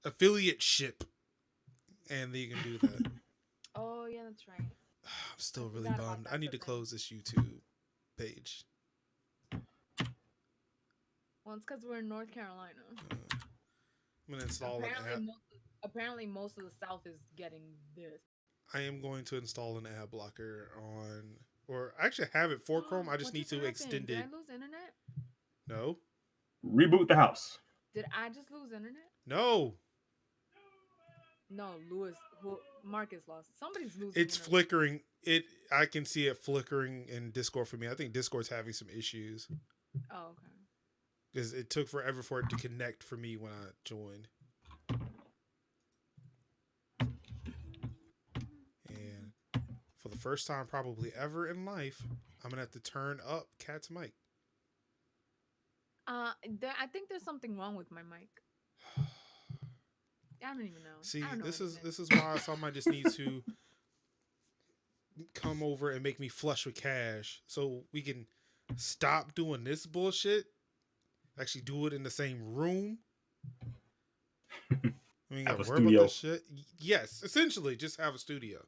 affiliate ship, and then you can do that. Oh yeah, that's right. I'm I still really forgot about bummed. I that's need a to thing. close this YouTube page. Well, it's because we're in North Carolina. I'm gonna install an Apparently, app. most of the South is getting this. I am going to install an ad blocker on, or I actually have it for Chrome. I just What need just to happened? extend Did I it. lose internet? No, Reboot the house. Did I just lose internet? no, No, Lewis, who Marcus lost. Somebody's losing it's internet. flickering. It I can see it flickering in Discord for me. I think Discord's having some issues Oh, okay. because it took forever for it to connect for me when I joined. And for the first time probably ever in life, I'm gonna have to turn up Cat's mic. I think there's something wrong with my mic. I don't even know. I See, don't know anything. this is why somebody just needs to come over and make me flush with cash so we can stop doing this bullshit. Actually, do it in the same room. I mean, you Have gotta a worry about this studio. shit. Yes, essentially, just have a studio.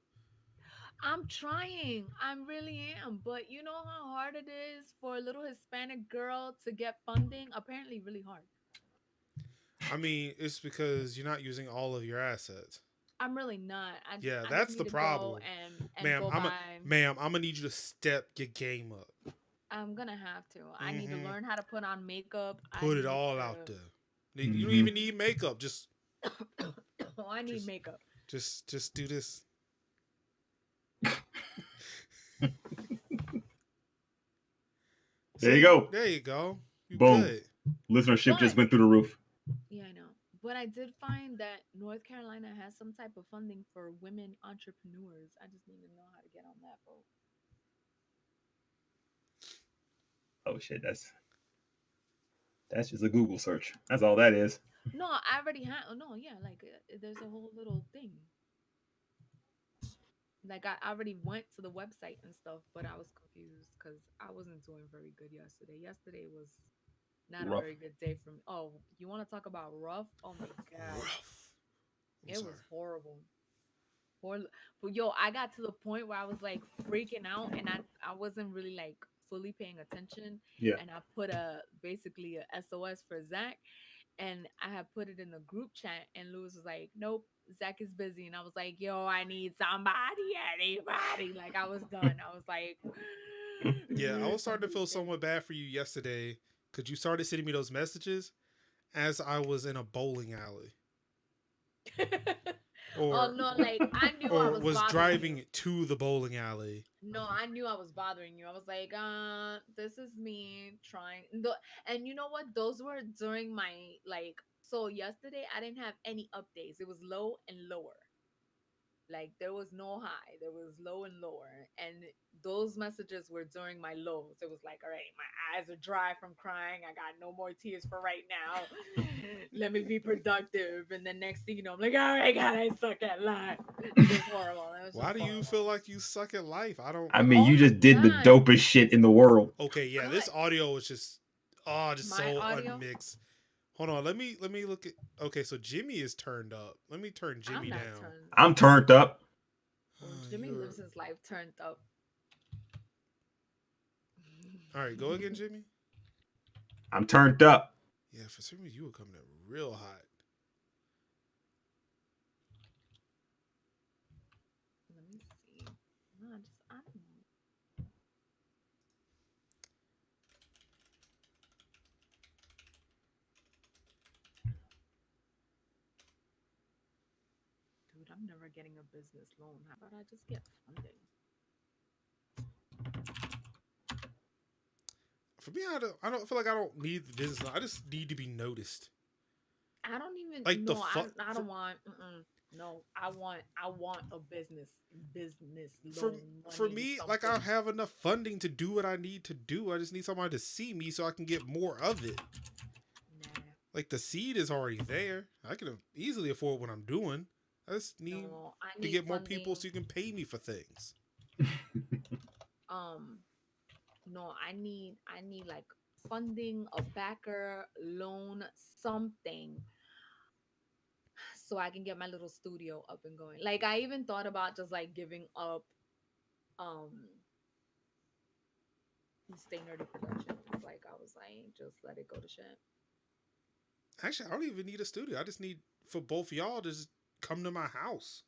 I'm trying. I really am. But you know how hard it is for a little Hispanic girl to get funding? Apparently, really hard. I mean, it's because you're not using all of your assets. I'm really not. Yeah, I just that's need the to go problem, and go by. ma'am. I'm gonna need you to step your game up. I'm gonna have to. I need to Mm-hmm. learn how to put on makeup. I Put it need all out to. there. You don't Hmm. even need makeup. Oh, I need Just, makeup. just do this. There you See, go. there you go. You Boom. good. Listenership just But went through the roof. yeah, I know. But I did find that North Carolina has some type of funding for women entrepreneurs. I just need to know how to get on that boat. Oh shit, that's just a Google search. That's all that is. No, I already have. No, yeah, like there's a whole little thing. Like I already went to the website and stuff, but I was confused because I wasn't doing very good yesterday. Yesterday was not a Rough. very good day for me. Oh, you want to talk about rough? Oh my god, Rough. I'm it sorry. was horrible. But yo, I got to the point where I was like freaking out, and I wasn't really like fully paying attention, Yeah. and I put a basically a SOS for Zach, and I had put it in the group chat, and Lewis was like, "Nope, Zach is busy," and I was like, "Yo, I need somebody, anybody!" Like I was done. I was like, Yeah, I was starting to "Somebody feel save somewhat bad for you yesterday because you started sending me those messages as I was in a bowling alley me." Oh or no, like I knew I was was bothering you. driving to the bowling alley. No, I knew I was bothering you. I was like, this is me trying. And you know what? Those were during my like. So yesterday I didn't have any updates. It was low and lower. Like there was no high. There was low and lower. And those messages were during my lows. It was like, all right, my eyes are dry from crying. I got no more tears for right now. Let me be productive. And then next thing you know, I'm like, all right, God, I suck at life. It was horrible. It was Why just do you feel horrible. like you suck at life? I I mean, don't Oh you my just did the God. dopest shit in the world. Okay, yeah, Cut this audio was just just my so audio. unmixed. Hold on, let me look at. Okay, so Jimmy is turned up. Let me turn I'm Jimmy not down. turned up. I'm turned up. Well, Jimmy You're lives his life turned up. all right. Go again, Jimmy. I'm turned up. Yeah, for some reason you were coming up real hot. Let me see. No, I don't know. Dude, I'm never getting a business loan. How about I just get funding? For me, I don't feel like I don't need the business. I just need to be noticed. I don't even Like the no. fuck I don't want. No, I want a business for loan for money me, like I something. have enough funding to do what I need to do. I just need somebody to see me so I can get more of it. Nah, Like the seed is already there. I can easily afford what I'm doing. I just need no. I to need get more people funding. so you can pay me for things. Um, no, I need like funding, a backer, loan, something so I can get my little studio up and going. Like I even thought about just like giving up um Stay Nerdy Productions. Like I was like, just let it go to shit. Actually, I don't even need a studio. I just need for both y'all to just come to my house.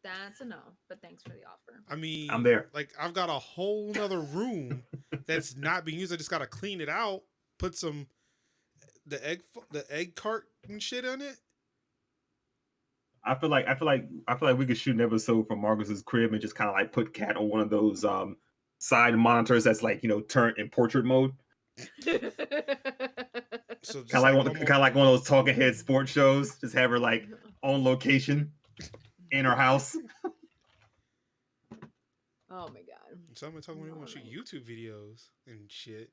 That's a no, but thanks for the offer. I I'm mean, there. like I've got a whole nother room that's not being used. I just gotta clean it out, put some the egg cart and shit on it. I feel like we could shoot an episode from Marcus's crib and just kind of like put Cat on one of those side monitors that's like turned in portrait mode. So just Kind of like like one, kind of like one of those talking head sports shows. Just have her like on location in her house. Oh my god. someone talking when No, we want to shoot like, YouTube videos and shit.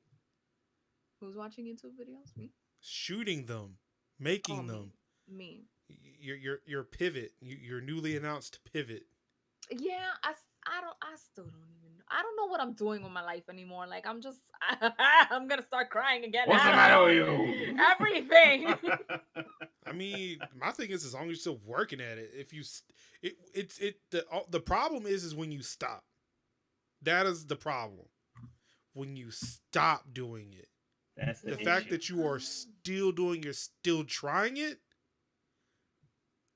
who's watching YouTube videos? Me? Shooting them, Oh, making me. them. Me. Your pivot. Your newly announced pivot. Yeah, I still don't even know. I don't know what I'm doing with my life anymore. Like I'm just I'm gonna start crying again. What's the I matter don't with know. you? Everything. I mean, my thing is, as long as you're still working at it, if you, the problem is when you stop. That is the problem. When you stop doing it, That's the the issue. fact that you are still doing, you're still trying it.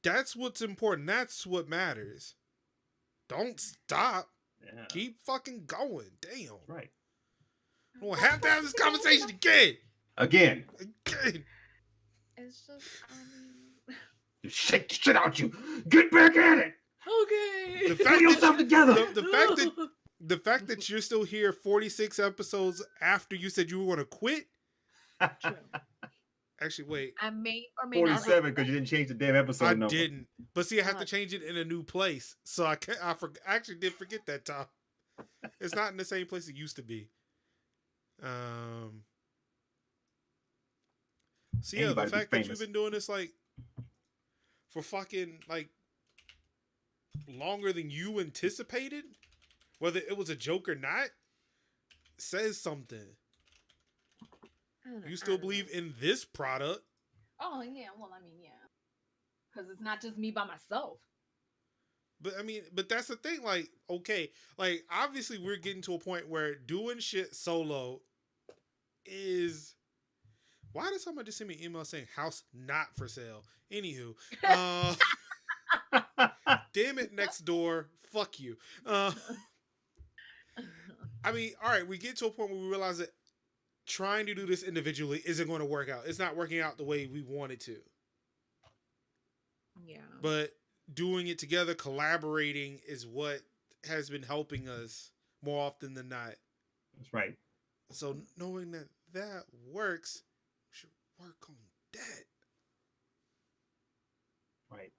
That's what's important. That's what matters. Don't stop. Yeah. Keep fucking going. Damn. Right. We'll have to have this conversation again. Again. Again. It's just You shake the shit out you. Get back at it. okay. The Pull fact yourself that together. the fact that you're still here 46 episodes after you said you were going to quit. True. Actually, wait. I may or may not. 47 because you didn't change the damn episode I number. didn't. But see, I have to change it in a new place. So I actually did forget that time. It's not in the same place it used to be. So yeah, the Anybody be fact that you've famous. been doing this like for fucking like longer than you anticipated, whether it was a joke or not, says something. You still believe in this product. Oh yeah, well I mean yeah, because it's not just me by myself. But I mean, but that's the thing. Like, okay, like obviously we're getting to a point where doing shit solo is. Why did somebody just send me an email saying house not for sale? Anywho, damn it, next door, fuck you. I mean, all right, we get to a point where we realize that trying to do this individually isn't going to work out. It's not working out the way we want it to. Yeah. But doing it together, collaborating is what has been helping us more often than not. That's right. So knowing that that works, we should work on that. Right.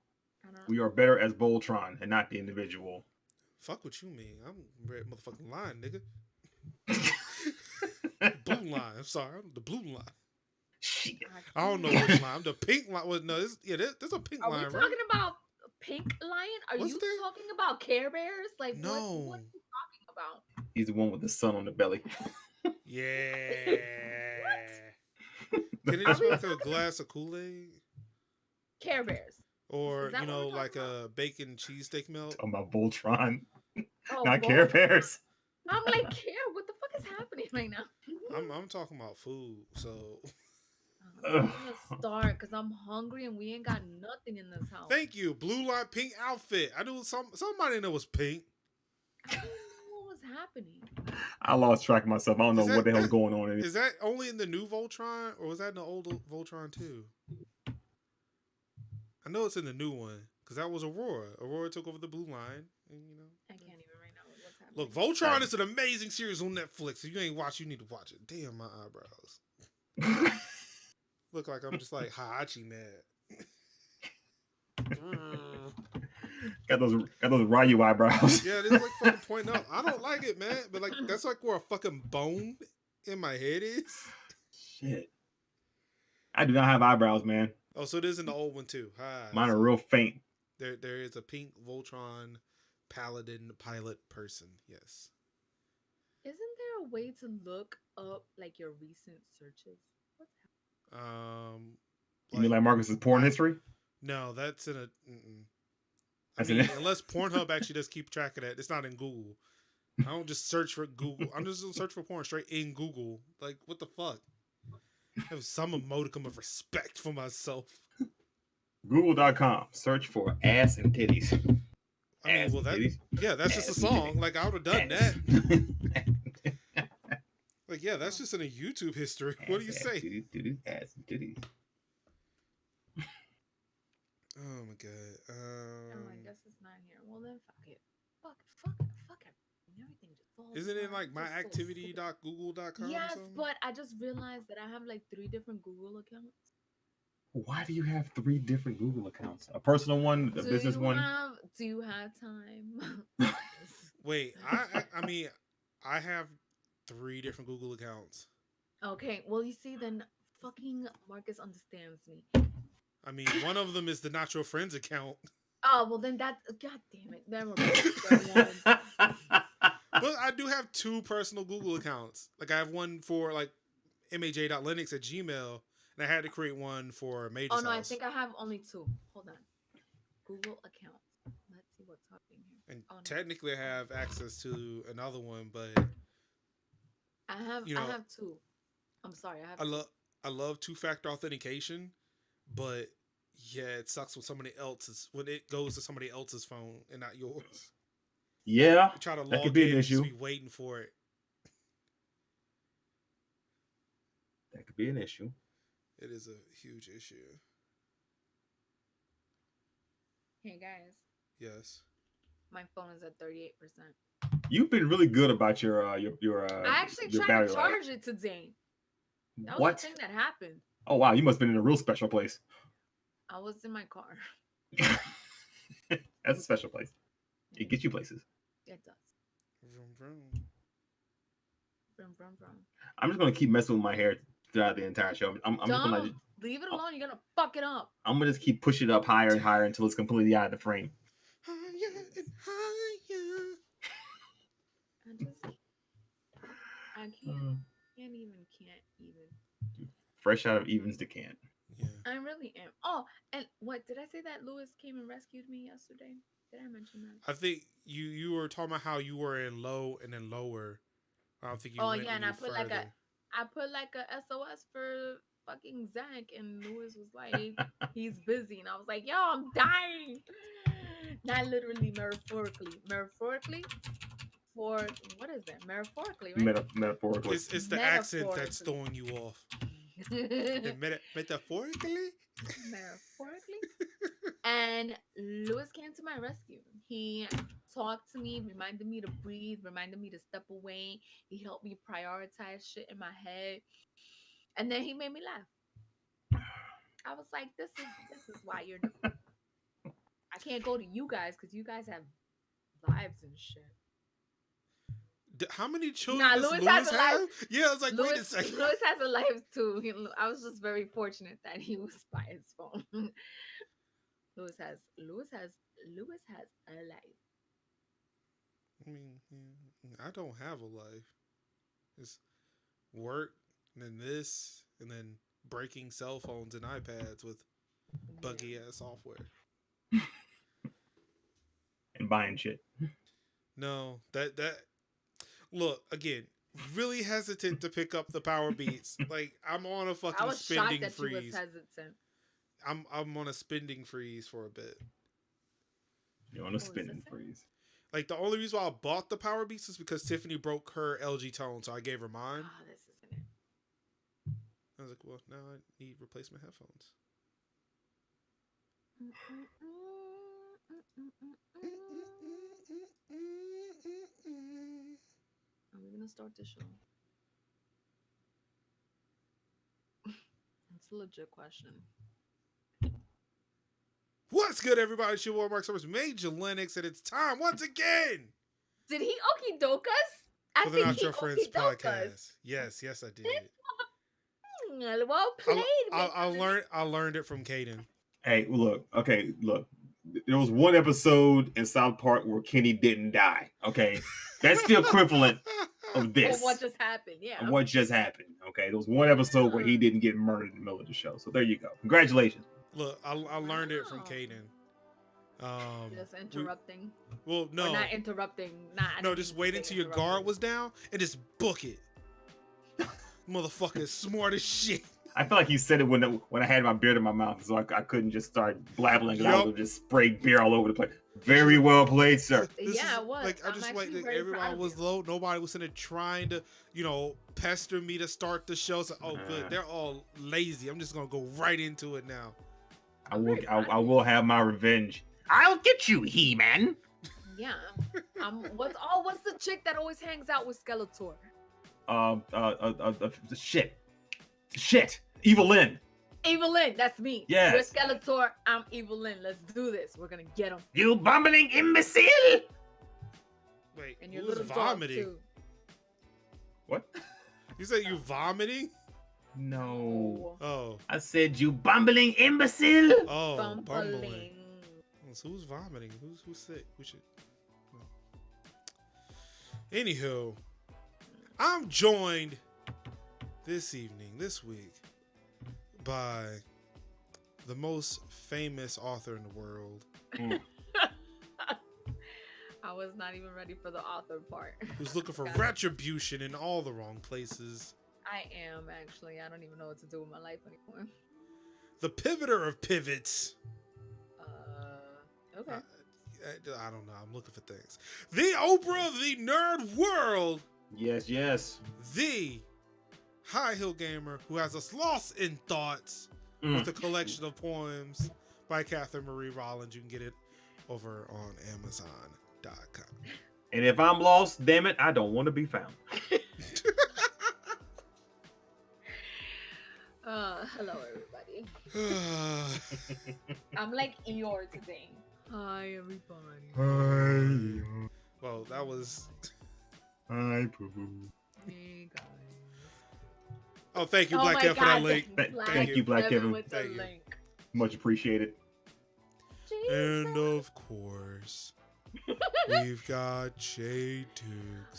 We are better as Voltron and not the individual. Fuck what you mean. I'm red motherfucking line, nigga. Blue line. I'm sorry. I'm the blue line. Shit. I don't know which line. I'm the pink line. Well, no, there's a pink Are line, we right? talking about Pink Lion? Are What's you there? talking about Care Bears? Like No. what are you talking about? He's the one with the sun on the belly. Yeah. Can it Are just be we like a glass of Kool-Aid? Care Bears. Or, Is that you what know, we're like talking a bacon cheesesteak melt? Talking about Voltron, Oh, not Care both. Bears. I'm like, Care, what the fuck is happening right now? I'm talking about food, so I'm gonna start because I'm hungry and we ain't got nothing in this house. thank you. Blue line pink outfit. I knew somebody in there was pink. I didn't know what was happening. I lost track of myself. I don't know Is what the that- hell's going on. Is that only in the new Voltron, or was that in the old Voltron too? I know it's in the new one because that was Aurora. Aurora took over the blue line, and you know. I can't even right now. What's happening? Look, Voltron is an amazing series on Netflix. If you ain't watched, you need to watch it. Damn, my eyebrows look like I'm just like Hachi mad. got those Ryu eyebrows. Yeah, they look like fucking pointing up. I don't like it, man. But like that's like where a fucking bone in my head is. Shit. I do not have eyebrows, man. Oh, so it is in the old one too. Hi. Mine So are real faint. there is a pink Voltron paladin pilot person. Yes. Isn't there a way to look up like your recent searches? What's happening? You mean like Marcus's porn my- history? No, that's in a. Mm-mm. I That's in mean, it. unless Pornhub actually does keep track of that, it's not in Google. I don't just search for Google. I'm just gonna search for porn straight in Google. Like, what the fuck? I have some modicum of respect for myself. Google.com. Search for ass and titties. I mean, Ass well, and that titties. yeah, that's just a Ass and song. titties. Like, I would have done that. Ass. Like, yeah, that's just in a YouTube history. What do Ass, you ass, say? titties, titties, ass and titties. Oh my god. Oh, I guess it's not here. Well then, fuck it. Fuck it. Everything just falls Isn't it apart. like I'm just so sick of it. myactivity.google.com or Yes, something? but I just realized that I have like 3 different Google accounts. Why do you have 3 different Google accounts? A personal one, a business one? Do you have time? Wait, I mean, I have 3 different Google accounts. Okay, well you see then fucking Marcus understands me. I mean, one of them is the Notcho Friends account, Oh well then that god damn it. Never mind. Third one. but I do have 2 personal Google accounts. Like, I have one for like maj.linux at Gmail, and I had to create one for Oh Major's no, I house. think I have only 2. Hold on. Google accounts. Let's see what's happening here. And Oh no. technically, I have access to another one, but you I know, have 2. I'm sorry, I have I 2. love I love 2-factor authentication, but yeah, it sucks when it goes to somebody else's phone and not yours. Yeah, You try to that could log be an in, you just issue. be waiting for it. That could be an issue. It is a huge issue. Hey guys, Yes. my phone is at 38%. You've been really good about I actually your tried to battery life. charge it today. That was What? the thing that happened. Oh wow, you must have been in a real special place. I was in my car. That's a special place. It gets you places. It does. Vroom, vroom. Brum, brum, brum. I'm just gonna keep messing with my hair throughout the entire show. I'm just gonna Don't leave it alone. You're gonna fuck it up. I'm gonna just keep pushing it up higher and higher until it's completely out of the frame. Higher and higher. I can't even. Fresh out of Evans to Kent. Yeah. I really am. Oh, and what did I say that Lewis came and rescued me yesterday? Did I mention that? I think you were talking about how you were in low and then lower. I don't think you Oh went yeah, and any further. I put like a SOS for fucking Zach, and Lewis was like, he's busy, and I was like, yo, I'm dying. Not literally, metaphorically. For what is that? Metaphorically, right? Metaphorically. It's the accent that's throwing you off. Metaphorically? Metaphorically. And Lewis came to my rescue. He talked to me, reminded me to breathe, reminded me to step away. He helped me prioritize shit in my head. And then he made me laugh. I was like, this is why you're different. I can't go to you guys because you guys have lives and shit. How many children does Lewis Lewis has a have? life. Yeah, I was like, wait a second. Lewis has a life too. I was just very fortunate that he was by his phone. Lewis has a life. I mean, I don't have a life. It's work, and then this, and then breaking cell phones and iPads with buggy ass software. And buying shit. No, that look again. Really hesitant to pick up the power beats. Like, I'm on a fucking I was spending shocked that freeze. you was hesitant. I'm on a spending freeze for a bit. You're on a spending freeze. Like, the only reason why I bought the power beats is because Tiffany broke her LG Tone, so I gave her mine. Oh, this isn't it. I was like, well, now I need replacement headphones. Are we gonna start the show? It's a legit question. What's good, everybody? It's your boy Mark Summers, Major Linux, and it's time once again Did he okie doke us? I for the think Not he Your Friends okie doke us. podcast. Yes, I did. Well played. I learned it from Caden. Hey, look. There was one episode in South Park where Kenny didn't die. Okay, that's the equivalent of this. Of what just happened? Yeah. Of what just happened. Okay, there was one episode where he didn't get murdered in the middle of the show. So there you go. Congratulations. Look, I learned it from Wow. Kaden. Just We, interrupting. well, Or no, not interrupting. Nah, I no, didn't mean just to wait say until your guard interrupting. was down and just book it. Motherfucker is smart as shit. I feel like he said it when I had my beard in my mouth, so I couldn't just start blabbling it out Yup. and just spray beer all over the place. just Very like- well played, sir. This Yeah, is it was. like I I'm just actually like that very proud everybody of was you. low. Nobody was in there trying to, pester me to start the show. So, oh, good. They're all lazy. I'm just gonna go right into it now. I I'm will very proud I of you. will have my revenge. I'll get you, He-Man. Yeah. What's the chick that always hangs out with Skeletor? Shit. Evelyn. Evelyn, that's me. Yes. You're Skeletor, I'm Evelyn. Let's do this. We're gonna get him. You bumbling imbecile. Wait, And your who's little vomiting? dog too. What? You say you vomiting? No. Oh, I said you bumbling imbecile. oh, Bumbling. bumbling. So who's vomiting? Who's sick? We should. Anywho, I'm joined this week, by the most famous author in the world, I was not even ready for the author part. who's looking for Got it. retribution in all the wrong places. I am actually. I don't even know what to do with my life anymore. The pivoter of pivots. Okay. I don't know. I'm looking for things. The Oprah of the nerd world. Yes. The high heel gamer who has us lost in thoughts with a collection of poems by Catherine Marie Rollins. You can get it over on Amazon.com. And if I'm lost, damn it, I don't want to be found. Hello everybody. I'm like Eeyore today. Hi everybody. Hi. Well, that was. Hi, Pooh. Hey guys. Oh, thank you, Oh Black my Cat, for that God, link. Thank you, Black Kevin. With the Thank you. link. Much appreciated. And of course, we've got JayDukes.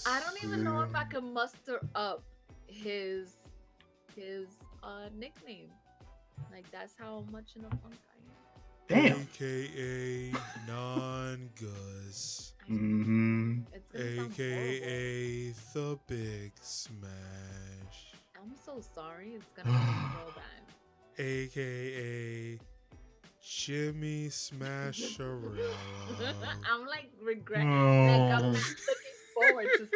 I don't even know if I can muster up his nickname. Like that's how much in a funk I am. Damn. AKA Non-Gus. Mm-hmm. It's gonna sound horrible. AKA The Big Smash. I'm so sorry. It's gonna be real bad. AKA Jimmy Smasherella. I'm like regret. Like I'm Oh. looking forward to.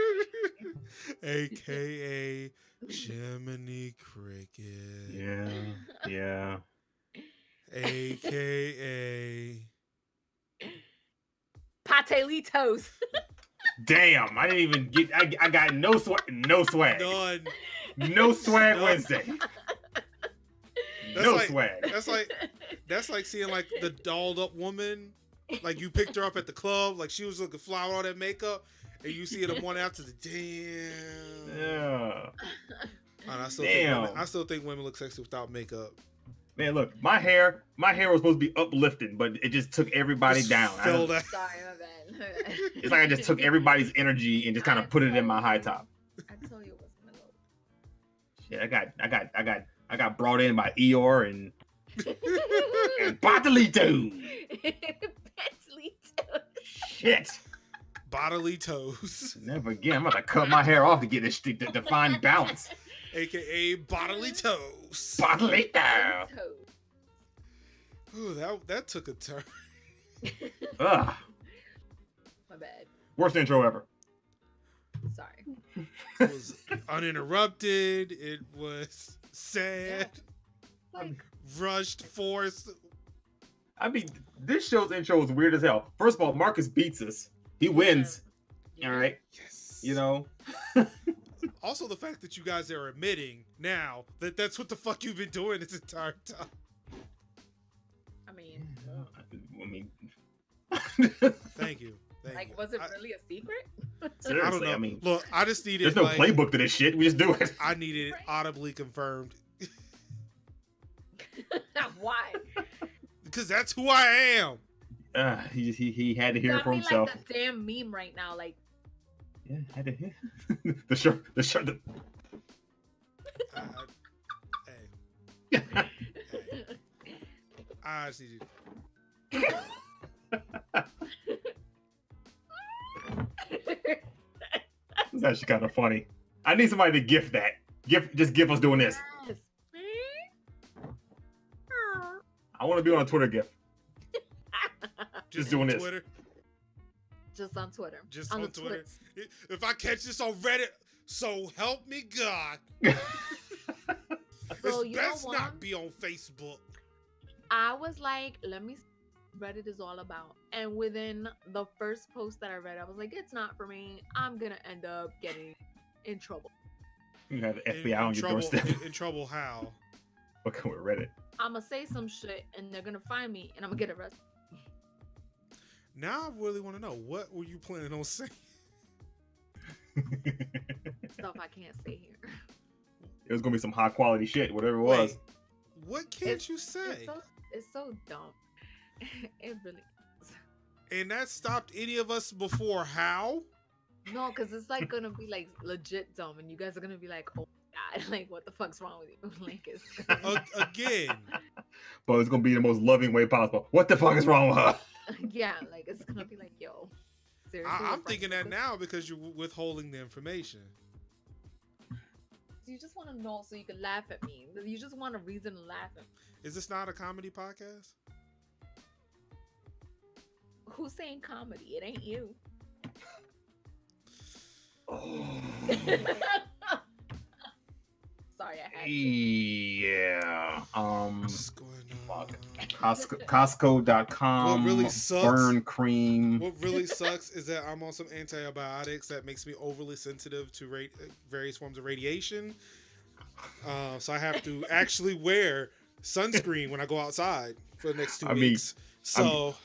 AKA Jiminy Cricket. Yeah. AKA Patelitos. Damn, I didn't even get. I got no swag. No swag. None. No swag None. Wednesday. That's No like- swag. That's like seeing like the dolled up woman. Like you picked her up at the club, like she was looking fly with all that makeup, and you see her the one after the damn. Yeah. And I still think women look sexy without makeup. Man, look, my hair was supposed to be uplifting, but it just took everybody Just down. filled out. Sorry, my bad. It's like I just took everybody's energy and just kind of put it in my high top. I told you it wasn't a low. Yeah, I got brought in by Eeyore and Bartolito. Shit. Bodily toes. Never again. I'm about to cut my hair off to get this to find balance. AKA bodily toes. Bartolito. Ooh, that took a turn. Ugh. My bad. Worst intro ever. Sorry. It was uninterrupted. It was sad. Like, Rushed, forced. I mean, this show's intro is weird as hell. First of all, Marcus beats us. He wins. yeah. All right. Yes. You know. Also, the fact that you guys are admitting now that that's what the fuck you've been doing this entire time. I mean, I mean. Thank you. Thank like, you. was it really a secret? Seriously, I don't know. I mean, Look, I just needed. there's no like, playbook to this shit. We just do it. I needed it audibly confirmed Why? because that's who I am. He had to hear it Got for me himself. like that damn meme right now. Like, Yeah, had to hear. the shirt. Hey, I see. It's actually kind of funny. I need somebody to gift that. Just give us doing this. Yes. I want to be on a Twitter gift. Just doing on this. Twitter. Just on Twitter. Just on on the Twitter. Twits. If I catch this on Reddit, so help me God. So This you know best what? not be on Facebook. I was like, let me see what Reddit is all about. And within the first post that I read, I was like, it's not for me. I'm gonna end up getting in trouble. You have the FBI in on your trouble, doorstep. In trouble how? Fucking with Reddit. I'm gonna say some shit and they're gonna find me and I'm gonna get arrested. Now I really want to know, what were you planning on saying? Stuff I can't say here. It was gonna be some high quality shit, whatever it Wait, was. what can't you say? It's so dumb. It really is. And that stopped any of us before how? No, because it's like gonna be like legit dumb, and you guys are gonna be like, "Oh my God, like what the fuck's wrong with you?" Like it's Again. But it's gonna be the most loving way possible. What the fuck is wrong with her? yeah, like it's gonna be like, "Yo, seriously." I'm thinking that now because you're withholding the information. You just want to know so you can laugh at me. You just want a reason to laugh at me. Is this not a comedy podcast? Who's saying comedy? It ain't you. Oh. Sorry, I had to. Yeah. What's going on? Costco.com. What really sucks- Burn cream. What really sucks is that I'm on some antibiotics that makes me overly sensitive to various forms of radiation. So I have to actually wear sunscreen when I go outside for the next 2 weeks. So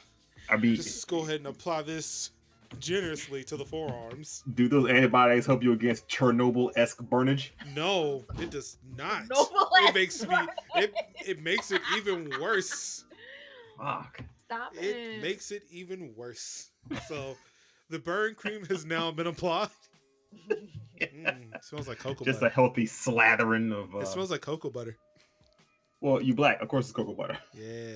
just go ahead and apply this generously to the forearms. Do those antibiotics help you against Chernobyl-esque burnage? No, it does not. Chernobyl-esque It makes it even worse. Fuck. Stop it. It makes it even worse. So the burn cream has now been applied. It smells like cocoa Just butter. a healthy slathering of. It smells like cocoa butter. Well, you black, of course it's cocoa butter. Yeah.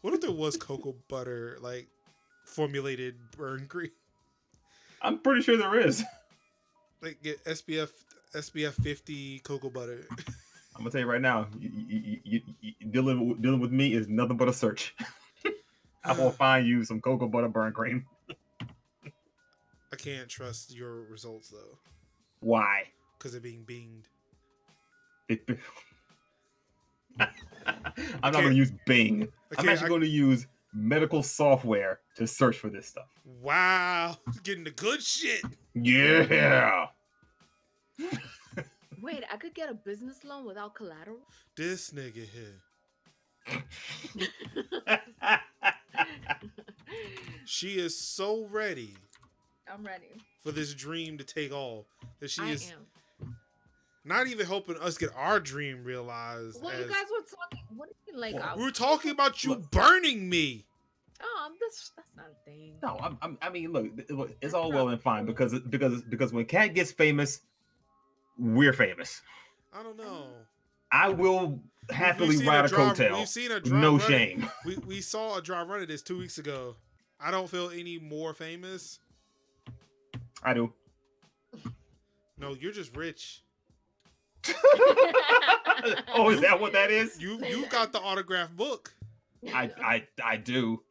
What if there was cocoa butter, like formulated burn cream? I'm pretty sure there is. Like get SPF 50 cocoa butter. I'm gonna tell you right now, you dealing with me is nothing but a search. I will find you some cocoa butter burn cream. I can't trust your results though, Why? because they're being binged. I'm not going to use Bing. I'm Okay, actually going to use medical software to search for this stuff. Wow, getting the good shit. Yeah. Wait, I could get a business loan without collateral? This nigga here. She is so ready I'm ready. for this dream to take off that she is am. not even helping us get our dream realized. Well, you guys were talking. What do you mean? Like, we were talking about you burning me. Oh, that's not a thing. No, I mean, look, it's all well and fine because when Cat gets famous, we're famous. I don't know. I will happily We've ride a dry- coattail. We've seen a dry No run- shame. We saw a dry run of this 2 weeks ago. I don't feel any more famous. I do. No, you're just rich. Oh, is that what that is? You've got the autographed book. I do.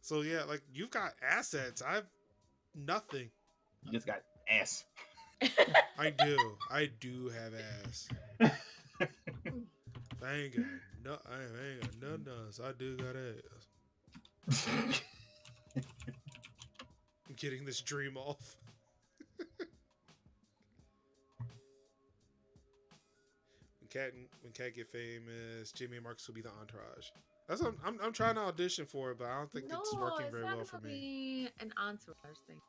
So yeah, like you've got assets. I've nothing. You just got ass. I do have ass. I ain't got nothing else. I do got ass. I'm getting this dream off. When Cat get famous, Jimmy and Marcus will be the entourage. That's what I'm trying to audition for it, but I don't think it's working very well for me. Be an entourage thing.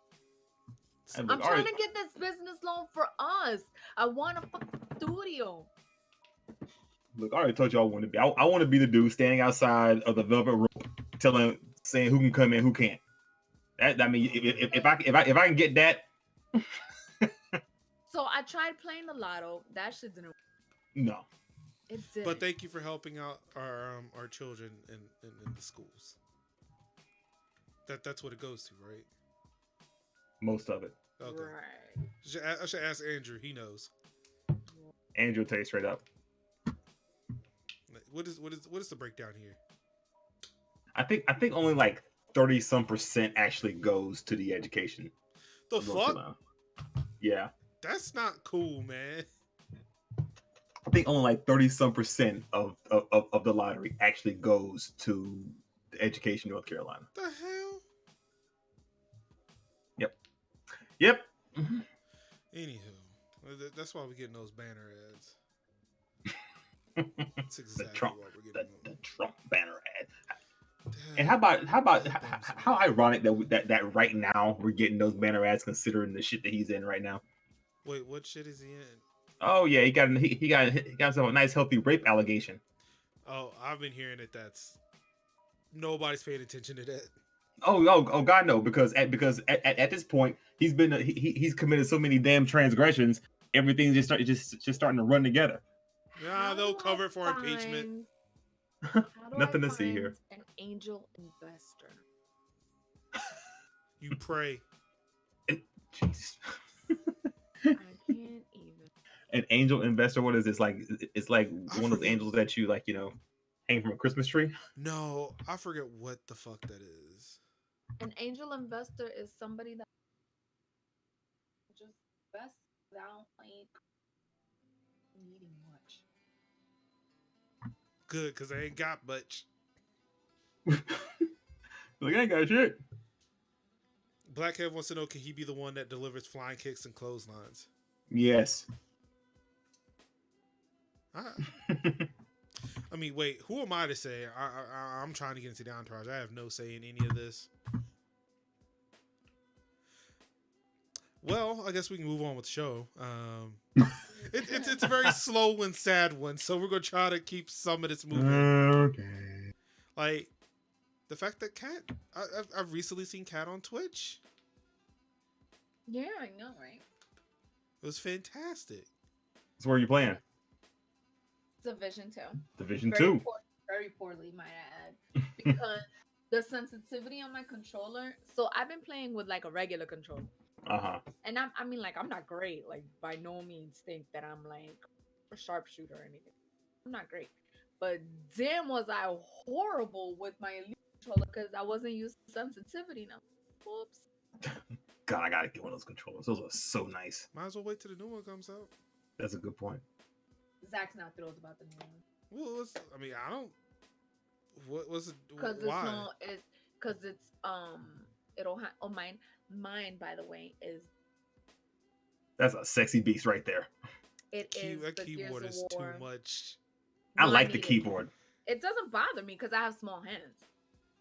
And I'm look, trying alright, to get this business loan for us. I want a fucking studio. Look, I already told you I want to be. I want to be the dude standing outside of the velvet rope, saying who can come in, who can't. That I mean, if I can get that. So I tried playing the lotto. That shit didn't work. No. It did. But thank you for helping out our children in the schools. That's what it goes to, right? Most of it. Okay. Right. I should ask Andrew. He knows. Andrew will tell you straight up. What is the breakdown here? I think only like 30% actually goes to the education The of North fuck? Carolina. Yeah. That's not cool, man. I think only like 30% of the lottery actually goes to the education of North Carolina. The hell? Yep. Yep. Anywho, that's why we're getting those banner ads. That's the exactly Trump, what we're getting. the Trump banner ad. And how ironic that right now we're getting those banner ads considering the shit that he's in right now. Wait, what shit is he in? Oh yeah, he got himself a nice healthy rape allegation. Oh, I've been hearing it. That's nobody's paying attention to that. Oh God no, because at this point he's committed so many damn transgressions, everything's just starting to run together. Nah, they'll cover it for impeachment. Nothing to see here. An angel investor. You pray. Jeez. I can't even. An angel investor. What is this like? It's like I one of those forget. angels that you like, hang from a Christmas tree. No, I forget what the fuck that is. An angel investor is somebody that just invests without like needing much. Good, because I ain't got much. Like I ain't got shit. Blackhead wants to know, can he be the one that delivers flying kicks and clotheslines? Yes. I mean, wait, who am I to say? I'm trying to get into the entourage. I have no say in any of this. Well, I guess we can move on with the show. It's a very slow and sad one, so we're going to try to keep some of this moving. Okay. Like, the fact that Kat, I've recently seen Kat on Twitch. Yeah, I know, right? It was fantastic. So where are you playing? Division 2. Division Very 2. Very poorly, might I add. Because the sensitivity on my controller. So I've been playing with like a regular controller. And I mean, like, I'm not great. Like, by no means think that I'm like a sharpshooter or anything. I'm not great. But damn, was I horrible with my elite controller because I wasn't used to sensitivity now. Whoops. God, I gotta get one of those controllers. Those are so nice. Might as well wait till the new one comes out. That's a good point. Zach's not thrilled about the new one. Well, I mean, I don't. What was it? Because Why? it's it'll have mine by the way is That's a sexy beast right there. That keyboard is too much. I like the keyboard. It doesn't bother me because I have small hands,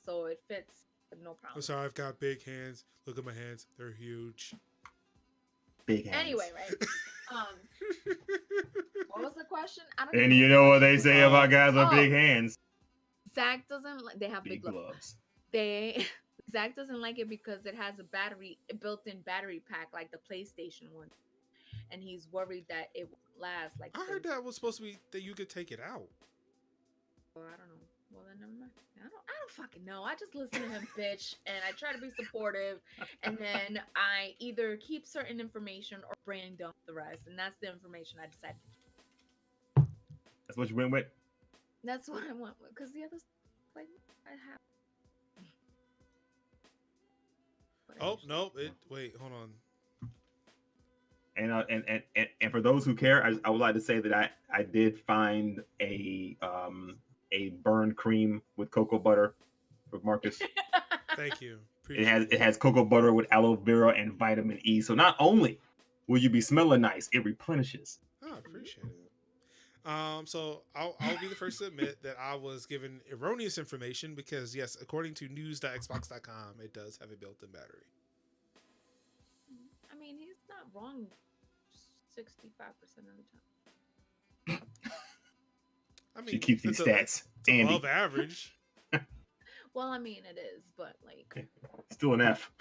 so it fits no problem. I'm sorry, I've got big hands. Look at my hands; they're huge. Big hands. Anyway, right? What was the question? I don't And know. you know what they say about guys with big hands? Zach doesn't like. They have big gloves. Zach doesn't like it because it has a built-in battery pack like the PlayStation one, and he's worried that it won't last. Like I heard that was supposed to be that you could take it out. Oh, I don't know. Well, then never mind. I don't fucking know. I just listen to him bitch, and I try to be supportive, and then I either keep certain information or brain dump the rest, and that's the information I decided. That's what you went with. That's what I went with, because the others, like, I have. No! Wait, hold on. And for those who care, I would like to say that I did find a burned cream with cocoa butter with Marcus. Thank you. It has cocoa butter with aloe vera and vitamin E. So not only will you be smelling nice, it replenishes. Oh, I appreciate it. So I'll be the first to admit that I was given erroneous information because yes, according to news.xbox.com, it does have a built-in battery. I mean, he's not wrong 65% of the time. I mean, she keeps these stats. It's above average. Well, I mean, it is, but like, still an F.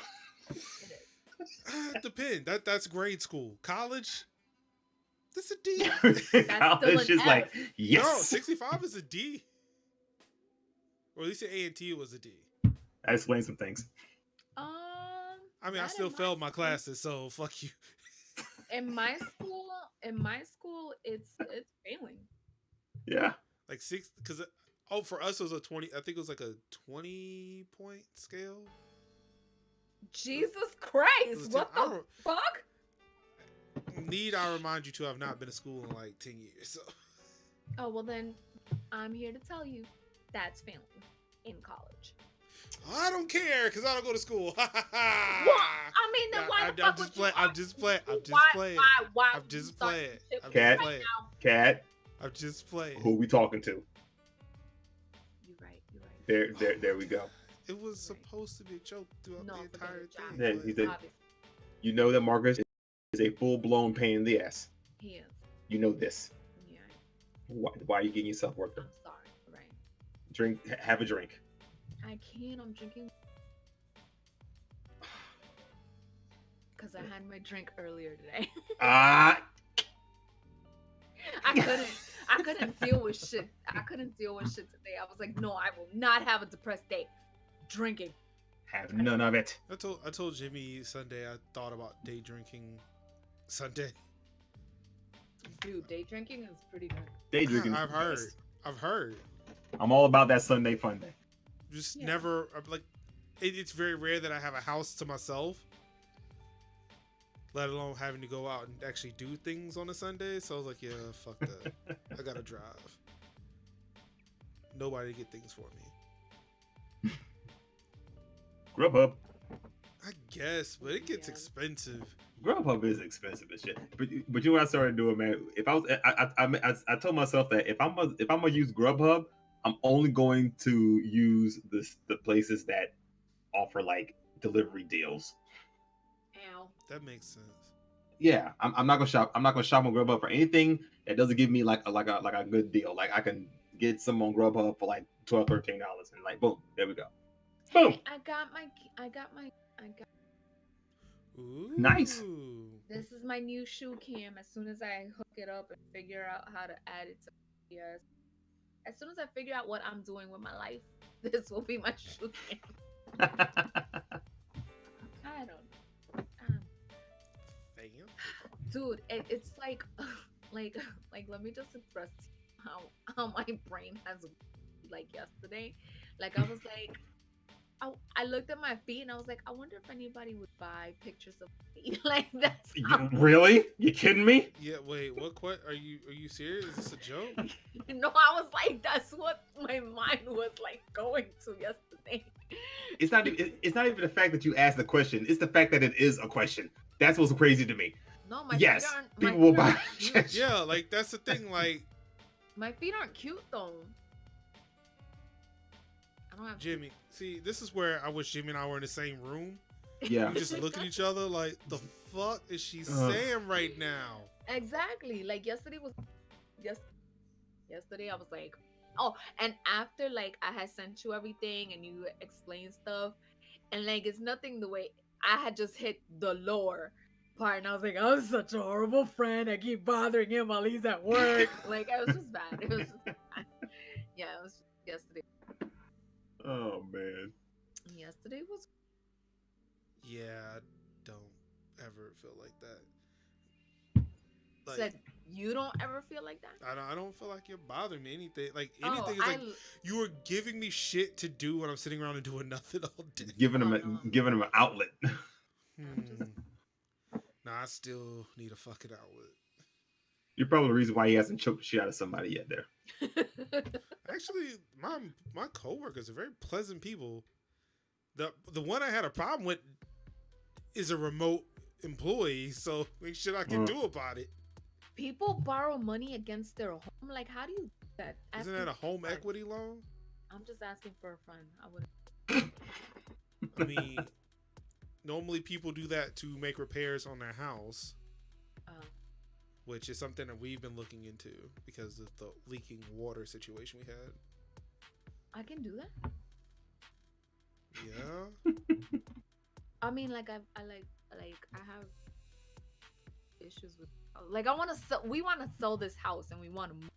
It is. Depend. That's grade school. College. This a D. That's still College an is like, F. No, yes. 65 is a D. Or at least at A&T it was a D. That explains some things. I mean, I That still in my failed my school, classes, so fuck you. in my school, it's failing. Yeah. Like six, because oh, for us it was a 20. I think it was like a 20-point scale. Jesus It Christ! was 10. What I the don't fuck? need. I remind you to have not been to school in like 10 years. So Oh well, then I'm here to tell you that's failing in college. I don't care because I don't go to school. Well, I mean, then why the fuck would you? I'm just playing. I'm just Why? playing. Why? I'm would you just start playing. some shit I'm with just me Cat. right playing. now? Cat, I'm just playing. who we talking to? You're right. You're right. There we go. It was supposed to be a joke throughout No, the forget entire it, John. thing. Yeah, but- he said, Obviously, you know that Marcus is a full-blown pain in the ass. he is. You know this. Yeah, Why are you getting yourself worked I'm up? sorry. Right. Drink, have a drink. I can't. I'm drinking because I had my drink earlier today. Ah, I couldn't deal with shit. I couldn't deal with shit today. I was like, no, I will not have a depressed day. Drinking. have none of it. I told Jimmy Sunday I thought about day drinking Sunday. Dude, day drinking is pretty good. Day drinking. is I've the heard. best. I've heard. I'm all about that Sunday fun day. Just Yeah. never. I'm like, it's very rare that I have a house to myself. Let alone having to go out and actually do things on a Sunday. So I was like, yeah, fuck that. I gotta drive. Nobody to get things for me. Grubhub. I guess, but it gets Yeah. expensive. Grubhub is expensive as shit. But you know what I started doing, man? If I was, I told myself that if I'm gonna use Grubhub, I'm only going to use the places that offer like delivery deals. Ow. That makes sense. Yeah, I'm not gonna shop. I'm not gonna shop on Grubhub for anything that doesn't give me like a good deal. Like I can get some on Grubhub for like $12, $13, and like boom, there we go. Boom. Hey, I got my. Ooh. Nice. This is my new shoe cam. As soon as I hook it up and figure out how to add it to yes, as soon as I figure out what I'm doing with my life, this will be my shoe cam. I don't. Damn. Dude, it's like, like, let me just express to you how my brain has, like yesterday, like I was like, I looked at my feet and I was like, I wonder if anybody would buy pictures of feet. Like that's how, Really? You kidding me? Yeah. Wait. What? Are you serious? Is this a joke? no, I was like, that's what my mind was like going to yesterday. It's not even the fact that you asked the question. It's the fact that it is a question. That's what's crazy to me. No, my Yes, feet aren't. people my will feet buy. aren't cute. Yeah. Like that's the thing. Like My feet aren't cute though. I don't have Jimmy. See, this is where I wish Jimmy and I were in the same room. Yeah. We just look at each other like, the fuck is she saying right now? Exactly. Like yesterday was yesterday I was like, oh, and after like I had sent you everything and you explained stuff, and like it's nothing the way I had just hit the lower part, and I was like, I'm such a horrible friend. I keep bothering him while he's at work. Like it was just bad. It was just bad. Yeah, it was yesterday. Oh man. Yesterday was Yeah, I don't ever feel like that. Like, said you don't ever feel like that. I don't feel like you're bothering me. Anything like Oh, anything is like you are giving me shit to do when I'm sitting around and doing nothing all day. Giving him Oh, no. giving him an outlet. Nah, I still need a fucking outlet. You're probably the reason why he hasn't choked the shit out of somebody yet there. Actually, my coworkers are very pleasant people. The one I had a problem with is a remote employee, so ain't shit I can do about it. People borrow money against their home. Like, how do you do that? Isn't Asking that a for home friend. equity loan? I'm just asking for a friend. I would. I mean, normally people do that to make repairs on their house, which is something that we've been looking into because of the leaking water situation we had. I can do that. Yeah. I mean, like I have issues with Like I want to sell. We want to sell this house and we want to move.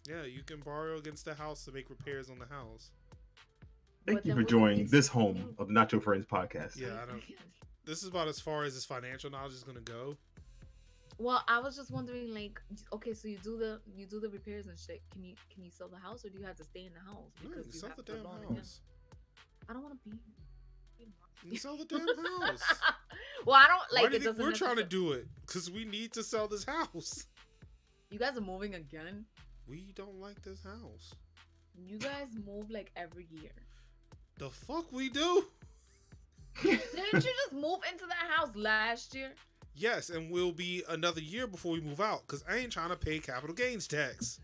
Yeah, you can borrow against the house to make repairs on the house. Thank But you then for what if joining you this s- home of the Nacho Friends podcast. Yeah, I don't. This is about as far as his financial knowledge is gonna go. Well, I was just wondering, like, okay, so you do the repairs and shit. Can you sell the house or do you have to stay in the house No, you because can you sell have the the damn loan again? house. I don't want to be. You can sell the damn house. Well, I don't Why like do it. you think Doesn't we're trying to necessar- do it? Because we need to sell this house. You guys are moving again. We don't like this house. You guys move like every year. The fuck we do? Didn't you just move into that house last year? Yes, and we'll be another year before we move out. Because I ain't trying to pay capital gains tax.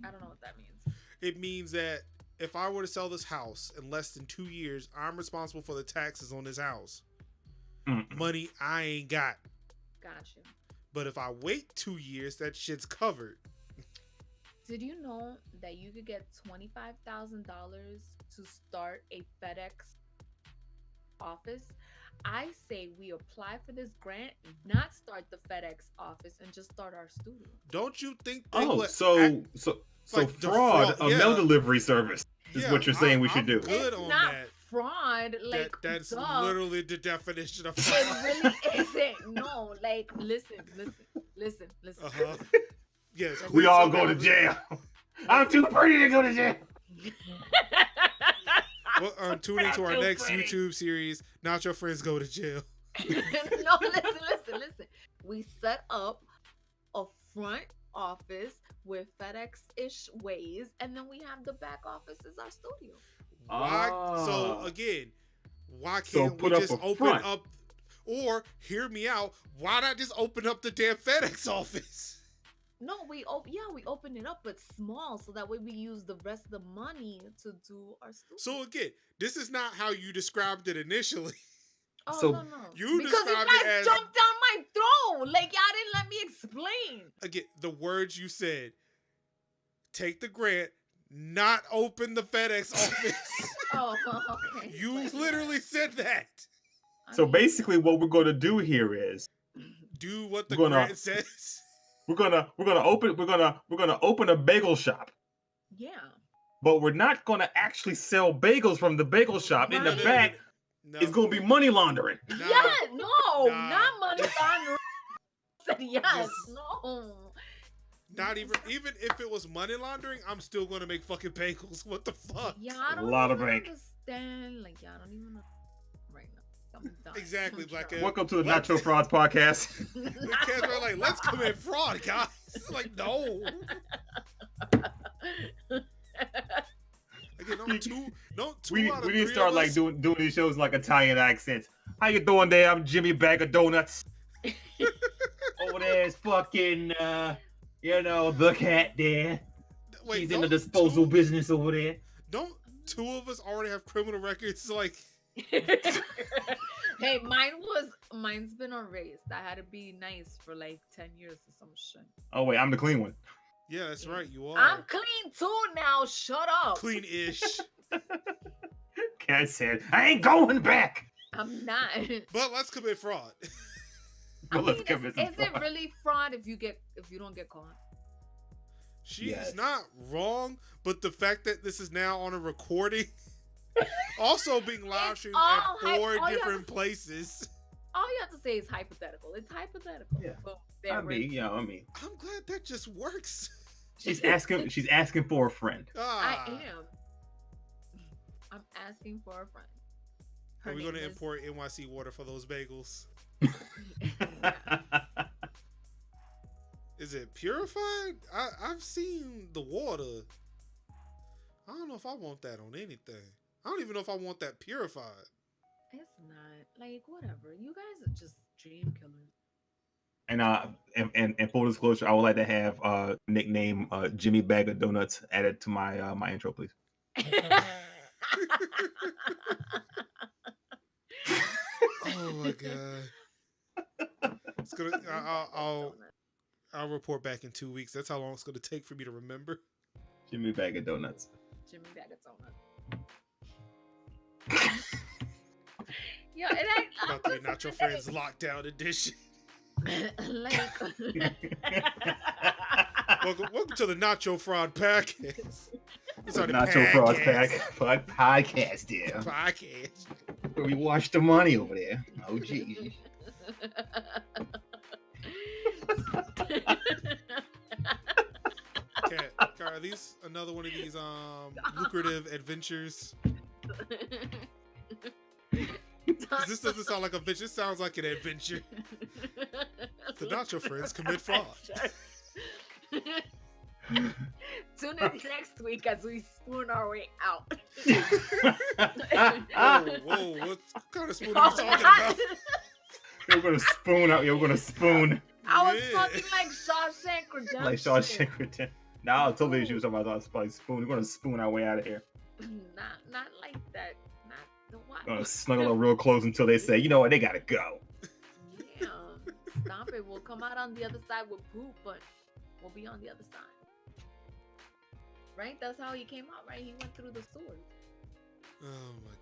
I don't know what that means. It means that if I were to sell this house in less than 2 years, I'm responsible for the taxes on this house. Money I ain't got. Gotcha. But if I wait 2 years, that shit's covered. Did you know that you could get $25,000 to start a FedEx office? I say we apply for this grant, not start the FedEx office, and just start our studio. Don't you think they Oh, would so like the fraud, fraud, a yeah. mail delivery service is what you're saying we should I'm do. good It's on not that. fraud. Like That's duh. literally the definition of It fraud. really isn't. No, like listen. Uh-huh. Yes, We please all tell go to me- jail. I'm too pretty to go to jail. Well, tune into our Not too next pretty. YouTube series. Not your friends go to jail. No, listen. We set up a front office with FedEx-ish ways, and then we have the back office as our studio. Why? Ah. So again, why So can't put we up just a open front. up? Or hear me out. Why not just open up the damn FedEx office? No, we open it up, but small, so that way we use the rest of the money to do our studio. So again, this is not how you described it initially. Oh So no. you Because you described it guys as- jumped down my throat. Like y'all didn't let me explain. Again, the words you said. Take the grant, not open the FedEx office. Oh, okay. You But, literally said that. I So mean, basically, what we're going to do here is Do what the We're gonna- grant says. we're gonna open a bagel shop, yeah. but we're not gonna actually sell bagels from the bagel shop. In the Right. back, No. it's gonna be money laundering. Nah. Yeah, no, Nah. not money laundering. Said yes, Just- no. Not even if it was money laundering, I'm still gonna make fucking bagels. What the fuck? Yeah, I don't lot of even bank. understand. Like, y'all don't even know right now. I'm done. Exactly, I'm Black done. Ed. Welcome to the What? Nacho Frauds podcast. The kids are like, let's commit fraud, guys. Like, no. Again, no two We out of need three to start of like us- doing these shows like Italian accents. How you doing there? I'm Jimmy Bag of Donuts. Over there is fucking the cat there. Wait, He's in the don't disposal two- business over there. Don't two of us already have criminal records? Like, Hey, mine's been erased. I had to be nice for like 10 years or some shit. Oh wait, I'm the clean one. yeah, that's right, you are. I'm clean too now. Shut up. Clean-ish. Cat said, I ain't going back. I'm not. But let's commit fraud. I Well, let's mean, commit some is it fraud. really fraud if you don't get caught? She's Yes. not wrong, but the fact that this is now on a recording, also being live streamed all at hy- 4 all you have different to- places. All you have to say is hypothetical. It's hypothetical. Yeah. Boom, there I it mean, is. I mean, I'm glad that just works. she's asking for a friend. Ah, I am. I'm asking for a friend. Her Are we going to name is- import NYC water for those bagels? Is it purified? I've seen the water. I don't know if I want that on anything. I don't even know if I want that purified. It's not like whatever. You guys are just dream killers. And full disclosure, I would like to have nickname Jimmy Bag of Donuts added to my my intro, please. Oh my god. It's gonna. I'll report back in 2 weeks. That's how long it's gonna take for me to remember. Jimmy Bag of Donuts. Jimmy Bag of Donuts. Yeah, and About to be Nacho Friends Lockdown Edition. Like, Welcome to the Notcho Fraud Podcast. It's a Nacho Frauds podcast, yeah. Podcast. Where we wash the money over there. Oh, geez. Cat, are these another one of these lucrative adventures? 'Cause this doesn't sound like a adventure. This sounds like an adventure. The Nacho friends commit fraud. Tune in next week as we spoon our way out. Whoa, what kind of spoon are you talking about? We're gonna spoon out. We're gonna spoon. I was Yeah. talking like Shawshank Redemption. Like Shawshank Redemption. Nah, I totally she was talking about like spoon. We're gonna spoon our way out of here. Not like that. Not the what? We're gonna snuggle up real close until they say, you know what, they gotta go. Yeah. Stop it. We'll come out on the other side with poop, but we'll be on the other side. Right? That's how he came out, right? He went through the sword. Oh my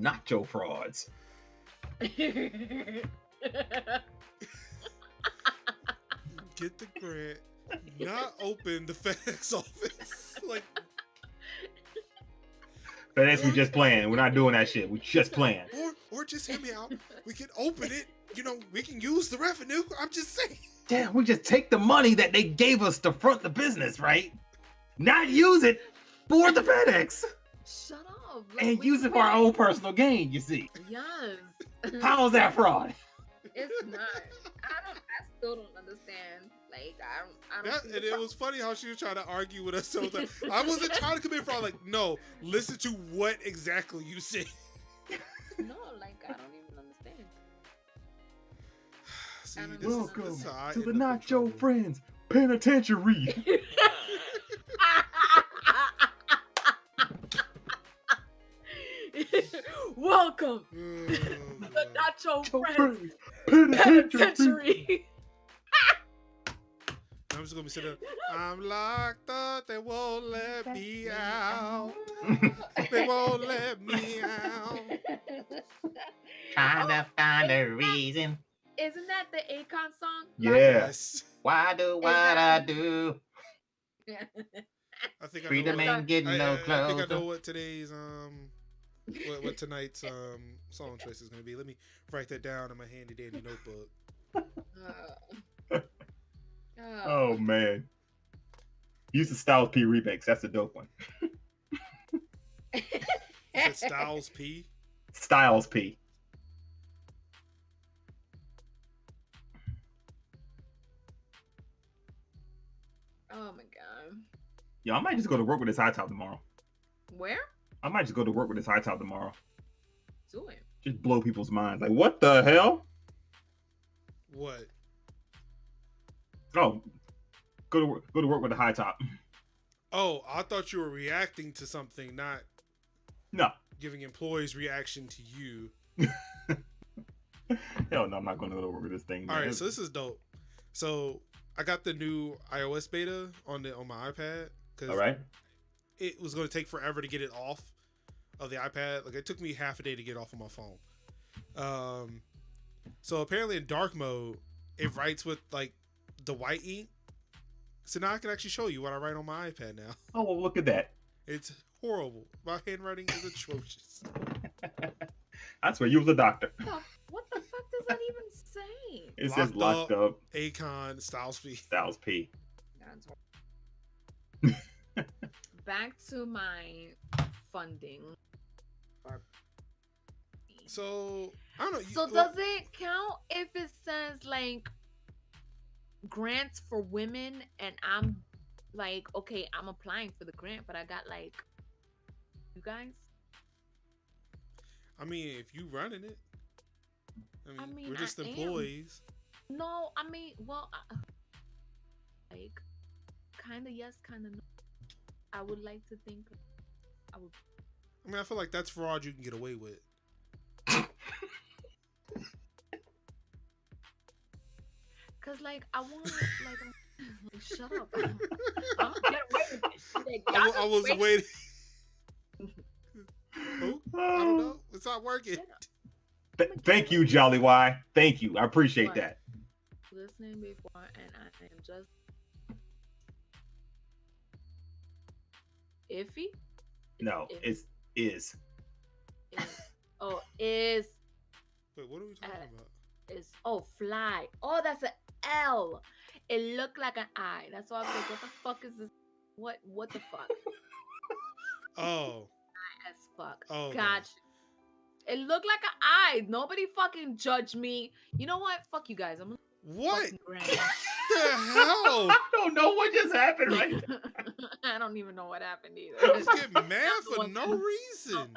god. Nacho frauds. Get the grant. Not open the FedEx office. Like, FedEx, we just playing. We're not doing that shit. We just playing. or just hear me out. We can open it. You know, we can use the revenue. I'm just saying. Damn, we just take the money that they gave us to front the business, right? Not use it for the FedEx. Shut up. Like, And we use it for our own personal gain, you see. Yes. How is that fraud? It's not. I still don't understand. Like, I don't see the And it was funny how she was trying to argue with us. So I wasn't trying to commit fraud. Like, no, listen to what exactly you said. No, like, I don't even understand. See, I don't this know. is- this is Welcome how I to the end up in Nacho trouble. Friends Penitentiary. Welcome Oh, to the God. Nacho Nacho Friends Friends Penitentiary. Penitentiary. I'm just gonna be sitting there. I'm locked up. They won't let me out. They won't let me out. Trying to find a reason. Isn't that the Akon song? Yeah. Yes. Why do what I do? I think Freedom I know. ain't getting no I think I know closer. what today's what tonight's song choice is gonna be. Let me write that down in my handy dandy notebook. Oh man. Use the Styles P remix. That's a dope one. Is it Styles P? Styles P. Oh my god. Yo, I might just go to work with this high top tomorrow. Where? I might just go to work with this high top tomorrow. Do it. Just blow people's minds. Like, what the hell? What? Oh, go to work with the high top. Oh, I thought you were reacting to something, not No. giving employees reaction to you. Hell no, I'm not going to go to work with this thing. All man. right, so this is dope. So I got the new iOS beta on my iPad because All right. it was going to take forever to get it off of the iPad. Like, it took me half a day to get off of my phone. So apparently in dark mode, it writes with like the white ink. So now I can actually show you what I write on my iPad now. Oh, well, look at that. It's horrible. My handwriting is atrocious. I swear you was a doctor. What the fuck does that even say? It says locked up. Akon, Styles P. Styles P. Back to my funding. So I don't know. So does it count if it says like grants for women and I'm like, okay, I'm applying for the grant, but I got like you guys? I mean, if you running it, I mean, we're just I am. employees. No, I mean, well, like kind of yes, kind of no. I would like to think I would. I mean, I feel like that's fraud you can get away with. Cause like I want like shut up. I'm getting away with this shit. Like, I was waiting. Oh, I don't know. It's not working. Thank you, Jolly Y. Thank you. I appreciate What? that. Listening before, and I am just iffy. No, If it's is. is oh is Wait, what are we talking about? fly. Oh, that's an L. It looked like an I. That's why I was like, what the fuck is this? What the fuck? Oh, As fuck. oh, okay. Gotcha. It looked like an I. Nobody fucking judge me. You know what? Fuck you guys. I'm gonna What fucking grand. the hell? I don't know what just happened right now. I don't even know what happened either. Just get mad the for one no that- reason.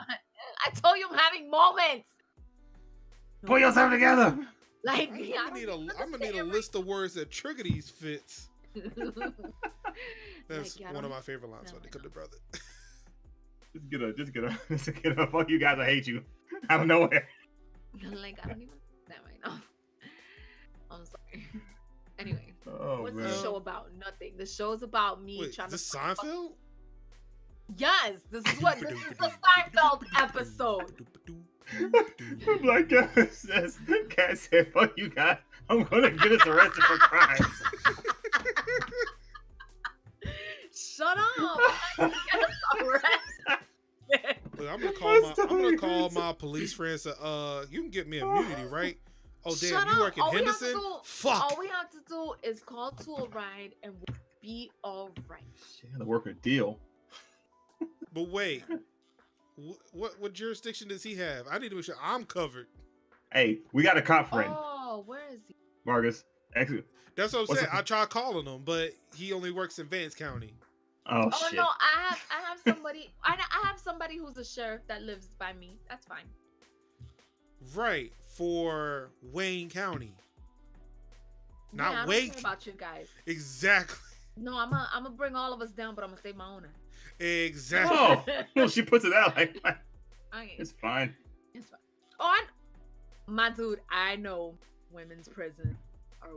I told you I'm having moments. Pull yourself together. Like, I'm yeah, gonna need a list of words that trigger these fits. That's Like, yeah, I one of don't- my favorite lines no, when they I come to brother. Just get a. Fuck you guys. I hate you. Out of nowhere. Like, I don't even know that right now. I'm sorry. Anyway, Oh what's man. the show about? Nothing. The show's about me Wait, trying is this to. Seinfeld? Yes, this is the Seinfeld episode. Like Cat said, "Fuck you guys. I'm gonna get us arrested for crimes." Shut up! I'm not gonna get us arrested. Look, I'm gonna call my police friends. You can get me immunity, right? Oh damn, Shut you up. work in All we have to Henderson? do- Fuck. All we have to do is call to a ride and we'll be all right. She had to work a deal. But wait, what jurisdiction does he have? I need to make sure I'm covered. Hey, we got a cop friend, Oh, where is he? Marcus. Actually, That's what I'm What's saying. it- I tried calling him, but he only works in Vance County. oh Oh shit. no, I have somebody. I have somebody who's a sheriff that lives by me. That's fine. Right, for Wayne County. Yeah, Not I don't Wake. care about you guys. Exactly. No, I'm gonna bring all of us down, but I'm gonna save my owner. Exactly. Oh, well, she puts it out like Okay, it's fine. it's fine. Oh, my dude, I know women's prison are.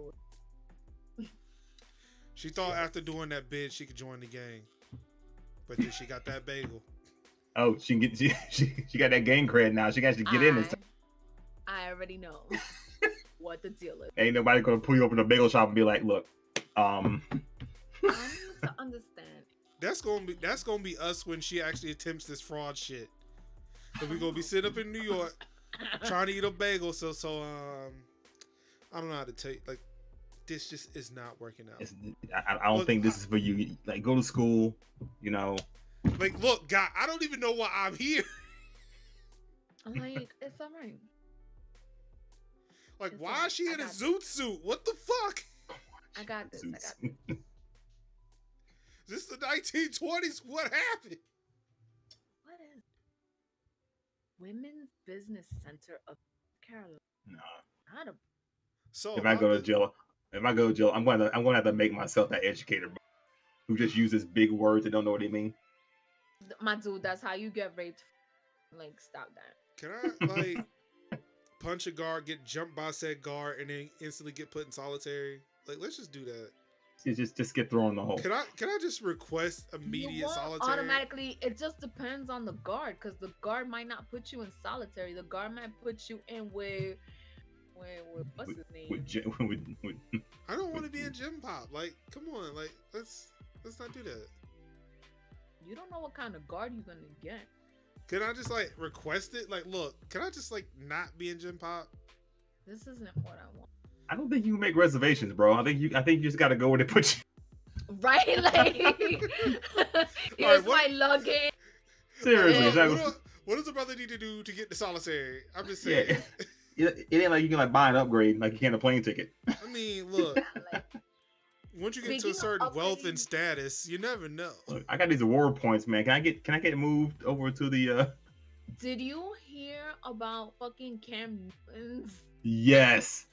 She thought after doing that bid she could join the gang. But then she got that bagel. Oh, she can get she got that gang cred now. She can actually get in this time. I already know what the deal is. Ain't nobody gonna pull you over to the bagel shop and be like, look, I need to understand. That's gonna be us when she actually attempts this fraud shit. So we're gonna be sitting up in New York trying to eat a bagel. So I don't know how to tell you. Like, this just is not working out. I don't Look, think this is for you. Like, go to school, you know. Like, look, guy, I don't even know why I'm here. I'm like, it's alright. Like, It's why alright. is she I in a got zoot suit? What the fuck? I got this. Is this the 1920s? What happened? What is Women's Business Center of Carolina? Nah. Not a So If I go to jail, I'm gonna have to make myself that educator, bro, who just uses big words and don't know what they mean. my dude. That's how you get raped. Like, stop that. Can I like punch a guard, get jumped by said guard, and then instantly get put in solitary? Like, let's just do that. You just get thrown in the hole. Can I just request immediate You won't solitary? automatically. It just depends on the guard, because the guard might not put you in solitary. The guard might put you in with what's his name? With I don't want to be in gym pop. Like, come on, like let's not do that. You don't know what kind of guard you're gonna get. Can I just like request it? Like, look, can I just like not be in gym pop? This isn't what I want. I don't think you can make reservations, bro. I think you just gotta go where they put you. Right? Like, here's what- my luggage. Seriously, Yeah, exactly. What does a brother need to do to get the solitary? I'm just saying. Yeah, it ain't like you can like buy an upgrade like you can a plane ticket. I mean, look, Like, once you get to a Speaking of certain wealth upgrading- and status, you never know. Look, I got these award points, man. Can I get moved over to the? did you hear about fucking Cam Newton's? Yes.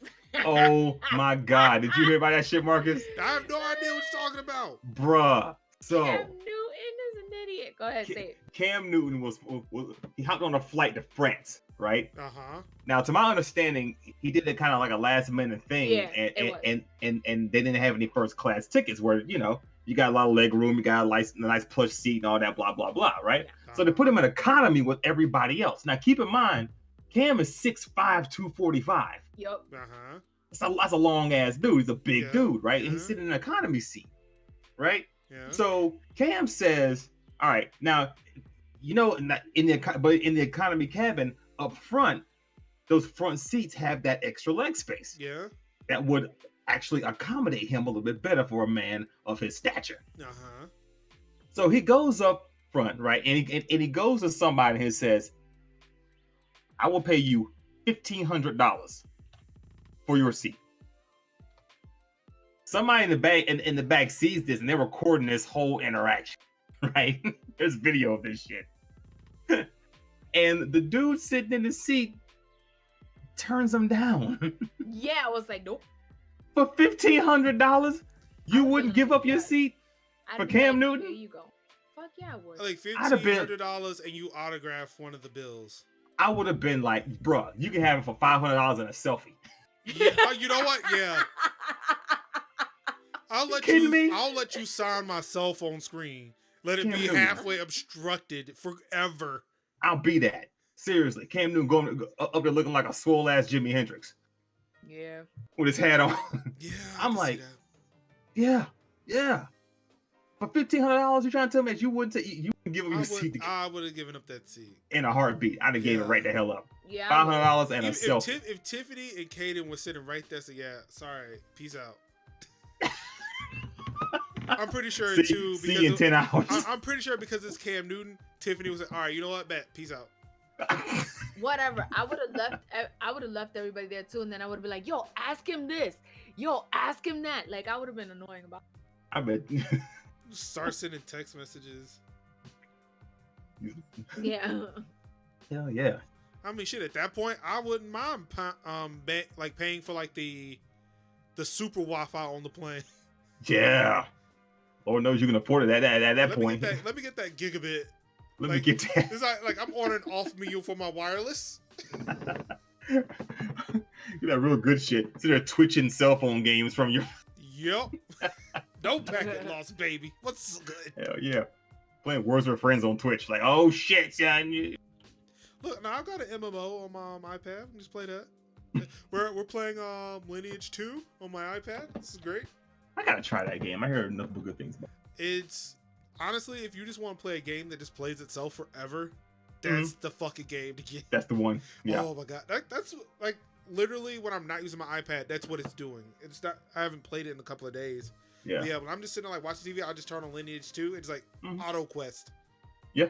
Oh my God! Did you hear about that shit, Marcus? I have no idea what you're talking about. Bruh. So Cam Newton is an idiot. Go ahead, say it. Cam Newton was he hopped on a flight to France, right? Uh-huh. Now, to my understanding, he did it kind of like a last minute thing, Yeah, it was. and they didn't have any first class tickets where you got a lot of leg room, you got a nice plush seat and all that, blah blah blah, right? Yeah. So they put him in economy with everybody else. Now, keep in mind, Cam is 6'5", 245. Yup. Uh-huh. That's a long ass dude. He's a big Yeah, dude, right? And yeah. he's sitting in an economy seat, right? Yeah. So Cam says, "All right, now, you know, in the economy cabin up front, those front seats have that extra leg space Yeah. that would actually accommodate him a little bit better for a man of his stature." Uh-huh. So he goes up front, right? And he goes to somebody and he says, "I will pay you $1,500 for your seat." Somebody in the back sees this and they're recording this whole interaction, right? There's video of this shit. And the dude sitting in the seat turns him down. Yeah, I was like, nope. For $1,500, you wouldn't give up your Yes. seat I'd for be Cam like, Newton? Here you go. Fuck yeah, I would. Like I'd have been- $1,500 and you autograph one of the bills. I would have been like, bruh, you can have it for $500 in a selfie. Yeah. You know what? Yeah. I'll let kidding me? I'll let you sign my cell phone screen. Let it Cam be Newton. halfway obstructed forever. I'll be that. Seriously, Cam Newton going up there looking like a swole ass Jimi Hendrix Yeah. with his hat on. Yeah. I'm can see like, that. yeah. For $1,500, you trying to tell me that you wouldn't give him your seat I would have given up that seat. in a heartbeat? I'd have gave it Yeah. right the hell up. Yeah. I would. $500 and a If, selfie. if Tiffany and Kaden was sitting right there, so yeah, sorry, peace out. I'm pretty sure too See you in because 10 hours. I'm pretty sure because it's Cam Newton. Tiffany was like, all right, you know what, bet, peace out. Whatever. I would have left everybody there too, and then I would be like, yo, ask him this. Yo, ask him that. Like, I would have been annoying about I bet. Start sending text messages. Yeah. Hell yeah. I mean, shit. At that point, I wouldn't mind paying for like the super Wi-Fi on the plane. Yeah. Lord knows you can afford it at that Let point. me get that gigabit. Let me like, get that. It's like I'm ordering off meal for my wireless. Get that real good shit. Sit there twitching cell phone games from your. Yep. No packet loss, baby. What's so good? Hell yeah. Playing Words with Friends on Twitch. Like, oh shit, son. Look, now I've got an MMO on my iPad. I can just play that. We're playing Lineage 2 on my iPad. This is great. I gotta try that game. I heard nothing but good things about it. It's honestly, if you just want to play a game that just plays itself forever, that's the fucking game to get. That's the one. Yeah. Oh my god, that's like literally when I'm not using my iPad, that's what it's doing. It's not. I haven't played it in a couple of days. Yeah. But yeah, when I'm just sitting there like watching TV, I just turn on Lineage 2. It's like auto quest. Yeah.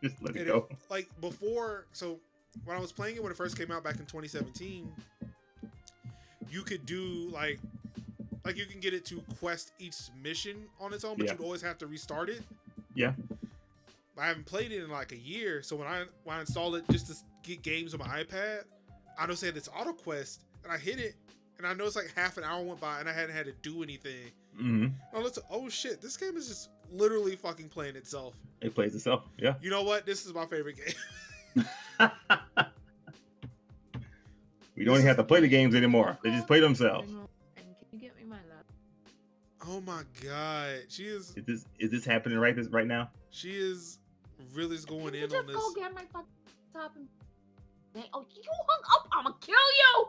Just let it go. Like before, so when I was playing it when it first came out back in 2017, you could do like you can get it to quest each mission on its own, but you'd always have to restart it. Yeah. I haven't played it in like a year, so when I installed it just to get games on my iPad, I know said it's auto quest, and I hit it, and I know it's like half an hour went by, and I hadn't had to do anything. Mm-hmm. Oh shit, this game is just literally fucking playing itself. It plays itself. Yeah. You know what? This is my favorite game. We don't even have to play the games anymore. They just play themselves. And can you get me my lap? Oh my god, she is Is this happening right now? she is really just going Can you in just on this. go get my fucking top and... Oh, you hung up! I'ma kill you!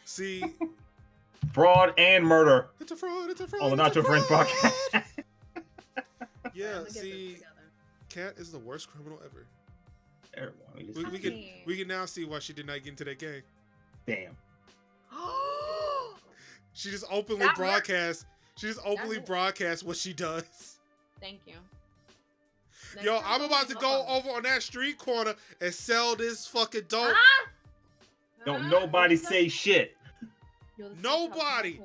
See, Fraud and murder it's a fraud. It's a fraud. on the it's a Notcho Friends fraud. podcast. Yeah, I'ma get this see, together. Kat is the worst criminal ever. Everyone, We can now see why she did not get into that game. damn. She just openly That broadcasts. She just openly works. broadcasts what she does. Thank you. Yo, I'm about to go over on that street corner and sell this fucking dope. Don't nobody say shit. Nobody.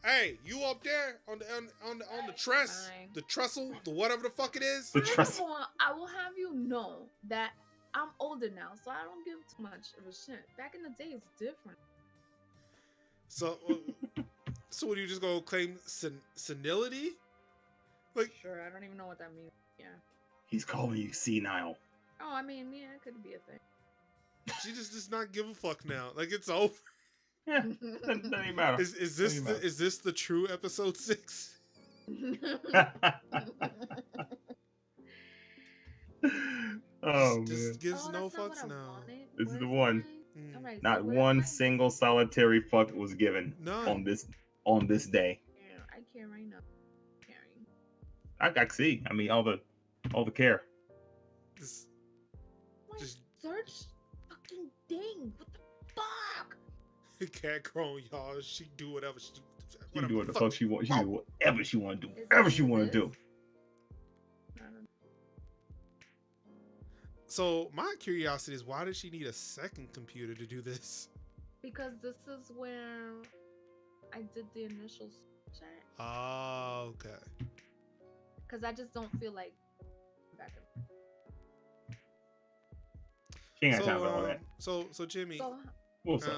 Hey, you up there on the truss, Fine. the trestle, the whatever the fuck it is? The First trust. of all, I will have you know that I'm older now, so I don't give too much of a shit. Back in the day, it's different. So, so what, you just gonna claim senility? Like, Sure, I don't even know what that means. Yeah. He's calling you senile. Oh, I mean, yeah, it could be a thing. she just does not give a fuck now. Like, it's over. Yeah, doesn't even matter. Is this the true episode 6? Oh Just man, gives Oh, no that's not what fucks I now. wanted. this is the Where's one. All Mm, right, so Not where's one my single list? solitary fuck was given none. on this day. Yeah, I care right now. Caring. I see. I mean, all the care. Just, My just search fucking thing. What the fuck? cat grown, y'all. She do whatever she, She can whatever do the what the fuck fuck she she wants. She want. can do whatever she want to do. Is Whatever this she want to this? do. I don't So my curiosity is, why did she need a second computer to do this? because this is where I did the initial search at. Oh, okay. Because I just don't feel like back and She ain't got So time for all that. so Jimmy, so What's up?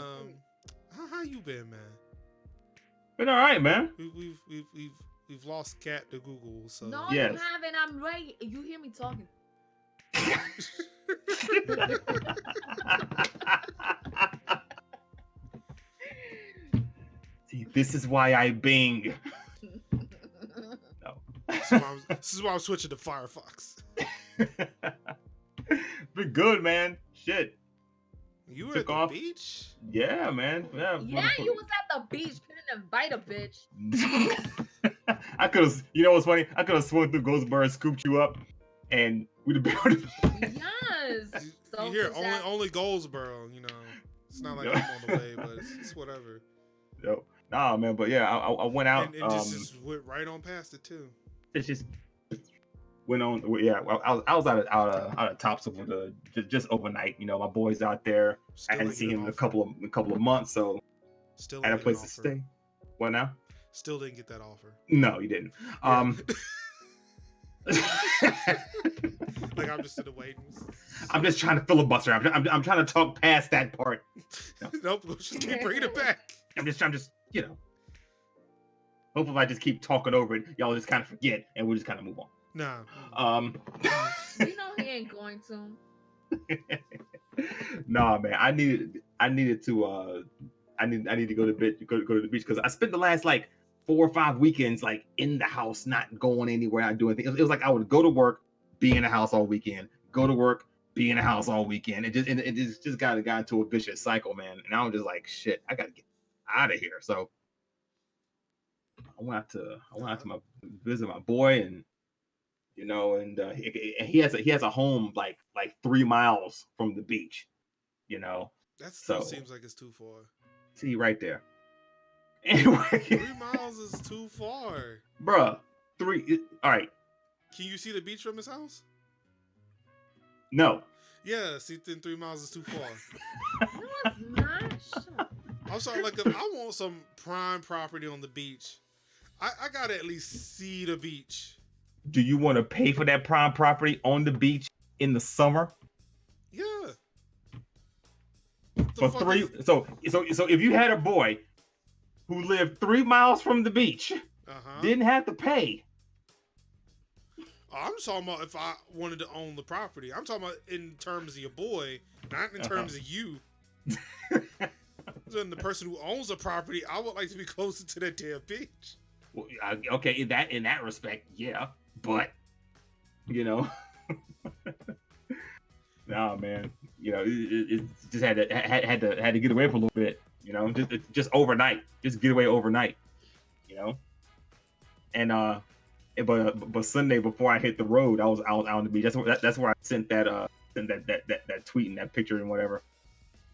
how you been, man? Been all right, man. We've lost Cat to Google, so no, Yes. you haven't. I'm right. You hear me talking. See, this is why I bing. No. this is why I'm switching to Firefox. Been good, man. Shit. You were Took at the off. beach? Yeah, man. Yeah, Yeah, you was at the beach. Couldn't invite a bitch. I could have. You know what's funny? I could have swung through Goldsboro and scooped you up, and we'd have been on the Yes. You hear only Goldsboro, you know. It's not like Yo. I'm on the way, but it's whatever. Yo, nah, man. But yeah, I went out. And just went right on past it too. It's just went on. Yeah, I was out of Topsail for just overnight. You know, my boys out there. Still I hadn't didn't seen get him an in offer. a couple of months, so Still I had a didn't get an place to offer. stay. What now? Still didn't get that offer. No, you didn't. Yeah. Like I'm just in the waiting. I'm just trying to filibuster. I'm trying to talk past that part. Nope, we'll just keep bringing it back. I'm just you know. Hopefully, if I just keep talking over it, y'all just kind of forget, and we'll just kind of move on. Nah. You know he ain't going to. Nah, man. I needed to I need to go to the beach because I spent the last like 4 or 5 weekends like in the house, not going anywhere, not doing anything. It was like I would go to work, be in the house all weekend, go to work, be in the house all weekend. It just got into a vicious cycle, man. And I was just like, shit, I gotta get out of here. So I went out to visit my boy, and you know, and he has a home like 3 miles from the beach, you know. That still So seems like it's too far. see right there. Anyway, 3 miles is too far. bruh, all right. Can you see the beach from his house? No. Yeah, see, then 3 miles is too far. No, it's not. Shut up. I'm sorry, like if I want some prime property on the beach, I gotta at least see the beach. Do you want to pay for that prime property on the beach in the summer? Yeah. For 3 so if you had a boy who lived 3 miles from the beach, didn't have to pay. I'm talking about if I wanted to own the property. I'm talking about in terms of your boy, not in terms of you. So the person who owns the property, I would like to be closer to that damn beach. Well, okay, in that respect, yeah, but you know, nah, man, you know, it just had to get away for a little bit, you know, just overnight, just get away overnight, you know, and but Sunday before I hit the road, I was out on the beach. That's where I sent that tweet and that picture and whatever,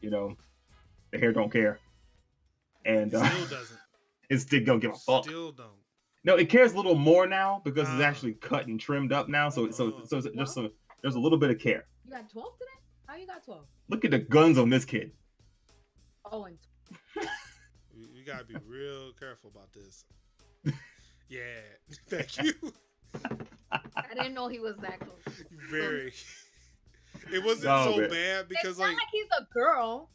you know, the hair don't care, and Still doesn't. it's still gonna give a fuck. Still don't. No, it cares a little more now because it's actually cut and trimmed up now. So it's just there's a little bit of care. You got 12 today? How you got 12? Look at the guns on this kid. Oh, and You gotta be real careful about this. Yeah, thank you. I didn't know he was that close. Very. It wasn't No, so man. bad because It's not like he's a girl.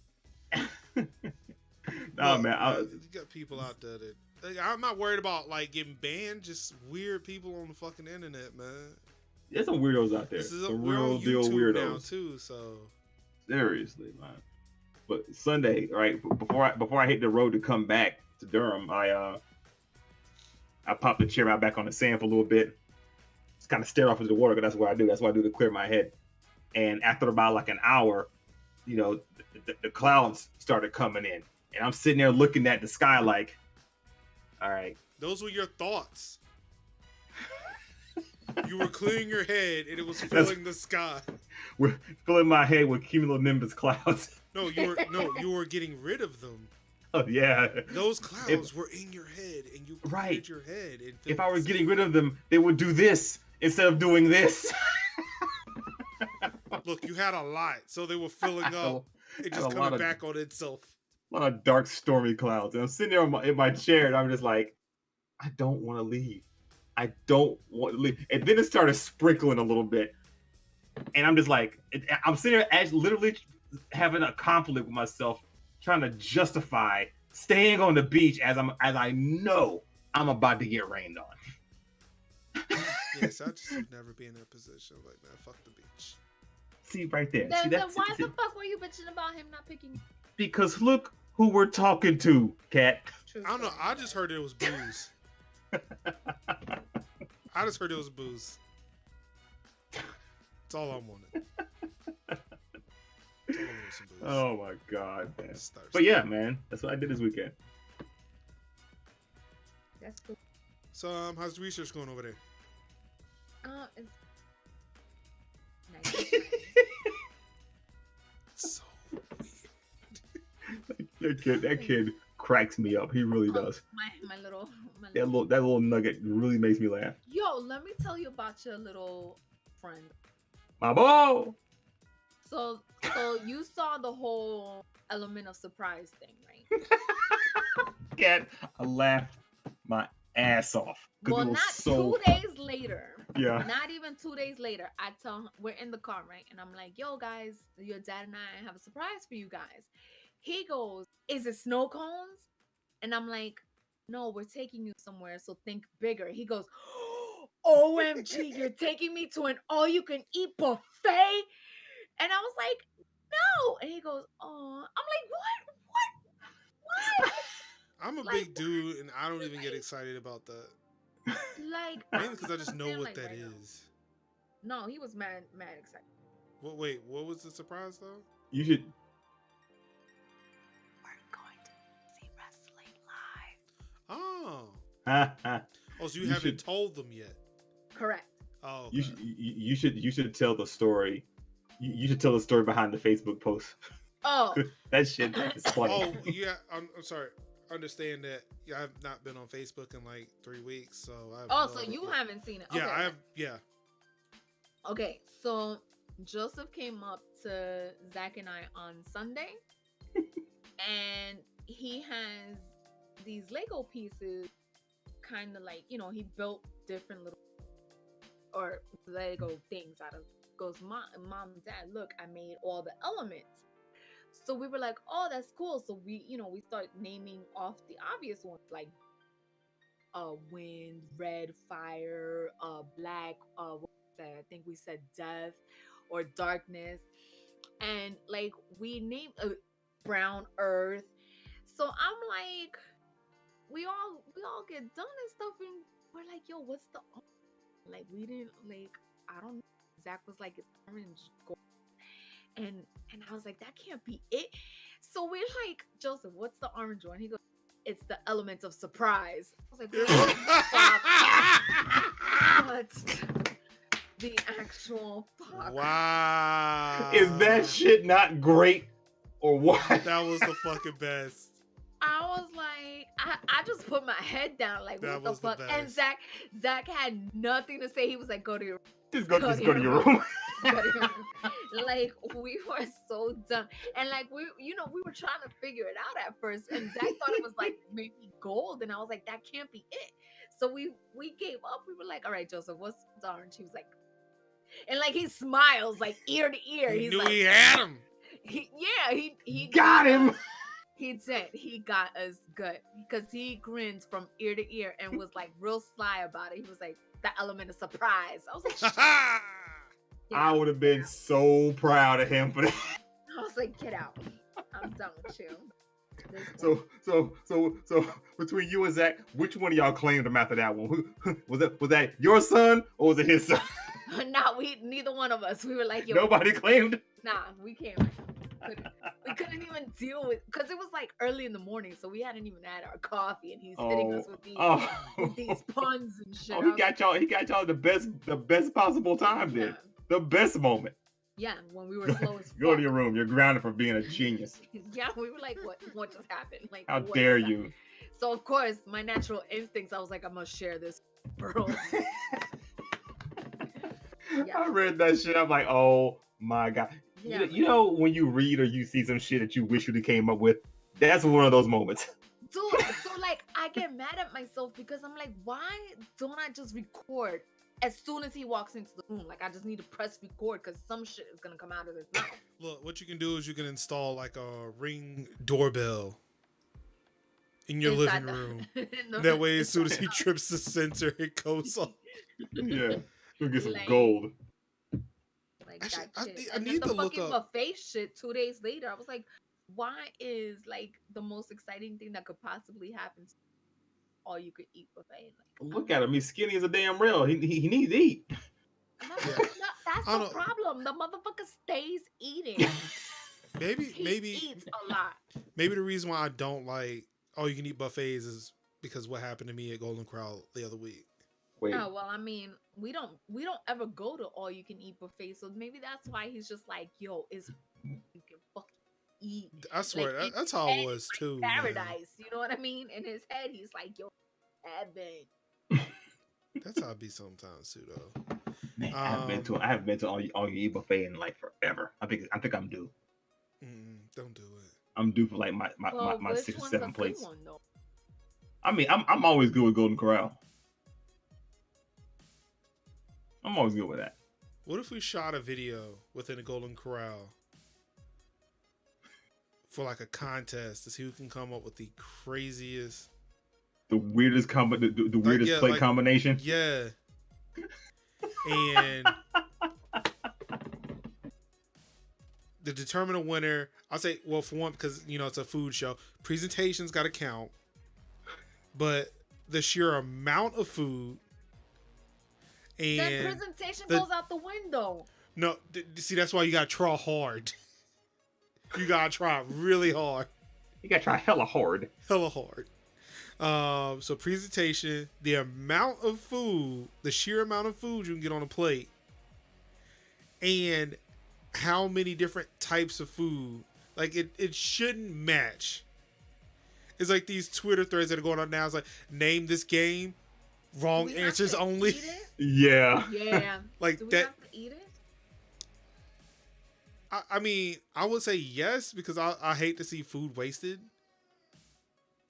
Nah, man. You got people out there that like, I'm not worried about like getting banned. Just weird people on the fucking internet, man. There's some weirdos out there. This is Some we're real on deal YouTube weirdos now too. So seriously, man. But Sunday, right before I hit the road to come back to Durham, I popped the chair out back on the sand for a little bit. Just kind of stare off into the water because that's what I do. That's what I do to clear my head. And after about like an hour, the clouds started coming in, and I'm sitting there looking at the sky like, all right. Those were your thoughts. You were clearing your head, and it was That's- filling the sky. We're filling my head with cumulonimbus clouds. No, you were getting rid of them. Oh yeah. Those clouds were in your head, and you cleared Right. your head. And If I were getting rid of them, they would do this instead of doing this. Look, you had a lot, so they were filling up and had just a coming lot of- back on itself. A lot of dark, stormy clouds. And I'm sitting there in my chair, and I'm just like, I don't want to leave. I don't want to leave. And then it started sprinkling a little bit. And I'm just like, I'm sitting there literally having a conflict with myself, trying to justify staying on the beach as I know I'm about to get rained on. Yes, I just would never be in that position. Like, man, fuck the beach. See right there. Then, See, then that's why the fuck were you bitching about him not picking? because look who we're talking to, Cat. True I don't know. story. I just heard it was booze. I just heard it was booze. That's all I wanted. That's all I wanted was some booze. Oh my god, man. Just thirsty. But yeah, man, that's what I did this weekend. That's cool. So, how's the research going over there? It's nice. So That kid cracks me up. He really does. my little. That little nugget really makes me laugh. Yo, let me tell you about your little friend. My boy. So you saw the whole element of surprise thing, right? Cat, I laughed my ass off. 'Cause Well, it was not so 2 days later. yeah. Not even 2 days later, I tell him, we're in the car, right? And I'm like, yo, guys, your dad and I have a surprise for you guys. He goes, is it snow cones? And I'm like, no, we're taking you somewhere, so think bigger. He goes, OMG, you're taking me to an all-you-can-eat buffet? And I was like, no. And he goes, oh. I'm like, what? I'm a Like, big dude, and I don't even get excited about that. Like, Mainly because I just know understand, what like, that right now. is. No, he was mad excited. Wait, what was the surprise though? You should. We're going to see wrestling live. Oh, oh, so you You haven't should- told them yet? Correct. Oh, okay. You should tell the story. You should tell the story behind the Facebook post. Oh, That shit is funny. Oh, yeah. I'm sorry. Understand that. Yeah, I've not been on Facebook in like 3 weeks, so I. Have oh, no so idea. you haven't seen it? Yeah, Okay. I have. Yeah. Okay, so Joseph came up to Zach and I on Sunday, and he has these Lego pieces, kind of like, he built different little or Lego things out of. Goes, mom, dad, look, I made all the elements. So we were like, oh, that's cool. So we start naming off the obvious ones like wind, red, fire, black, what was that? I think we said death or darkness. And like we named brown earth. So I'm like, we all get done and stuff, and we're like, yo, what's the like we didn't like I don't know. Zach was like, it's orange gold. And I was like, that can't be it. So we're like, Joseph, what's the orange one? He goes, it's the element of surprise. I was like, what the actual fuck? Wow. Is that shit not great or what? That was the fucking best. I was like, I just put my head down, like, That what the was the fuck? And best. Zach had nothing to say. He was like, go to your Just go to your room. like we were so dumb, and like we were trying to figure it out at first, and Zach thought it was like maybe gold, and I was like, that can't be it. So we gave up. We were like, all right, Joseph, what's the orange? He was like, and like he smiles like ear to ear. He He's knew like, he had him. he Got him. He did. He got us good because he grins from ear to ear and was like real sly about it. He was like, the element of surprise. I was like, shit. I would have been so proud of him for that. I was like, get out. I'm done with you. So between you and Zach, which one of y'all claimed him after that one? Was that your son or was it his son? Nah, neither one of us. We were like, yo, Nobody claimed. nah, we can't. We couldn't even deal with because it was like early in the morning, so we hadn't even had our coffee, and he's hitting us Oh, with oh, these puns and shit. oh! I He was like, got y'all. He got y'all the best possible time. yeah, Then the best moment. yeah, when we were Go, slow as go to fuck. your room. You're grounded for being a genius. Yeah, we were like, what just happened? Like, How what dare just happened? you? So of course, my natural instincts, I was like, I must share this, girls. Yeah. I read that shit. I'm like, oh my god. Yeah, You know when you read or you see some shit that you wish you came up with. That's one of those moments. dude. So like, I get mad at myself because I'm like, why don't I just record as soon as he walks into the room? Like, I just need to press record because some shit is gonna come out of his mouth. Look, what you can do is you can install like a Ring doorbell in your living Inside the- room. No, That way, as soon as inside he the- trips the sensor, it goes off. Yeah, you'll get some Like- gold. like Actually, that shit. I And then need the to look fucking up. buffet shit 2 days later. I was like, why is like the most exciting thing that could possibly happen to all you could eat buffet? Like, Look at him. He's skinny as a damn rail. He needs to eat. that's I the don't- problem. The motherfucker stays eating. Maybe He eats a lot. maybe the reason why I don't like all you can eat buffets is because what happened to me at Golden Corral the other week. Wait, No, well, I mean, we don't ever go to all you can eat buffet, so maybe that's why he's just like, yo, it's you can fucking eat. I swear Like, that's in how his it head, was it's like too. Man. paradise. You know what I mean? In his head, he's like, yo, heaven. That's how it be sometimes too, though. man, I haven't been to all you eat buffet in like forever. I think I'm due. Don't do it. I'm due for like my Well, which 6 or one's 7 a plates. good one though? I mean, I'm always good with Golden Corral. I'm always good with that. What if we shot a video within a Golden Corral for like a contest to see who can come up with the craziest, The weirdest the weirdest yeah, plate like- combination. yeah, and to determine a winner, I'll say, well, for one, because it's a food show, presentation's got to count, but the sheer amount of food. Then And presentation the- goes out the window. no, see, that's why you gotta try hard. You gotta try really hard, You gotta try hella hard. hella hard. So presentation, the amount of food, the sheer amount of food you can get on a plate, and how many different types of food. Like it shouldn't match. It's like these Twitter threads that are going on now. It's like, name this game, wrong Do we have answers to only. eat it? Yeah. Yeah. Like Do we that. have to eat it? I mean, I would say yes because I hate to see food wasted.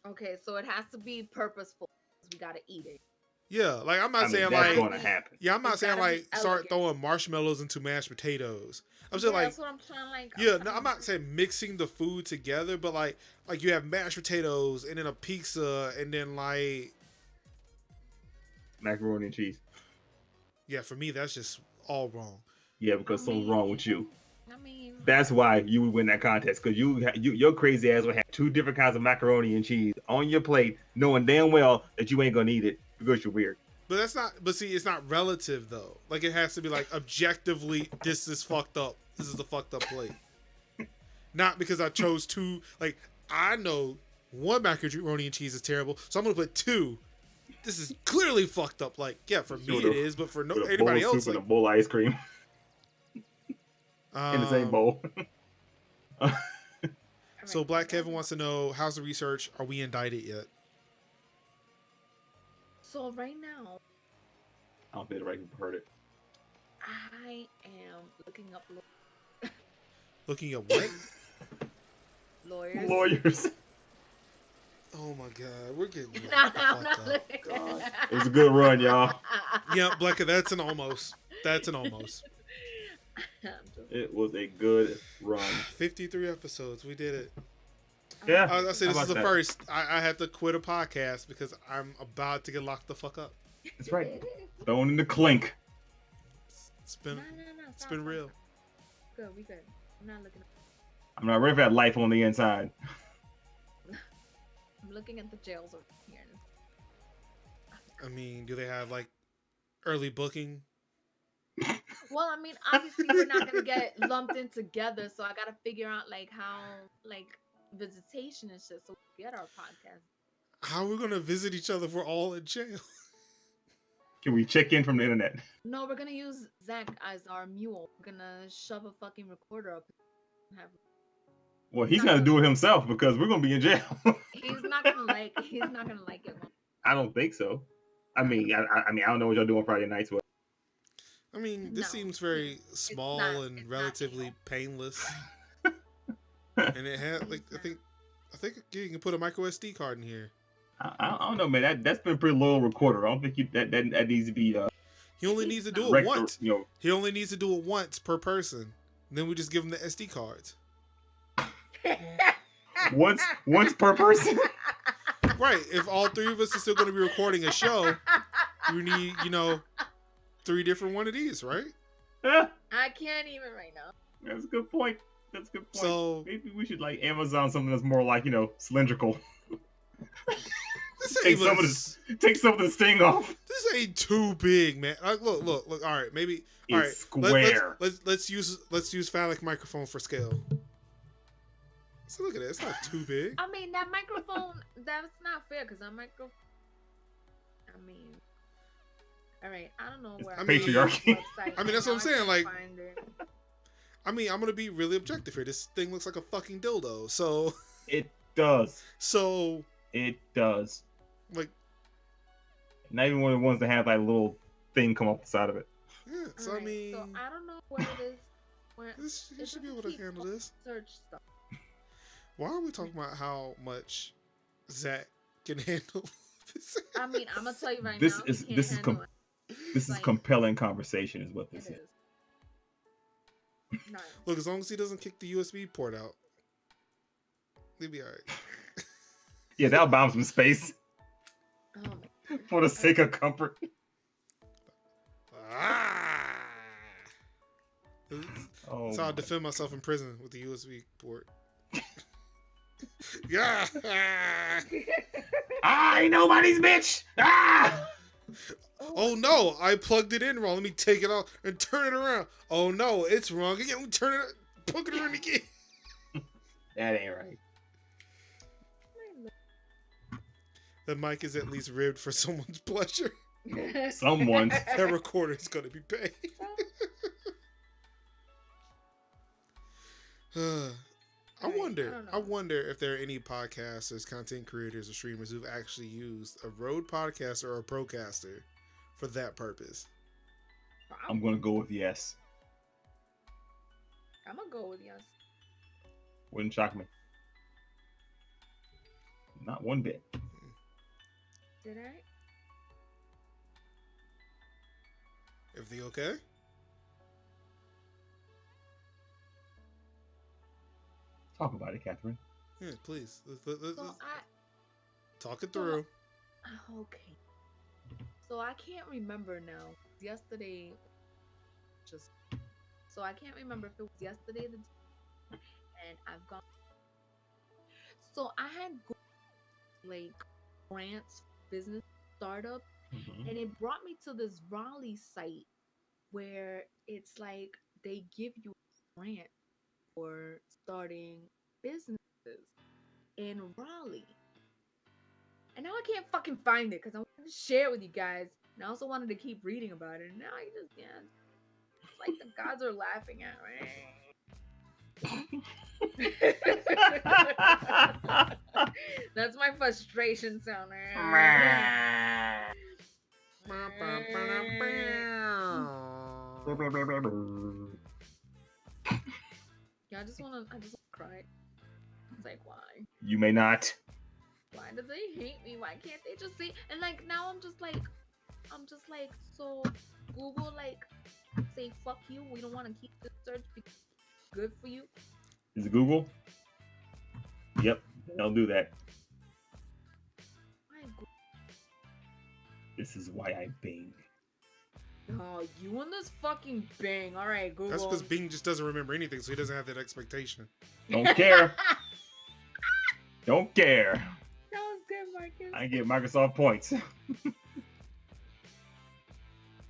Okay, so it has to be purposeful. We gotta eat it. Yeah, like I'm not I mean, saying that's like going to happen. yeah, I'm not It's saying gotta be like start elegant. throwing marshmallows into mashed potatoes. I'm saying Yeah, like that's what I'm trying to like. yeah, no, I'm not saying mixing the food together, but like you have mashed potatoes and then a pizza and then like Macaroni and cheese. yeah, for me that's just all wrong. Yeah, because something's wrong with you. I mean, That's why you would win that contest, because your crazy ass would have 2 different kinds of macaroni and cheese on your plate, knowing damn well that you ain't gonna eat it because you're weird. But that's not. But see, it's not relative though. Like it has to be like objectively, this is fucked up. This is the fucked up plate. Not because I chose 2. Like I know one macaroni and cheese is terrible, so I'm gonna put 2. This is clearly fucked up. Like yeah, for me Sure, it is, but for With a bowl anybody of else, soup like, and a bowl of ice cream in the same bowl. So Black Kevin wants to know, how's the research? Are we indicted yet? so right now, I don't think the right people heard it. I am looking up Looking at what? lawyers. Lawyers. Oh my god, we're getting Nah, fucked I'm not up. looking. God. It was a good run, y'all. Yeah, Black, that's an almost. That's an almost. I'm just- It was a good run. 53 episodes. We did it. Yeah. I say How this about is the that? first. I had to quit a podcast because I'm about to get locked the fuck up. That's right. Thrown in the clink. It's been No, it's stop, been stop, real. stop. Good, we good. I'm not looking. I'm not ready for that life on the inside. I'm looking at the jails over here. I mean, do they have like early booking? Well, I mean, obviously we're not gonna get lumped in together, so I gotta figure out like how like visitation and shit, so we get our podcast. How are we gonna visit each other if we're all in jail? Can we check in from the internet? No, we're gonna use Zach as our mule. We're gonna shove a fucking recorder up and have. Well, he's gonna do it himself because we're gonna be in jail. He's not gonna like. He's not gonna like it. I don't think so. I mean, I don't know what y'all do on Friday nights. But I mean, this No, seems very small and it's not relatively illegal. painless. And it had like I think you can put a micro SD card in here. I don't know, man. That's been a pretty low recorder. I don't think that needs to be He only needs to do it rector, once. He only needs to do it once per person. Then we just give him the SD cards. once per person. Right. If all three of us are still going to be recording a show, we need 3 different one of these, right? I can't even right now. That's a good point. That's a good point. So maybe we should like Amazon something that's more like cylindrical. This Take ain't some of the sting off. This ain't too big, man. Look. All right, maybe. All right, It's square. Let's use phallic microphone for scale. So look at it. It's not too big. I mean, that microphone. That's not fair because that microphone. I mean, all right. I don't know where. Patriarchy. I mean, that's what I'm saying. Like, find it. I mean, I'm gonna be really objective here. This thing looks like a fucking dildo. So It does. So It does. Like, not even one of the ones that have like a little thing come off the side of it. Yeah. So Alright, I mean, so I don't know what it is. Where you should be able to handle this. Search stuff. Why are we talking about how much Zach can handle? I mean, I'm gonna tell you right This now. is he this can't is handle this is Like, compelling conversation, is what it. this It is. is. No. Look, as long as he doesn't kick the USB port out, he'll be all right. Yeah, that'll bomb some space Oh my. for the sake of comfort. Ah! Oh, That's how I my. defend myself in prison with the USB port. Yeah. I ain't nobody's bitch. Ah! Oh no! I plugged it in wrong. Let me take it off and turn it around. Oh no, it's wrong again. Let me turn it, plug it around again. That ain't right. The mic is at least ribbed for someone's pleasure. Someone. That recorder is going to be paid. I wonder if there are any podcasters, content creators, or streamers who've actually used a Rode podcaster or a Procaster for that purpose. I'm gonna go with yes. I'm gonna go with yes. Wouldn't shock me. Not one bit. Did I? Everything okay? Talk about it, Catherine. Yeah, please. So Talk it through. Okay. So I can't remember now. Yesterday, so I can't remember if it was yesterday and I've gone. So I had like grants business startup, and it brought me to this Raleigh site where it's like they give you a grant for starting businesses in Raleigh. And now I can't fucking find it because I wanted to share it with you guys. And I also wanted to keep reading about it. And now I just can't. It's like the gods are laughing at me. That's my frustration sound. Yeah, I just wanna cry. It's like, why? You may not. Why do they hate me? Why can't they just see? And like now I'm just like, so Google like say fuck you. We don't want to keep this search because it's good for you. Is it Google? Yep, they'll do that. Why Google? This is why I Bing. Oh, you and this fucking Bing. All right, Google. That's because Bing just doesn't remember anything, so he doesn't have that expectation. Don't care. Don't care. That was good, Marcus. I get Microsoft points.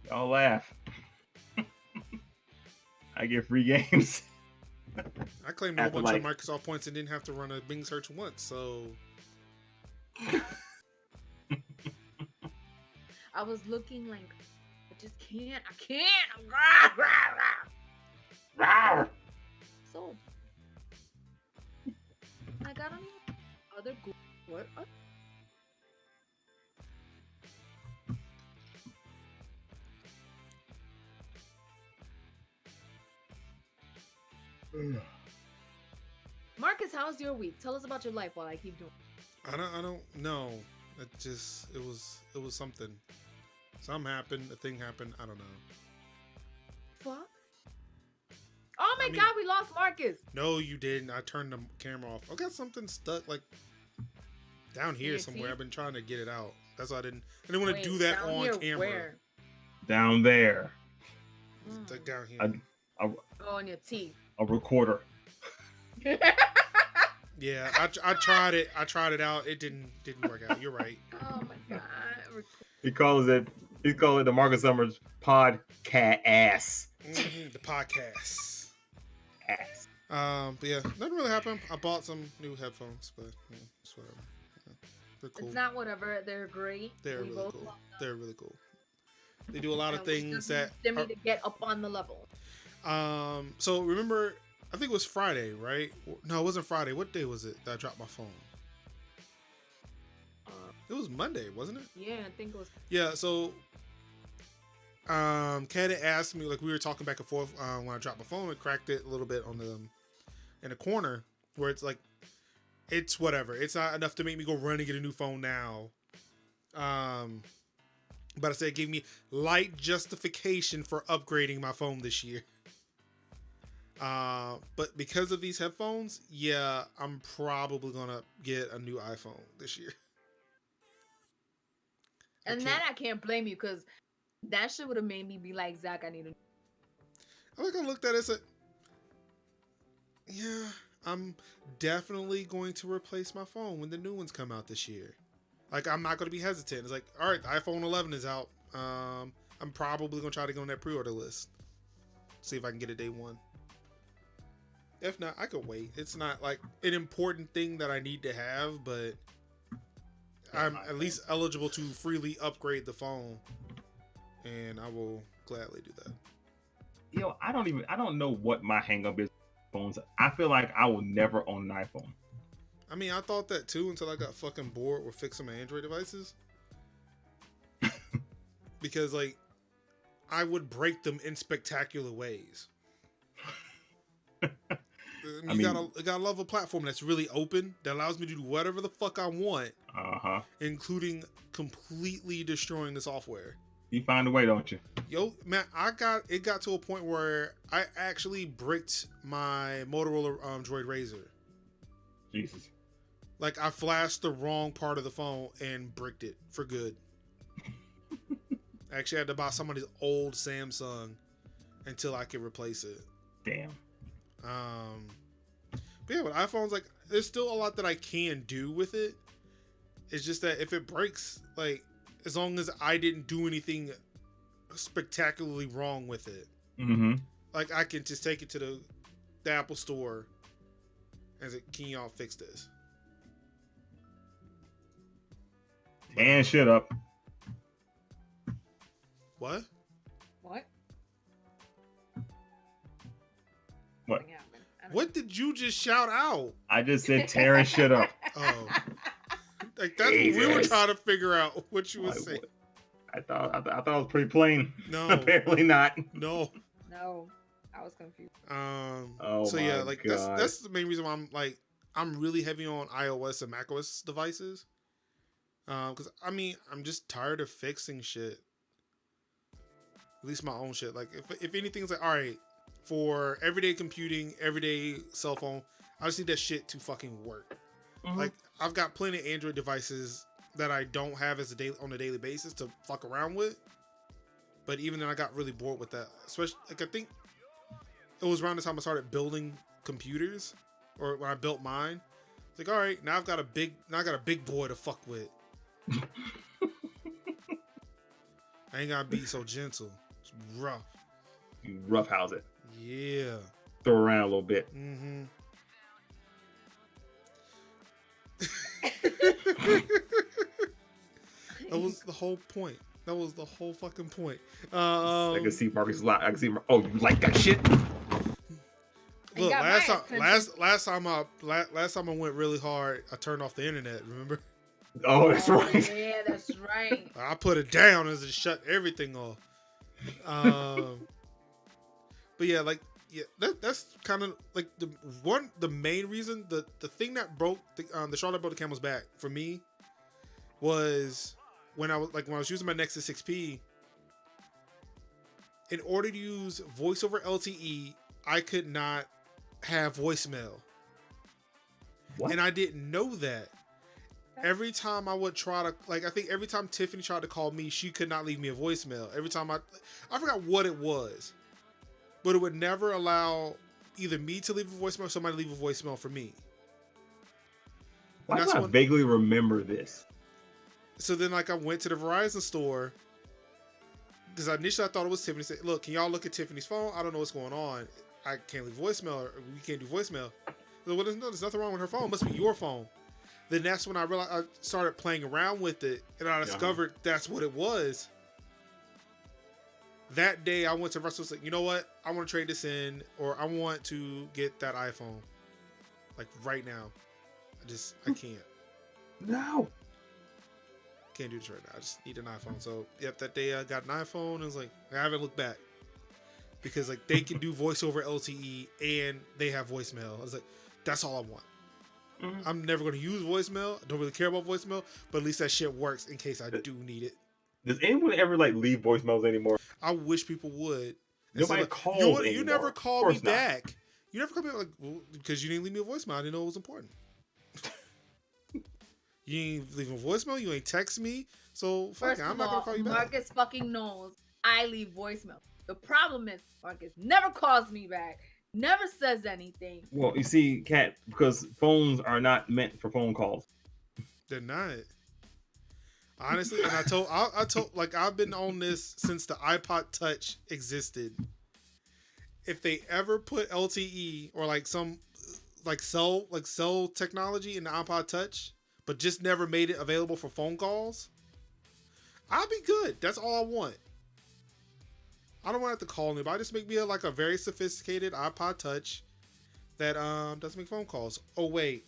Y'all laugh. I get free games. I claimed a whole After, bunch like- of Microsoft points and didn't have to run a Bing search once. So I was looking like, I just can't. I can't. Rawr. So, like, I don't even other Google. What? Marcus, how's your week? Tell us about your life while I keep doing. I don't know. It was something. Something happened. A thing happened. I don't know. Fuck. Oh my I mean- God, we lost Marcus. No, you didn't. I turned the camera off. I got something stuck like down here your somewhere. teeth? I've been trying to get it out. That's why I didn't want to Wait, do that down on here camera. Where? Down there, It's like down here. Oh, on your teeth. a recorder. Yeah, I tried it. I tried it out. It didn't work out. You're right. Oh my God. He calls it the Marcus Summers podcast. The podcast. Ass. But yeah, nothing really happened. I bought some new headphones, but it's whatever. Yeah, they're cool. It's not whatever. They're great. They're We really both cool. love them. They're really cool. They do a lot of And we things just that. need Jimmy to get up on the level. So remember, I think it was Friday, right? No, it wasn't Friday. What day was it that I dropped my phone? It was Monday, wasn't it? Yeah, I think it was. Yeah. So, Kat had asked me, like, we were talking back and forth when I dropped my phone and cracked it a little bit on in the corner where it's like, it's whatever. It's not enough to make me go run and get a new phone now. But I said it gave me light justification for upgrading my phone this year. But because of these headphones, yeah, I'm probably gonna get a new iPhone this year. And I that I can't blame you because that shit would have made me be like, Zach, I need a. I looked at it and said, yeah, I'm definitely going to replace my phone when the new ones come out this year. Like, I'm not going to be hesitant. It's like, all right, the iPhone 11 is out. I'm probably going to try to go on that pre-order list. See if I can get it day one. If not, I could wait. It's not like an important thing that I need to have, but I'm at least eligible to freely upgrade the phone. And I will gladly do that. Yo, I don't know what my hang up is with phones. I feel like I will never own an iPhone. I mean, I thought that too until I got fucking bored with fixing my Android devices. Because, like, I would break them in spectacular ways. You gotta love a platform that's really open, that allows me to do whatever the fuck I want, including completely destroying the software. You find a way, don't you? Yo, man, it got to a point where I actually bricked my Motorola Droid Razr. Jesus. Like, I flashed the wrong part of the phone and bricked it for good. I actually had to buy somebody's old Samsung until I could replace it. Damn. But yeah, with iPhones, like, there's still a lot that I can do with it. It's just that if it breaks, like, as long as I didn't do anything spectacularly wrong with it, like, I can just take it to the Apple Store and say, can y'all fix this? And shut up. What? What? What? What did you just shout out? I just said tearing shit up. Oh. Like, that's what we were trying to figure out what you were saying. I thought it was pretty plain. No. Apparently not. No. No. I was confused. Oh So yeah, my like God. that's the main reason why I'm really heavy on iOS and macOS devices. Because I mean, I'm just tired of fixing shit. At least my own shit. Like, if anything's like, all right, for everyday computing, everyday cell phone, I just need that shit to fucking work. Like, I've got plenty of Android devices that I don't have on a daily basis to fuck around with. But even then, I got really bored with that. Especially, like, I think it was around the time I started building computers, or when I built mine. It's like, all right, now I got a big boy to fuck with. I ain't gotta be so gentle. It's rough. You roughhouse it. Yeah. throw around a little bit. Mm-hmm. That was the whole point. That was the whole fucking point. I can see Marcus lot. I can see. Oh, you like that shit? And Look, got my attention. last time I went really hard, I turned off the internet. Remember? Oh, that's right. Yeah, that's right. I put it down and just shut everything off. But yeah, like that's kind of like the main reason the thing that broke the straw that broke the camel's back for me was when I was using my Nexus 6P. In order to use voice over LTE, I could not have voicemail. What? And I didn't know that. Every time I would try to, like, I think every time Tiffany tried to call me, she could not leave me a voicemail. Every time I forgot what it was, but it would never allow either me to leave a voicemail or somebody to leave a voicemail for me. Why do I vaguely remember this? So then, like, I went to the Verizon store because initially I thought it was Tiffany. Said, "Look, can y'all look at Tiffany's phone? I don't know what's going on. I can't leave voicemail. Or we can't do voicemail." So, well, there's nothing wrong with her phone. It must be your phone. Then that's when I realized I started playing around with it, and I discovered that's what it was. That day, I went to Russell and was like, you know what? I want to trade this in, or I want to get that iPhone, like right now. I can't. No. Can't do this right now. I just need an iPhone. So, yep, that day I got an iPhone, and I was like, I haven't looked back. Because, like, they can do voice over LTE, and they have voicemail. I was like, that's all I want. Mm-hmm. I'm never going to use voicemail. I don't really care about voicemail, but at least that shit works in case I do need it. Does anyone ever like leave voicemails anymore? I wish people would. Nobody calls anymore. You never called me back. You never called me back, like, well, because you didn't leave me a voicemail. I didn't know it was important. You ain't leaving a voicemail. You ain't text me. So fuck it. I'm not gonna call you back. Marcus fucking knows I leave voicemail. The problem is Marcus never calls me back. Never says anything. Well, you see, Kat, because phones are not meant for phone calls. They're not. Honestly, and I told, like, I've been on this since the iPod Touch existed. If they ever put LTE or like some cell technology in the iPod Touch, but just never made it available for phone calls, I'll be good. That's all I want. I don't want to have to call anybody. Just make me a very sophisticated iPod Touch that doesn't make phone calls. Oh wait,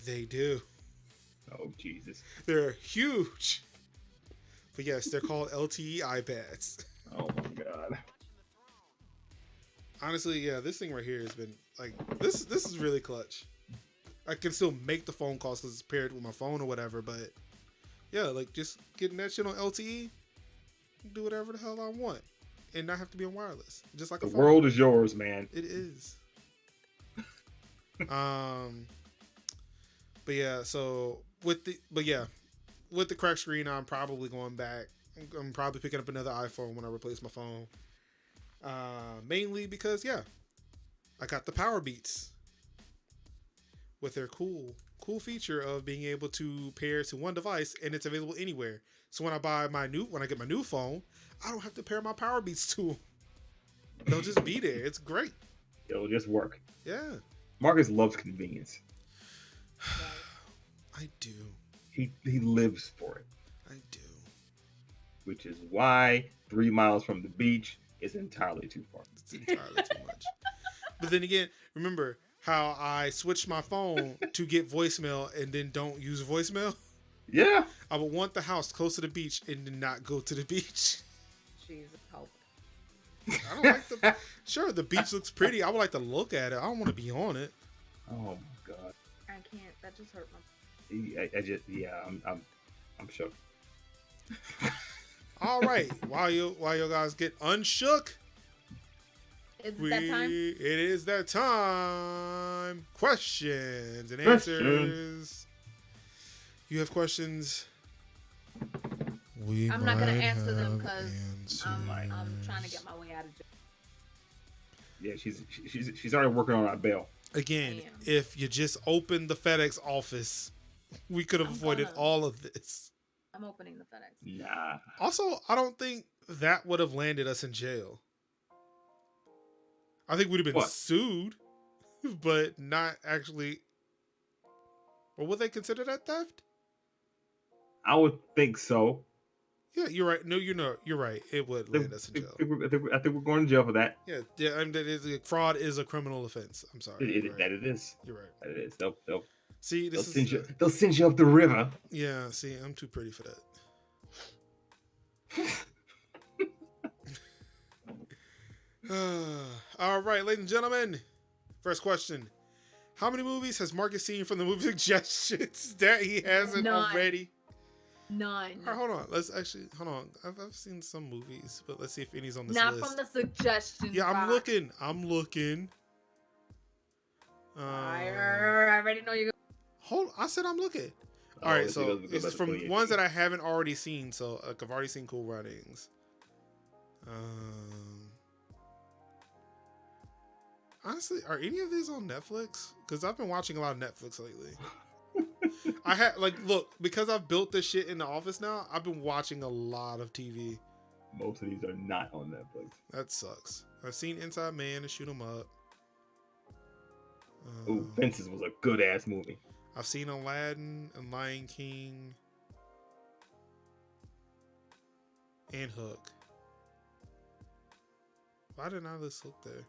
they do. Oh Jesus, they're huge. But yes, they're called LTE iPads. Oh my god. Honestly, yeah, this thing right here has been like this. This is really clutch. I can still make the phone calls because it's paired with my phone or whatever. But yeah, like just getting that shit on LTE. Do whatever the hell I want and not have to be on wireless, just like the world is yours, man. It is. But yeah, so with the cracked screen, I'm probably going back. I'm probably picking up another iPhone when I replace my phone. Mainly because I got the Power Beats with their cool feature of being able to pair to one device, and it's available anywhere. So when I get my new phone, I don't have to pair my Power Beats to them. They'll just be there. It's great. It'll just work. Yeah. Marcus loves convenience. I do. He lives for it. I do. Which is why 3 miles from the beach is entirely too far. It's entirely too much. But then again, remember how I switched my phone to get voicemail and then don't use voicemail? Yeah. I would want the house close to the beach and then not go to the beach. Jesus, help. I don't like Sure, the beach looks pretty. I would like to look at it. I don't want to be on it. Oh my god. I can't. That just hurt my. I'm shook. All right. While you guys get unshook, Is it that time? It is that time. Questions and answers. You have questions? I'm not gonna answer them because I'm trying to get my way out of jail. Yeah, she's already working on our bail. Again, if you just opened the FedEx office, we could have avoided all of this. I'm opening the FedEx. Nah. Also, I don't think that would have landed us in jail. I think we'd have been What? sued, but not actually. Or would they consider that theft? I would think so. Yeah, you're right. No, you're not. You're right. It would I think, land us in I jail. think, I think we're going to jail for that. Yeah. I mean, fraud is a criminal offense. I'm sorry. You're right. That it is. You're right. That it is. See, They'll this is. they'll send you up the river. Yeah. See, I'm too pretty for that. All right, ladies and gentlemen. First question: how many movies has Marcus seen from the movie suggestions that he hasn't None. already? None. All right, hold on. Hold on. I've seen some movies, but let's see if any's on this Not list. from the suggestions. Yeah, I'm box. looking. I already know you're. I said I'm looking. Oh, All right, he so doesn't go it's back to from 28. ones that I haven't already seen. So I've already seen Cool Runnings. Honestly, are any of these on Netflix? Because I've been watching a lot of Netflix lately. I had look, because I've built this shit in the office now. I've been watching a lot of TV. Most of these are not on Netflix. That sucks. I've seen Inside Man and Shoot 'Em Up. Ooh, Fences was a good ass movie. I've seen Aladdin and Lion King and Hook. Why didn't I list Hook there?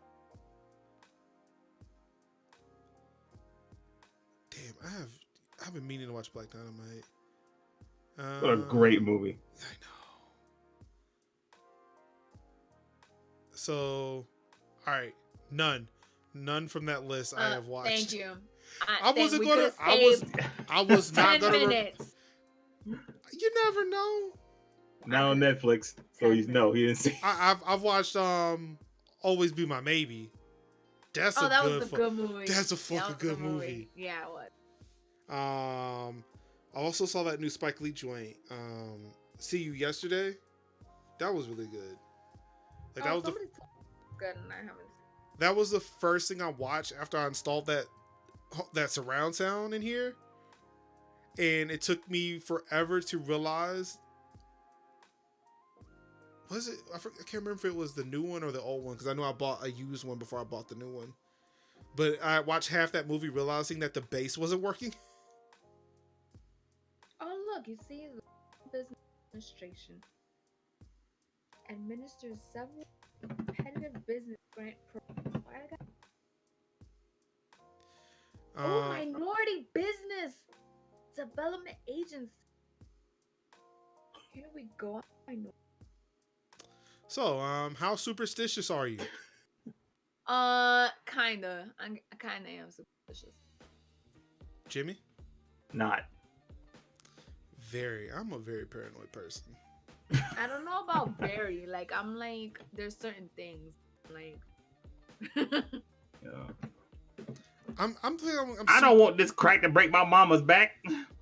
Damn, I've been meaning to watch Black Dynamite. What a great movie. I know. So, all right, none from that list I have watched. Thank you. I wasn't gonna. I was not 10 gonna. minutes. You never know. Now on Netflix, so he didn't see. I've watched Always Be My Maybe. That's Oh, a that good. was a good movie. That's a fucking good movie. Yeah, it was. I also saw that new Spike Lee joint. See You Yesterday. That was really good. Like that was somebody told me it was good, and I haven't. that was the first thing I watched after I installed that surround sound in here, and it took me forever to realize. Was it? I can't remember if it was the new one or the old one because I know I bought a used one before I bought the new one. But I watched half that movie realizing that the bass wasn't working. Oh, look, you see, the business administration administers several competitive business grant programs. Minority Business Development Agency. Here we go. I know. So, how superstitious are you? Kinda. I kinda am superstitious. Jimmy? Not. I'm a very paranoid person. I don't know about very. Like, I'm like, there's certain things. Like, Yeah. I'm I don't want this crack to break my mama's back.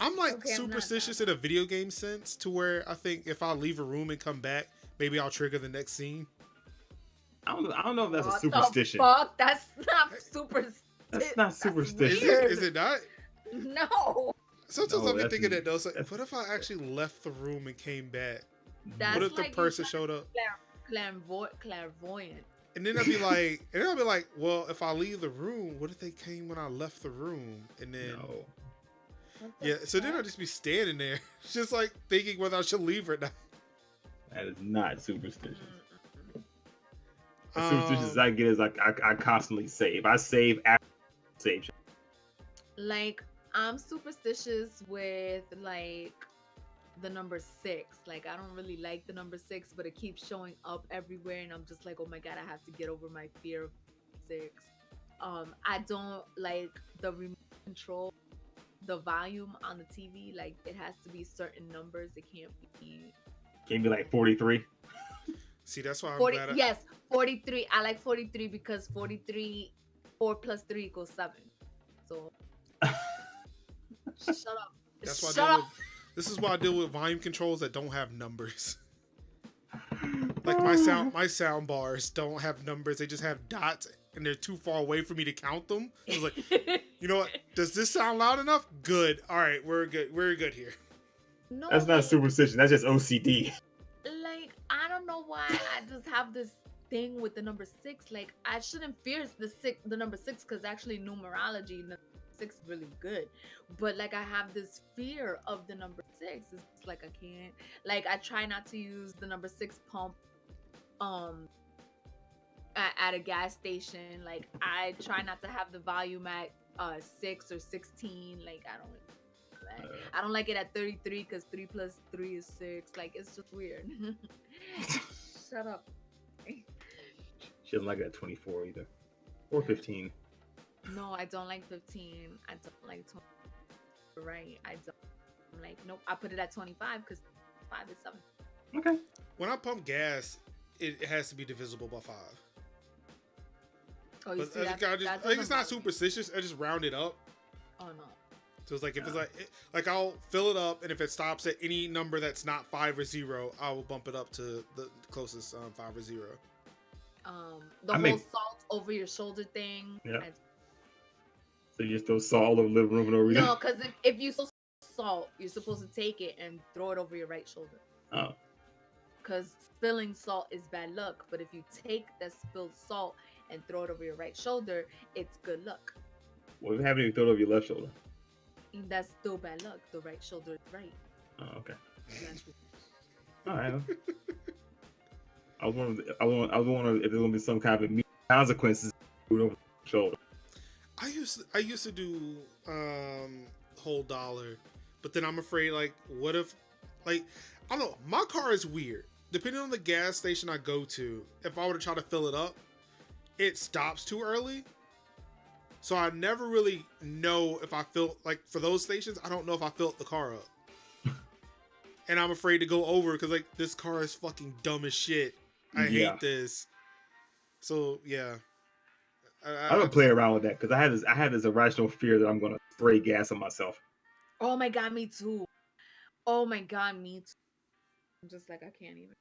I'm like Okay, I'm not superstitious in a video game sense to where I think if I leave a room and come back, maybe I'll trigger the next scene. I don't know if that's a what superstition. the fuck? That's not superstition. That's not superstition. Is it not? No. Sometimes No, I'll be that's thinking me. that though. It's like, That's- what if I actually left the room and came back? That's What if the like you person trying showed up? Clairvoyant. And then I'll be like, well, if I leave the room, what if they came when I left the room? And then, No. What the yeah, so then I'll fuck? just be standing there, just like thinking whether I should leave or not. That is not superstitious. Mm-mm. As superstitious as I get is I constantly save. I save after save. Like, I'm superstitious with like the number 6. Like, I don't really like the number 6, but it keeps showing up everywhere, and I'm just like, oh my god, I have to get over my fear of 6. I don't like the remote control, the volume on the TV. Like, it has to be certain numbers. It can't be Can't be like 43. See, that's why I'm 40. glad. Yes, 43. I like 43 because 43, 4 plus 3 equals 7. So shut up. That's why I Shut deal up. with. This is why I deal with volume controls that don't have numbers. Like my sound bars don't have numbers; they just have dots, and they're too far away for me to count them. I was like, you know what? Does this sound loud enough? Good. All right, we're good. We're good here. No, That's not like, superstition. That's just OCD. like, I don't know why I just have this thing with the number six. Like I shouldn't fear the number six, because actually numerology, the six is really good. But like I have this fear of the number six. It's just like I can't. Like I try not to use the number six pump um at a gas station. Like I try not to have the volume at 6 or 16. Like I don't like it at 33, because 3 plus 3 is 6. Like it's just weird. Shut up. She doesn't like it at 24 either, or 15. No, I don't like 15. I don't like 20. Right. I don't. I'm like, nope. I put it at 25, because 5 is 7. Okay. When I pump gas, it has to be divisible by 5. Oh, you But see, I that just, doesn't it's not bother me. superstitious. I just round it up. Oh no. So it's like if it's like I'll fill it up, and if it stops at any number that's not 5 or 0, I will bump it up to the closest 5 or 0. The whole salt over your shoulder thing. Yeah. So you just throw salt all over the living room for no reason? No, because if you salt, you're supposed to take it and throw it over your right shoulder. Oh. Because spilling salt is bad luck. But if you take that spilled salt and throw it over your right shoulder, it's good luck. What if you haven't even thrown it over your left shoulder? And that's still bad luck. The right shoulder is right. Oh, okay. That's All right. I was wondering if there's gonna be some kind of immediate consequences over the shoulder. I used to do whole dollar, but then I'm afraid, like, what if, like, I don't know, my car is weird. Depending on the gas station I go to, if I were to try to fill it up, it stops too early. So I never really know if I fill, like, for those stations, I don't know if I filled the car up. And I'm afraid to go over because, like, this car is fucking dumb as shit. I hate this. So yeah, I don't play around with that because I had this irrational fear that I'm gonna spray gas on myself. Oh my god, me too. Oh my god, me too. I'm just like, I can't even.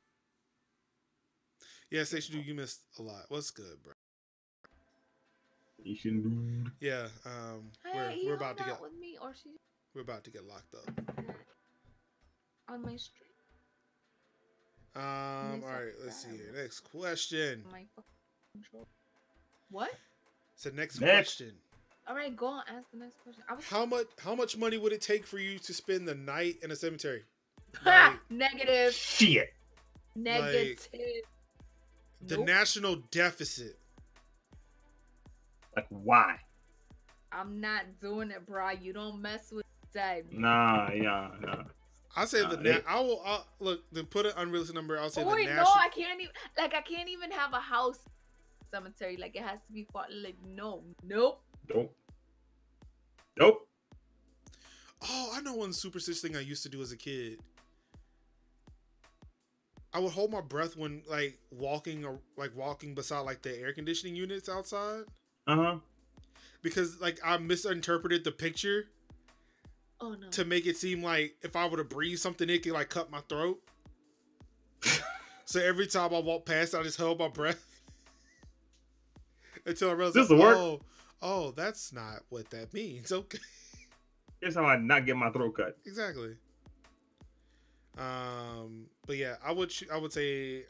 Yeah, Station Dude, you missed a lot. What's good, bro? Station Dude. Yeah, we're about to get with me, or she we're about to get locked up on my street. All right, let's see here. Next question. My control. What? So next question. All right, go on. Ask the next question. How much money would it take for you to spend the night in a cemetery? Negative. Shit. Negative. The national deficit. Like why? I'm not doing it, bro. You don't mess with dead. Nah. I say I will look to put an unrealistic number. I'll say the national. No, I can't even. Like I can't even have a house cemetery. Like it has to be far. Like nope. Oh, I know one superstitious thing I used to do as a kid. I would hold my breath when walking beside like the air conditioning units outside. Because I misinterpreted the picture. Oh no. To make it seem like if I were to breathe something, it could cut my throat. So every time I walk past, I just held my breath until I realized, oh, that's not what that means. Okay. Here's how I not get my throat cut. Exactly. But yeah, I would say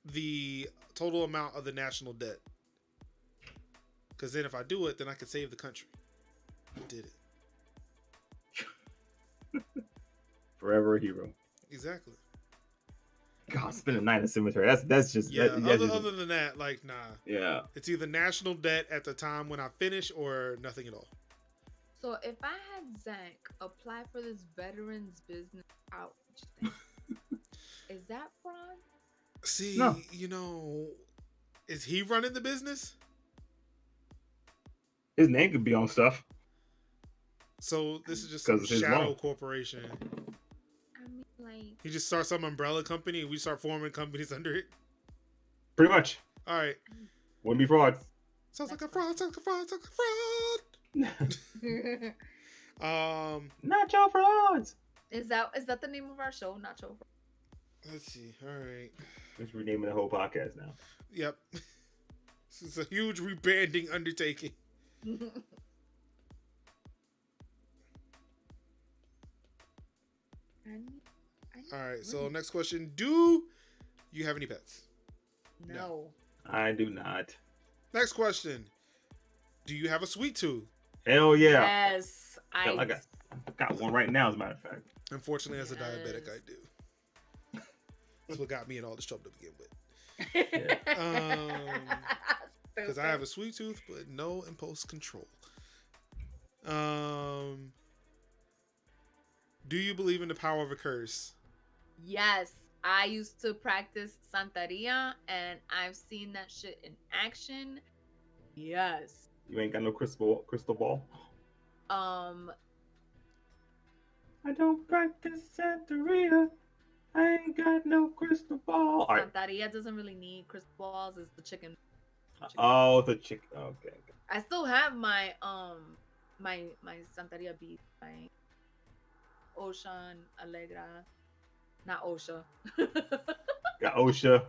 the total amount of the national debt. Because then if I do it, then I can save the country. I did it. Forever a hero. Exactly. God, spend a night in a cemetery. That's just Other than that, nah. Yeah. It's either national debt at the time when I finish or nothing at all. So if I had Zank apply for this veterans business outreach thing, is that fraud? See, no. Is he running the business? His name could be on stuff. So this is just some shadow corporation. I mean, he just starts some umbrella company and we start forming companies under it. Pretty much. All right. Wouldn't be fraud. Sounds like a fraud. Notcho frauds. Is that the name of our show? Notcho frauds. Let's see. All right. Let's rename the whole podcast now. Yep. This is a huge rebranding undertaking. All right. So next question: do you have any pets? No. No. I do not. Next question. Do you have a sweet tooth? Hell yeah. Yes, Hell, I got one right now, as a matter of fact. Unfortunately, as a diabetic, I do. That's what got me in all this trouble to begin with. Because I have a sweet tooth, but no impulse control. Do you believe in the power of a curse? Yes, I used to practice Santeria, and I've seen that shit in action. Yes. You ain't got no crystal ball. Um, I don't practice Santeria. I ain't got no crystal ball. All right. Santeria doesn't really need crystal balls. It's the chicken. Oh, the chick. Okay. I still have my Santeria beads, my Ocean Allegra, not OSHA. Got OSHA.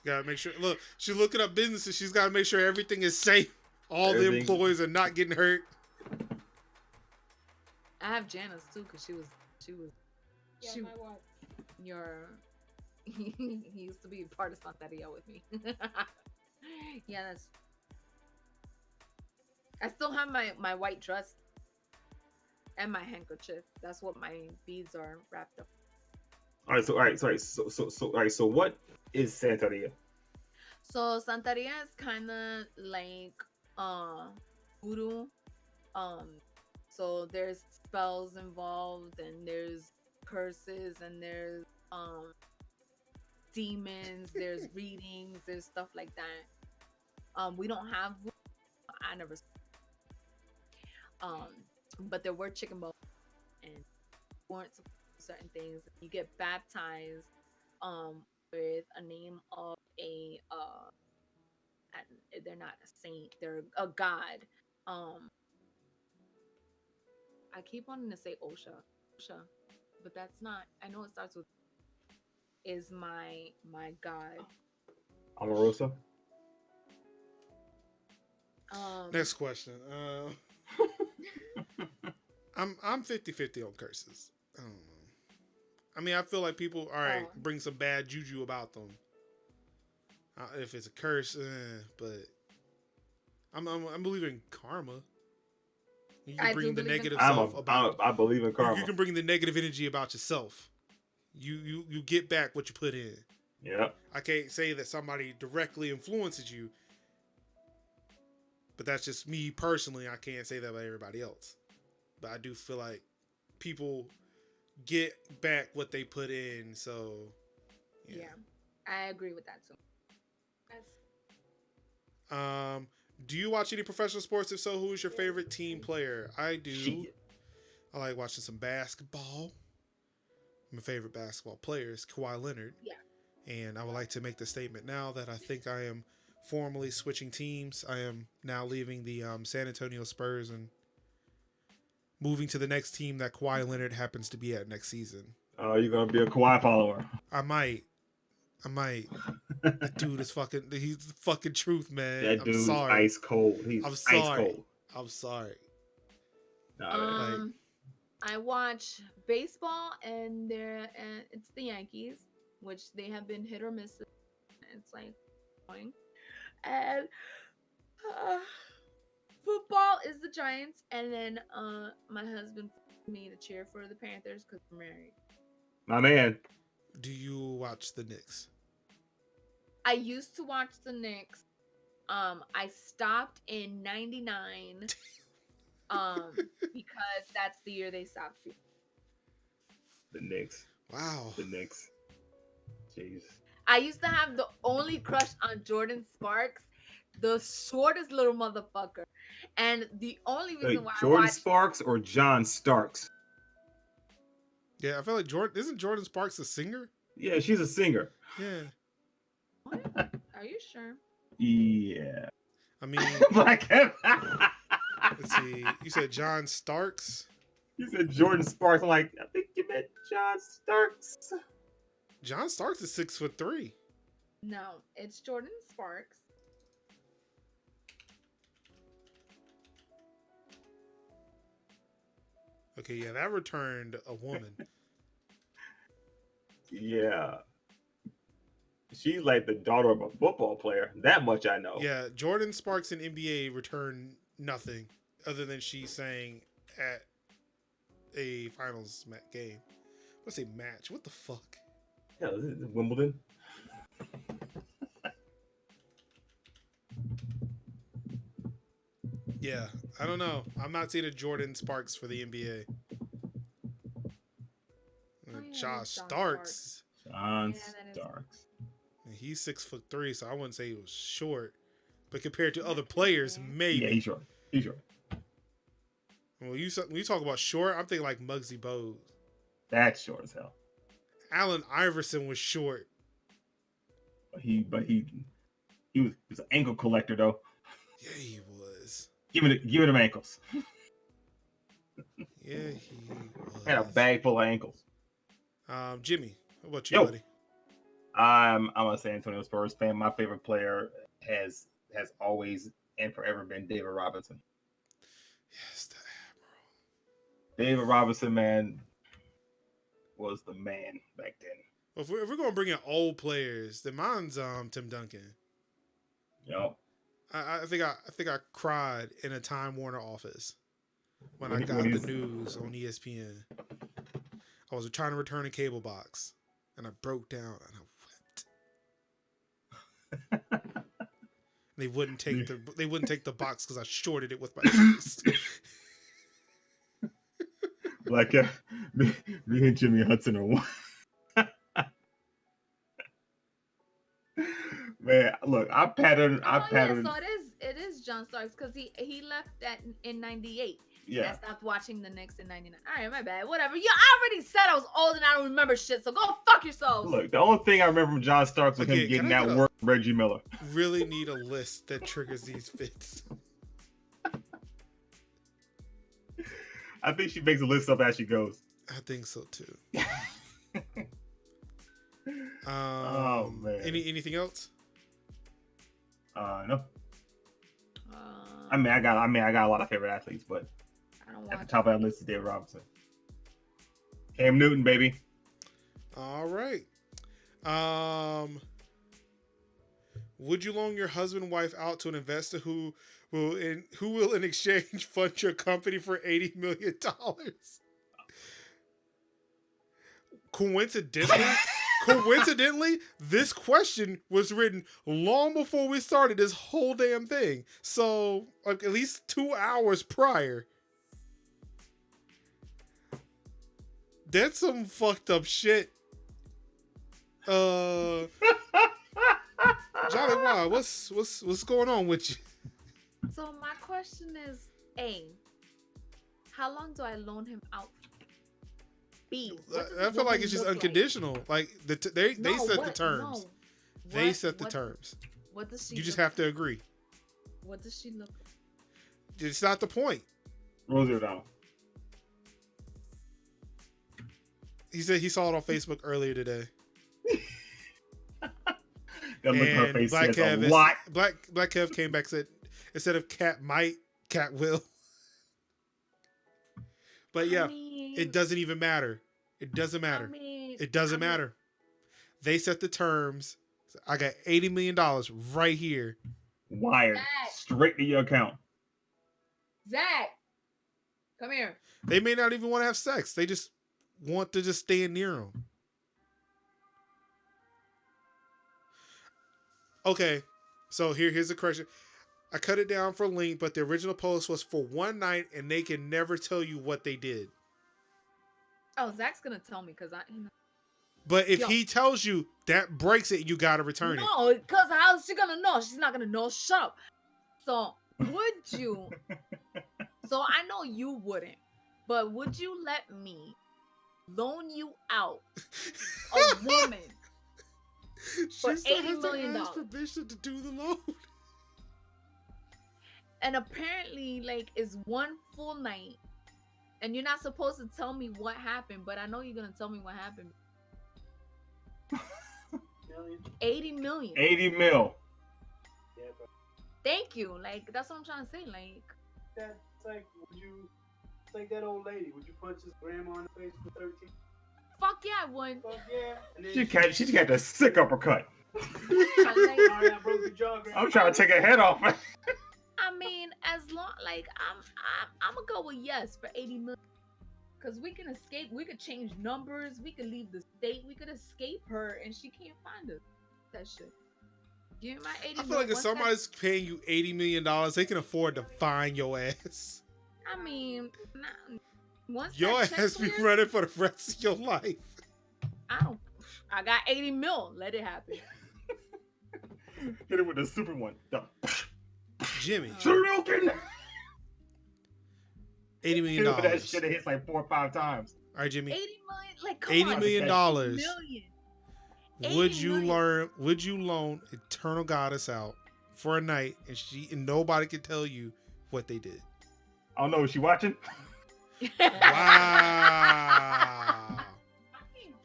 Gotta make sure. Look, she's looking up businesses. She's got to make sure everything is safe. All the Everything. employees are not getting hurt. I have Janice too, cause she was Yeah, she my what? your he used to be part of Santeria with me. Yeah, that's. I still have my white dress and my handkerchief. That's what my beads are wrapped up. All right. So what is Santeria? So Santeria is kind of like voodoo. Um, so there's spells involved, and there's curses, and there's demons. There's readings. There's stuff like that. We don't have voodoo. I never. Um, but there were chicken bones and weren't supposed to do certain things. You get baptized with a name of a they're not a saint, they're a god. Um I keep wanting to say OSHA, but that's not. I know it starts with is my god. Omarosa. Next question. I'm 50-50 on curses. I don't know. I mean, I feel like people, all right, bring some bad juju about them. If it's a curse, but I'm believing karma. You can I bring do the believe in negative karma. self about. I believe in karma. You can bring the negative energy about yourself. You get back what you put in. Yeah. I can't say that somebody directly influences you, but that's just me personally. I can't say that about everybody else. But I do feel like people get back what they put in. So Yeah, I agree with that too. Do you watch any professional sports? If so, who is your favorite team player? I do. Shit. I like watching some basketball. My favorite basketball player is Kawhi Leonard. Yeah. And I would like to make the statement now that I think I am formally switching teams. I am now leaving the San Antonio Spurs and moving to the next team that Kawhi Leonard happens to be at next season. Oh, you're gonna be a Kawhi follower. I might. The dude is fucking. He's the fucking truth, man. That dude's ice cold. He's I'm sorry. ice cold. I'm sorry. I watch baseball, and it's the Yankees, which they have been hit or miss. It's like going, and football is the Giants, and then my husband forced me to cheer for the Panthers because we're married. My man. Do you watch the Knicks? I used to watch the Knicks. I stopped in '99. Because that's the year they stopped. The Knicks. Wow. The Knicks. Jeez. I used to have the only crush on Jordan Sparks, the shortest little motherfucker, and the only reason why Jordan I watched Sparks or John Starks? Yeah, I feel like isn't Jordan Sparks a singer? Yeah, she's a singer. Yeah. What? Are you sure? Yeah. I mean, Black let's see. You said John Starks? You said Jordan Sparks. I'm like, I think you meant John Starks. John Starks is 6'3". No, it's Jordan Sparks. Okay, yeah, that returned a woman. Yeah. she's like the daughter of a football player. That much I know. Yeah, Jordan Sparks in NBA returned nothing other than she sang at a finals game. Let's say match. What the fuck? Yeah, is it Wimbledon? Yeah, I don't know. I'm not seeing a Jordan Sparks for the NBA. Oh, yeah, Josh that's John Starks. John Yeah, that is- Starks. He's 6'3", so I wouldn't say he was short. But compared to Yeah, other that's players, fair. maybe. Yeah, he's short. He's short. When you talk about short, I'm thinking like Muggsy Bogues. That's short as hell. Allen Iverson was short. But he was an ankle collector though. Yeah, he was. Give me them ankles. Yeah, he was. Had a bag full of ankles. Jimmy, how about you, Yo. buddy? I'm a San Antonio Spurs fan. My favorite player has always and forever been David Robinson. Yes, the Admiral. David Robinson, man, was the man back then. Well, if we're gonna bring in old players, then mine's Tim Duncan. Yo, I think I cried in a Time Warner office when I When got he- the news on ESPN. I was trying to return a cable box, and I broke down and I wept. They wouldn't take the box because I shorted it with my face. like me and Jimmy Hudson are one. Man, look, I patterned. Oh yeah, so it is John Starks because he left that in '98. Yeah. I stopped watching the Knicks in '99. All right, my bad. Whatever. You already said I was old and I don't remember shit, so go fuck yourselves. Look, the only thing I remember from John Starks was Okay, him getting can I that get a- work from Reggie Miller. Really need a list that triggers these fits. I think she makes a list up as she goes. I think so too. Oh, man. Anything else? No. Uh, I mean, I got a lot of favorite athletes, but I don't at the watch. top of that list is David Robinson. Cam Newton, baby. All right. Would you loan your husband, wife out to an investor who will in exchange fund your company for $80 million? Coincidentally, this question was written long before we started this whole damn thing. So, like, at least 2 hours prior. That's some fucked up shit. Jolly Wild, what's going on with you? So my question is, A, how long do I loan him out? B, what does I feel like woman it's just look like? unconditional. Like they No, set the what- terms. no. They What- set the what- terms. What does she? You just look have to agree. like? What does she look like? It's not the point. Rosie O'Donnell. He said he saw it on Facebook earlier today. That look on her And face Black says a Kev, lot. Black Kev came back and said instead of cat might, cat will. But yeah, I mean, it doesn't even matter. It doesn't matter. It doesn't matter. They set the terms. I got $80 million right here. Wired Zach. straight to your account. Zach, come here. They may not even want to have sex. They just want to just stand near them. Okay, so here's the correction. I cut it down for length, but the original post was for one night, and they can never tell you what they did. Oh, Zach's gonna tell me because But if Yo. he tells you, that breaks it, you gotta return it. No, because how's she gonna know? She's not gonna know. Shut up. So would you? So I know you wouldn't, but would you let me loan you out a woman? For She $80 million. ask permission to do the loan. And apparently, like, it's one full night, and you're not supposed to tell me what happened, but I know you're gonna tell me what happened. 80 million. 80 mil. Yeah, but Thank you. Like, that's what I'm trying to say. Like, that's like, it's like that old lady. Would you punch his grandma in the face for 13? fuck yeah, I would. Fuck yeah. And then She's got the sick uppercut. Like, Sorry, I broke your jaw. I'm trying to take a head off. I mean, as long like I'm gonna go with yes for 80 million. Cause we can escape, we could change numbers, we could leave the state, we could escape her, and she can't find us. That shit. Give me my 80 I feel mil. like if Once that, somebody's paying you $80 million, they can afford to find your ass. I mean, nah, once Your that check ass be clears, running for the rest of your life. I don't. I got 80 mil. Let it happen. Hit it with the super one. Jimmy, Shuriken! $80 Hit million. it with that shit that hits like 4 or 5 times. All right, Jimmy. 80 million. Like, come $80 on. million. Million. Would 80 you million. learn? Would you loan Eternal Goddess out for a night, and nobody can tell you what they did? I don't know. Is she watching? Wow.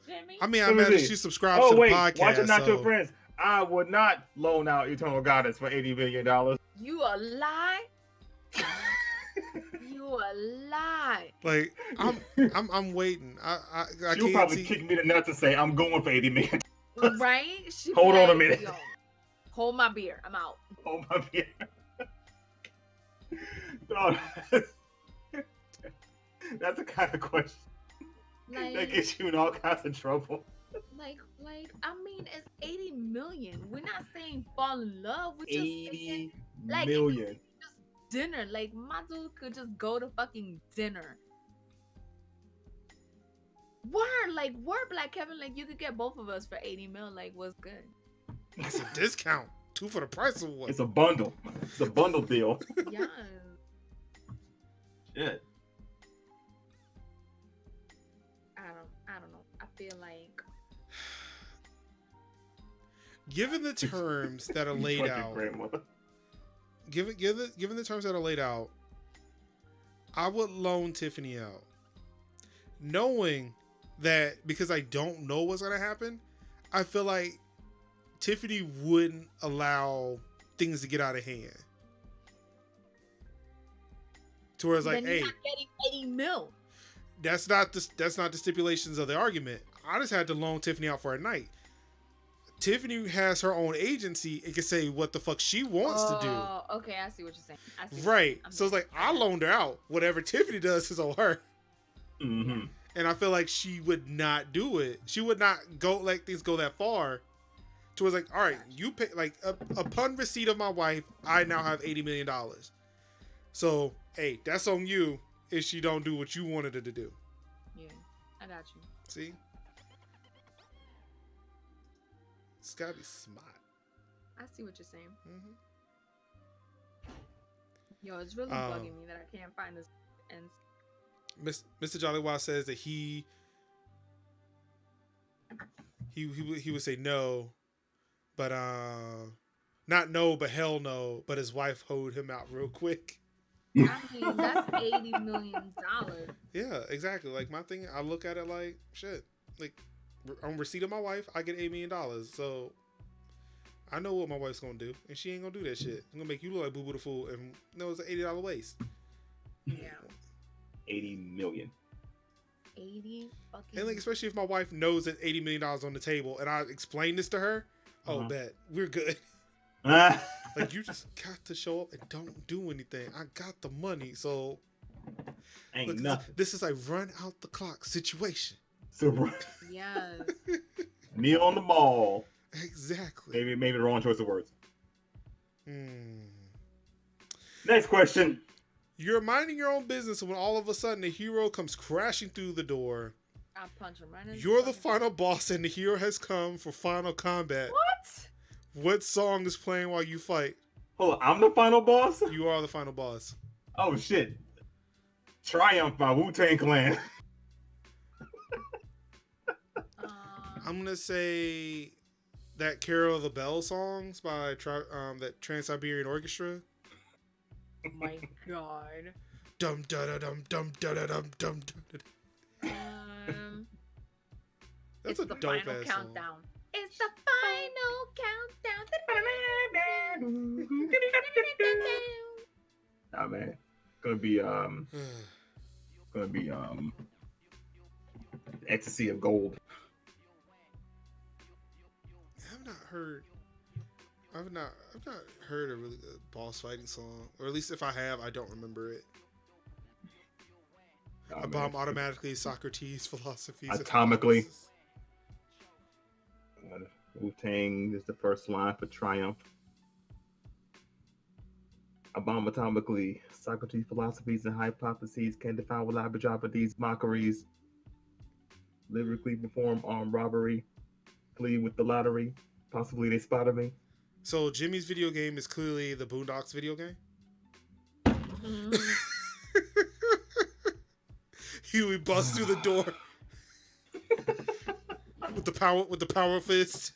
Jimmy. I mean, I Let me imagine see. she subscribes Oh to the wait, podcast. watching Not Your So. Friends. I would not loan out Eternal Goddess for $80 million. You a lie? You a lie. Like I'm waiting. I She'll can't probably see. kick me in the nuts and say, "I'm going for $80 million." Right? She Hold be on a like, minute. "Yo, hold my beer. I'm out." Oh my god. No, that's the kind of question that Like, gets you in all kinds of trouble. I mean, it's 80 million. We're not saying fall in love. We're just saying 80 like, million. just dinner. Like, my dude could just go to fucking dinner. Word, Black Kevin. Like, you could get both of us for 80 mil. Like, what's good? It's a discount. 2 for the price of one. It's a bundle. It's a bundle deal. Yeah. Shit. I don't know. I feel like Given the terms that are laid Fucking out, grandmother. given the terms that are laid out, I would loan Tiffany out, knowing that because I don't know what's gonna happen, I feel like Tiffany wouldn't allow things to get out of hand. To where it's like, then hey, you're not getting 80 mil. that's not the stipulations of the argument. I just had to loan Tiffany out for a night. Tiffany has her own agency and can say what the fuck she wants to do. Oh, okay. I see what you're saying. I see what you're Right. saying. I'm So it's getting like I loaned her out. Whatever Tiffany does is on her. Mm-hmm. And I feel like she would not do it. She would not go let things go that far. To where it's like, all right, you pay like upon receipt of my wife, I now have $80 million. So hey, that's on you if she don't do what you wanted her to do. Yeah, I got you. See? It's gotta be smart. I see what you're saying. Mm-hmm. Yo, it's really bugging me that I can't find this. And Mr. Jollywog says that he would say no, but not no, but hell no. But his wife hoed him out real quick. I mean, that's $80 million. Yeah, exactly. Like my thing, I look at it like shit. Like on receipt of my wife, I get $8 million. So I know what my wife's gonna do, and she ain't gonna do that shit. I'm gonna make you look like Boo Boo the Fool, and no, it's an $80 waste. Yeah. 80 million. 80 fucking. And like, especially if my wife knows that $80 million on the table, and I explain this to her, oh, bet we're good. Like, you just got to show up and don't do anything. I got the money, so Ain't look, nothing. this is a run out the clock situation. So, Yes. meal on the mall. Exactly. Maybe the wrong choice of words. Hmm. Next question. You're minding your own business, and when all of a sudden the hero comes crashing through the door, I punch him right in the you're the fucking- final boss, and the hero has come for final combat. What? What song is playing while you fight? Hold on, I'm the final boss? You are the final boss. Oh shit. Triumph by Wu-Tang Clan. I'm gonna say that Carol of the Bell songs by that Trans-Siberian Orchestra. Oh my god. Dum da da dum dum da da dum dum. That's It's a the dope final ass countdown. It's the final countdown. Nah, man. Gonna be Ecstasy of Gold. I've not heard. I've not heard a really good boss fighting song, or at least if I have, I don't remember it. Oh, A bomb man. automatically Socrates philosophies. Atomically. Wu-Tang is the first line for triumph. A bomb atomically. Socrates' philosophies and hypotheses can define with Abhijapati's mockeries. Lyrically perform armed robbery. Flee with the lottery. Possibly they spotted me. So Jimmy's video game is clearly the Boondocks video game. Huey busts through the door with the power fist.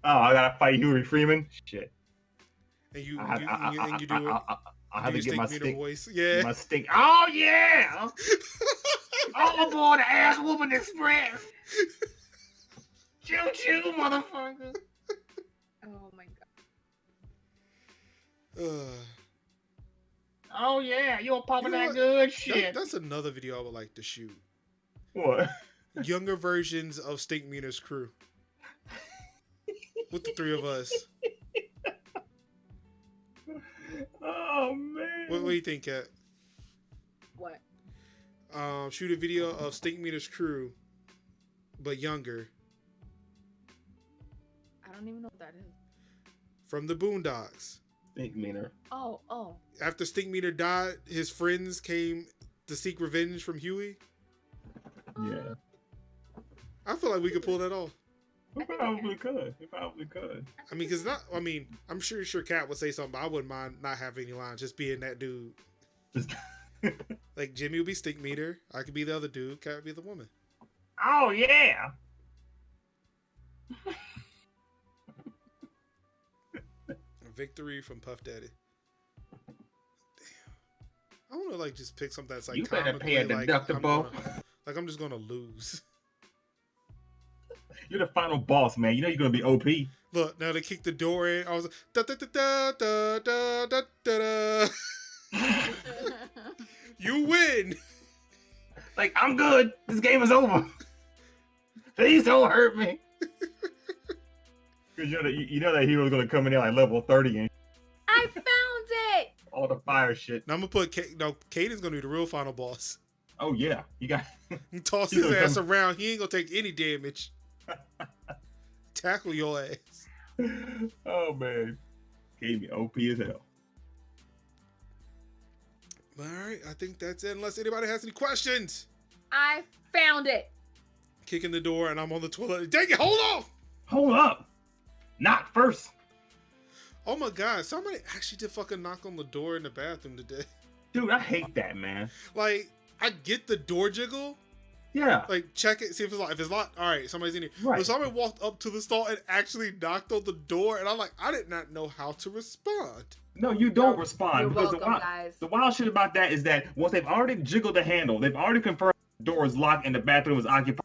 Oh, I gotta fight Huey Freeman. Shit. And you do I have to get my stick. voice. Yeah. My stick. Oh yeah! All aboard the ass whooping express. Choo choo, motherfucker. Oh my god. Oh yeah, you popping You know that what? good shit. That's another video I would like to shoot. What? Younger versions of Stink Meter's crew. With the three of us. Oh man. What do you think, Kat? What? Shoot a video of Stink Meter's crew, but younger. I don't even know what that is. From the Boondocks. Stink meter. Oh. After Stink Meter died, his friends came to seek revenge from Huey. Yeah. I feel like we could pull that off. We probably could. I mean, cause not. I mean, I'm sure Kat would say something, but I wouldn't mind not having any lines, just being that dude. Just Like Jimmy would be Stink Meter, I could be the other dude, Kat would be the woman. Oh yeah. Victory from Puff Daddy. Damn. I want to like just pick something that's like You better pay a comically, deductible. I'm just gonna lose. You're the final boss, man. You know you're gonna be OP. Look, now they kicked the door in. I was like, da da da da da da da da. You win. Like, I'm good. This game is over. Please don't hurt me. Because you know that hero's gonna come in there like level 30 and I found it. all the fire shit. Now I'm gonna put Caden's gonna be the real final boss. Oh yeah, you got. He toss He's his gonna ass come- around. He ain't gonna take any damage. Tackle your ass. Oh man, gave me OP as hell. All right, I think that's it. Unless anybody has any questions. I found it. Kicking the door and I'm on the toilet. Dang it! Hold on. Hold up, not first. Oh my god! Somebody actually did fucking knock on the door in the bathroom today. Dude, I hate that, man. Like, I get the door jiggle. Yeah. Like, check it, see if it's locked. If it's locked, all right, somebody's in here. Right. But somebody walked up to the stall and actually knocked on the door, and I'm like, I did not know how to respond. No, you don't You're respond because welcome, guys. the wild shit about that is that once they've already jiggled the handle, they've already confirmed the door is locked and the bathroom is occupied.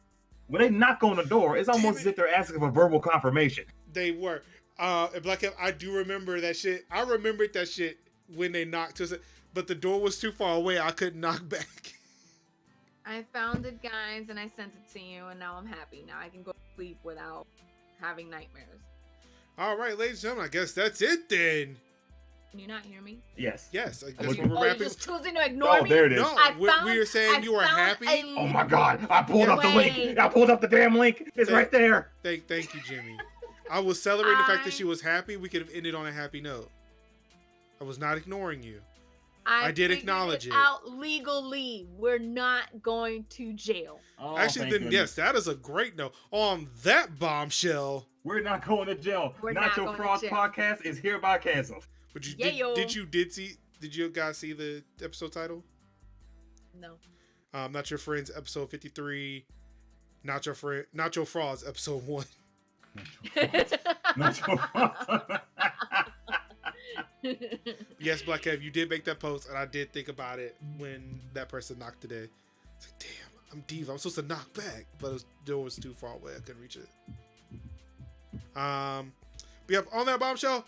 When they knock on the door, it's almost as if they're asking for verbal confirmation. They were. And Black Cap, I do remember that shit. I remembered that shit when they knocked us, but the door was too far away. I couldn't knock back. I found it, guys, and I sent it to you, and now I'm happy. Now I can go to sleep without having nightmares. All right, ladies and gentlemen, I guess that's it then. Can you not hear me? Yes. Yes, that's Oh, what Oh, we're you're wrapping. just choosing to ignore Oh, me? there it is. No, I we found- are saying I you are found happy. a- Oh my god, I pulled up the link. Wait. I pulled up the damn link. It's right there. Thank you, Jimmy. I was celebrating the fact that I- she was happy. We could have ended on a happy note. I was not ignoring you. I did figured acknowledge it. Out legally, we're not going to jail. Oh, Actually, thank then goodness. yes, that is a great note. On that bombshell, We're not going to jail. We're not Notcho going to Fraud jail. Podcast is hereby canceled. but you Yeah, yo. did you guys see the episode title? No. Not Your Friends, episode 53. Nacho Frauds, episode 1. Notcho Fraud. Yes, Black Kev, you did make that post, and I did think about it when that person knocked today. It's like, damn, I'm diva. I'm supposed to knock back, but the door was too far away. I couldn't reach it. But yep, on that bombshell,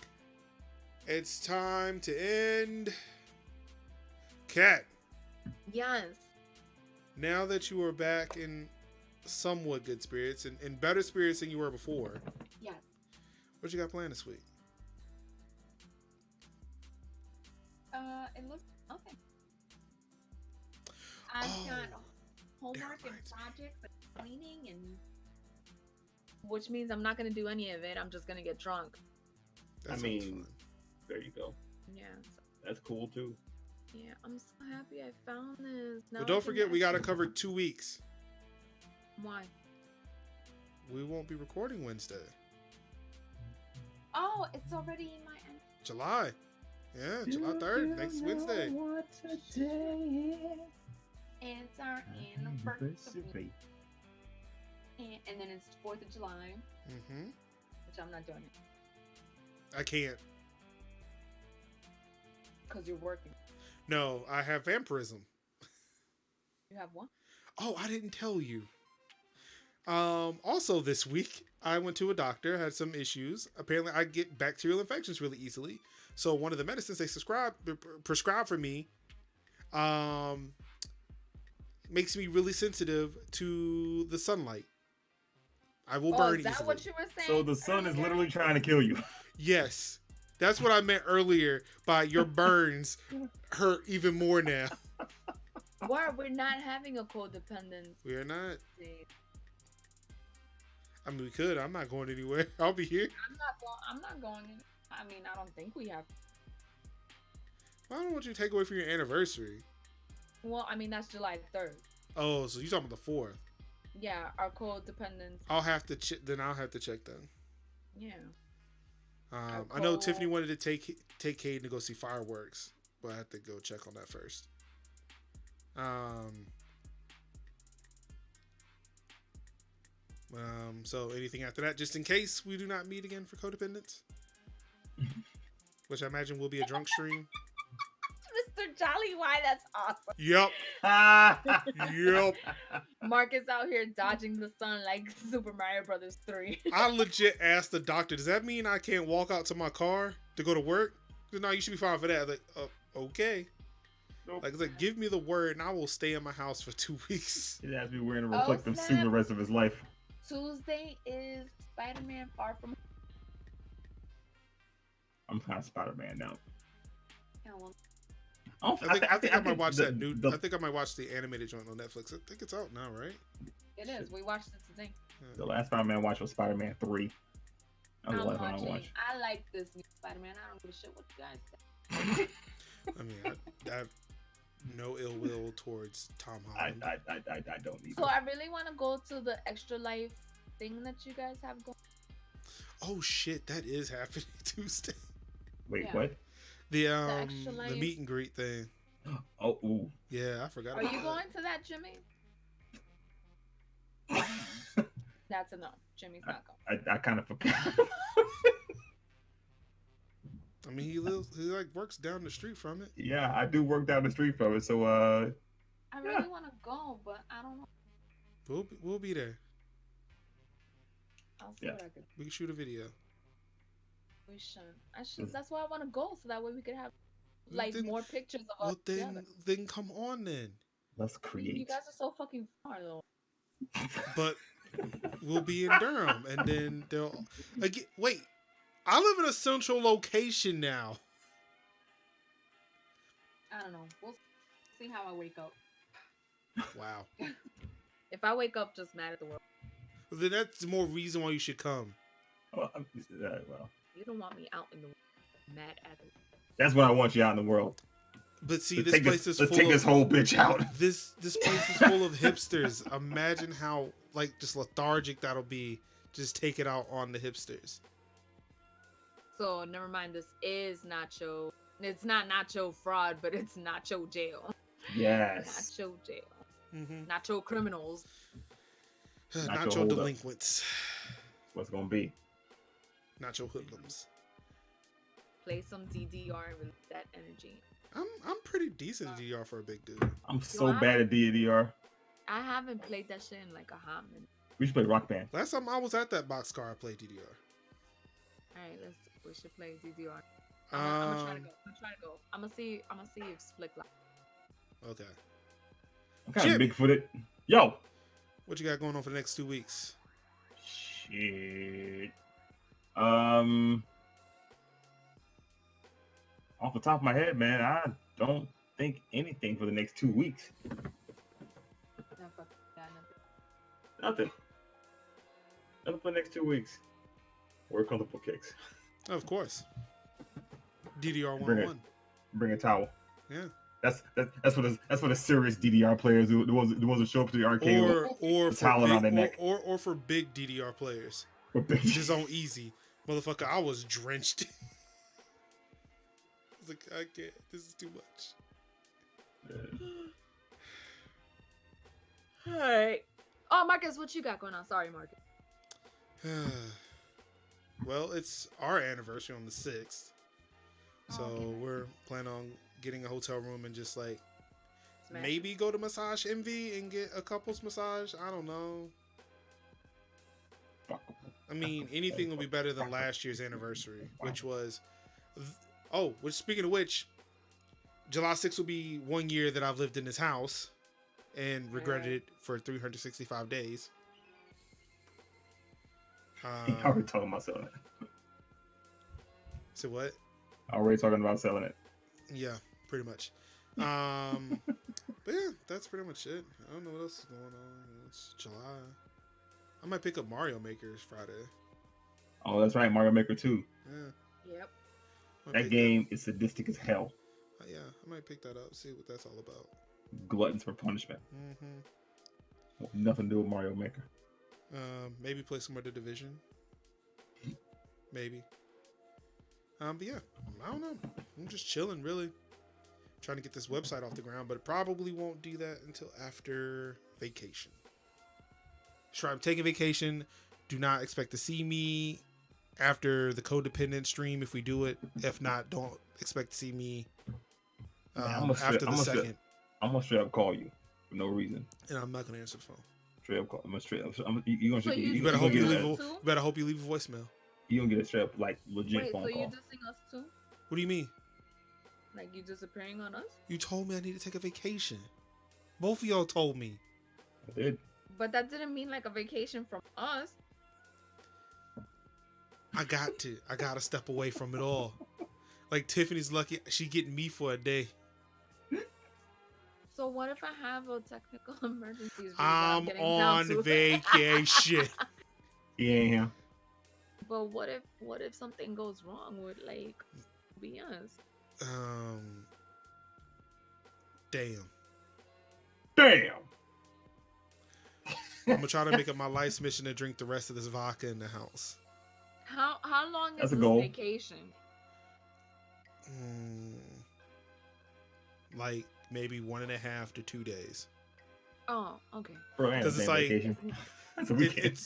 it's time to end. Kat, Yes. now that you are back in somewhat good spirits and better spirits than you were before. Yes. What you got planned this week? It looks nothing. I've Oh, got homework and reminds me. projects and cleaning and which means I'm not gonna do any of it. I'm just gonna get drunk. That I sounds mean, fun. there you go. Yeah. So, That's cool too. yeah. I'm so happy I found this. Now But I don't can forget, we got to actually- cover 2 weeks. Why? We won't be recording Wednesday. Oh, it's already in my end. July. Yeah, July 3rd, next Wednesday. What today It's our anniversary. And then it's 4th of July, Mm-hmm. which I'm not doing I can't. because you're working. No, I have vampirism. You have one? Oh, I didn't tell you. Also this week, I went to a doctor, had some issues. Apparently, I get bacterial infections really easily. So one of the medicines they prescribed for me, makes me really sensitive to the sunlight. I will burn is that easily. what you were saying? So the sun is earlier? literally trying to kill you. Yes, that's what I meant earlier by your burns hurt even more now. Why we're not having a codependence? We are not. I mean, we could. I'm not going anywhere. I'll be here. I'm not going. I mean, I don't think we have. I don't want you to take away from your anniversary. Well, I mean that's July 3rd. Oh, so you're talking about the 4th. Yeah, our codependence. I'll have to then I'll have to check then. Yeah. I know Tiffany wanted to take Caden to go see fireworks, but I have to go check on that first. So anything after that, just in case we do not meet again for codependence, which I imagine will be a drunk stream. Mr. Jolly, why? That's awesome. Yep. Yep. Marcus out here dodging the sun like Super Mario Brothers 3. I legit asked the doctor, does that mean I can't walk out to my car to go to work? No, you should be fine for that. Like, okay. Nope. Like I said, give me the word and I will stay in my house for 2 weeks. He has to be wearing a reflective suit snap. the rest of his life. Tuesday is Spider-Man Far From I'm kind of Spider-Man now. Home. I think I might watch the- that new. the- I think I might watch the animated joint on Netflix. I think it's out now, right? It is. We watched it today. The last Spider-Man I watched was Spider-Man 3. That was the last one I watched. I like this new Spider-Man. I don't give a shit what you guys say. I mean, I have no ill will towards Tom Holland. I don't need So I really want to go to the Extra Life thing that you guys have going. Oh shit, that is happening Tuesday. Wait, Yeah. what? The Extra the Life. meet and greet thing. Oh, ooh. Yeah, I forgot. Are about you that. going to that, Jimmy? That's a no. Jimmy's not going. I kind of forgot. I mean, he like works down the street from it. Yeah, I do work down the street from it, so I really want to go, but I don't know. We'll be there. I'll see Yeah. what I can. We can shoot a video. We should. I should. That's why I want to go, so that way we could have like Then- more pictures of Well, us together. then come on then. let's You create. guys are so fucking far though. But we'll be in Durham, and then they'll again. Wait, I live in a central location now. I don't know. We'll see how I wake up. Wow. If I wake up just mad at the world, Well, then that's more reason why you should come. Well, you don't want me out in the world mad at the world. that's what I want you out in the world. But see, Let's this take place is let's full take of this whole bitch out. this place is full of hipsters. Imagine how like just lethargic that'll be. Just take it out on the hipsters. So never mind. This is Nacho. It's not Nacho fraud, but it's Nacho jail. Yes. Nacho jail. Mm-hmm. Nacho criminals. Nacho hold up. delinquents. What's gonna be? Nacho hoodlums. Play some DDR and release that energy. I'm pretty decent at DDR for a big dude. I'm so I- bad at DDR. I haven't played that shit in like a hot minute. We should play Rock Band. Last time I was at that boxcar, I played DDR. All right, we should play DDR. I'm gonna try to go. I'm gonna see if Split like. Okay. I'm kind of Jimmy. big-footed. Yo, What you got going on for the next 2 weeks? Shit. Off the top of my head, man, I don't think anything for the next 2 weeks. No, fuck, yeah, nothing. Nothing. Nothing for the next 2 weeks. Work on the book kicks. Oh, of course. DDR Bring 101. Bring a towel. Yeah. That's for the serious DDR players the ones who show up to the arcade Or with a for towel big, around their neck. or for big DDR players. With Just on easy. Motherfucker, I was drenched. I was like, I can't. This is too much. All right. Oh, Marcus, what you got going on? Sorry, Marcus. Well, it's our anniversary on the 6th. So okay, nice. we're planning on getting a hotel room and just like Smash. maybe go to Massage Envy and get a couples massage. I don't know. I mean, anything will be better than last year's anniversary, which was... speaking of which, July 6th will be 1 year that I've lived in this house and regretted it for 365 days. I already talking about selling it. So what? Already talking about selling it. Yeah, pretty much. But yeah, that's pretty much it. I don't know what else is going on. It's July. I might pick up Mario Maker Friday. Oh, that's right, Mario Maker 2. Yeah. Yep. That game is sadistic as hell. Yeah, I might pick that up. See what that's all about. Gluttons for punishment. Mm-hmm. Nothing to do with Mario Maker. Maybe play some more The Division. Maybe. But yeah, I don't know. I'm just chilling, really. Trying to get this website off the ground, but probably won't do that until after vacation. Sure, I'm taking vacation. Do not expect to see me after the codependent stream if we do it. If not, don't expect to see me after the second. I'm gonna straight up call you for no reason. And I'm not gonna answer the phone. Straight up call. I'm gonna straight up. You better hope you leave a voicemail. You gonna get a straight up like legit phone so call. you dissing us too? What do you mean? Like you disappearing on us? You told me I need to take a vacation. Both of y'all told me. I did. But that didn't mean like a vacation from us. I gotta step away from it all. Like Tiffany's lucky she getting me for a day. So what if I have a technical emergency? I'm on vacation. He ain't here. But what if something goes wrong with like be us? Damn. Damn. I'm gonna try to make it my life's mission to drink the rest of this vodka in the house. How long That's is a this goal. vacation? Like maybe 1.5 to 2 days. Oh, okay. Because it's like vacation.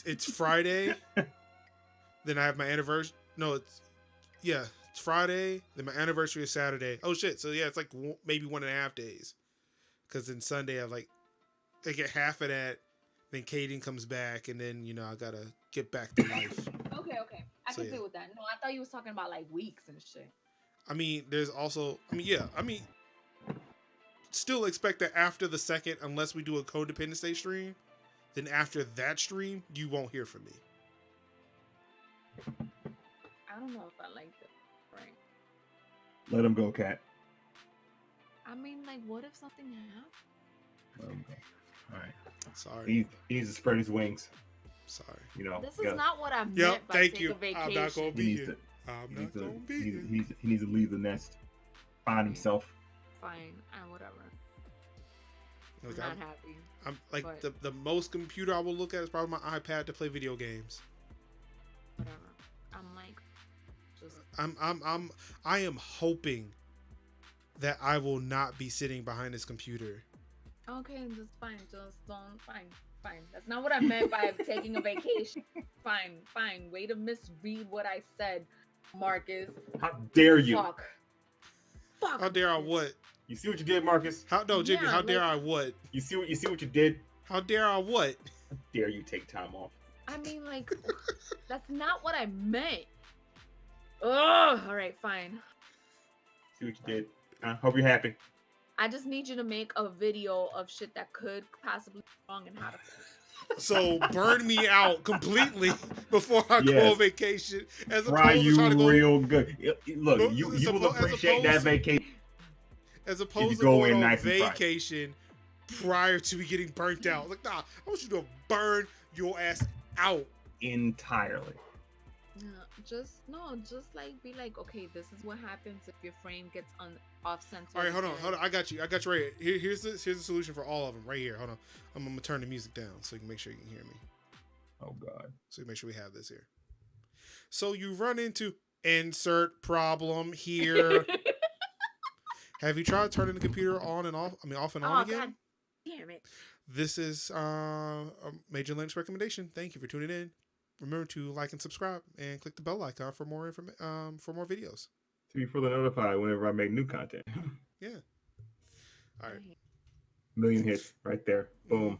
it's Friday. Then I have my anniversary. No, it's Friday. Then my anniversary is Saturday. Oh shit! So yeah, it's like maybe 1.5 days. Because then Sunday I get half of that. Then Kaden comes back, and then I gotta get back to life. Okay. I can deal with that. No, I thought you was talking about like weeks and shit. I mean, there's also. Still expect that after the second, unless we do a Codependence Day stream, then after that stream, you won't hear from me. I don't know if I like that. Right. Let him go, Cat. I mean, like, what if something happens? Let him go. All right. Sorry. He needs to spread his wings. Sorry. This is not what I meant Yep. by Thank take you. a vacation. I'm not gonna be He needs here. to- I'm He not gonna be here. needs to leave the nest. Find himself. Fine, whatever. I'm Like, not happy. I'm like but- the most computer I will look at is probably my iPad to play video games. Whatever. I'm like, just I am hoping that I will not be sitting behind this computer. okay. Just fine. Just don't. Fine. That's not what I meant by taking a vacation. Fine. Way to misread what I said, Marcus. How dare you? Fuck. How dare I what? You see what you did, Marcus? Jimmy, Yeah, how dare like- I what? You see what you did? How dare I what? How dare you take time off? I mean, like, that's not what I meant. Ugh. All right. Fine. See what you did? Hope you're happy. I just need you to make a video of shit that could possibly be wrong and how to fix it. So burn me out completely before I go Yes. on vacation, as Fry opposed to trying you to go. real good. Look, you will As appreciate that opposed vacation as if you opposed to go going in on nice and fried. vacation prior to me getting burnt out. Like, nah, I want you to burn your ass out. Entirely. Just like be like, okay, this is what happens if your frame gets off center. All right, hold on. I got you right here. Here's the solution for all of them right here. Hold on. I'm gonna turn the music down so you can make sure you can hear me. Oh God. So you make sure we have this here. So you run into insert problem here. Have you tried turning the computer on and off? I mean, off and on Oh again? God damn it. This is a Major Linux recommendation. Thank you for tuning in. Remember to like and subscribe and click the bell icon for more for more videos. To be further notified whenever I make new content. Yeah. All right. Million hits right there. Boom.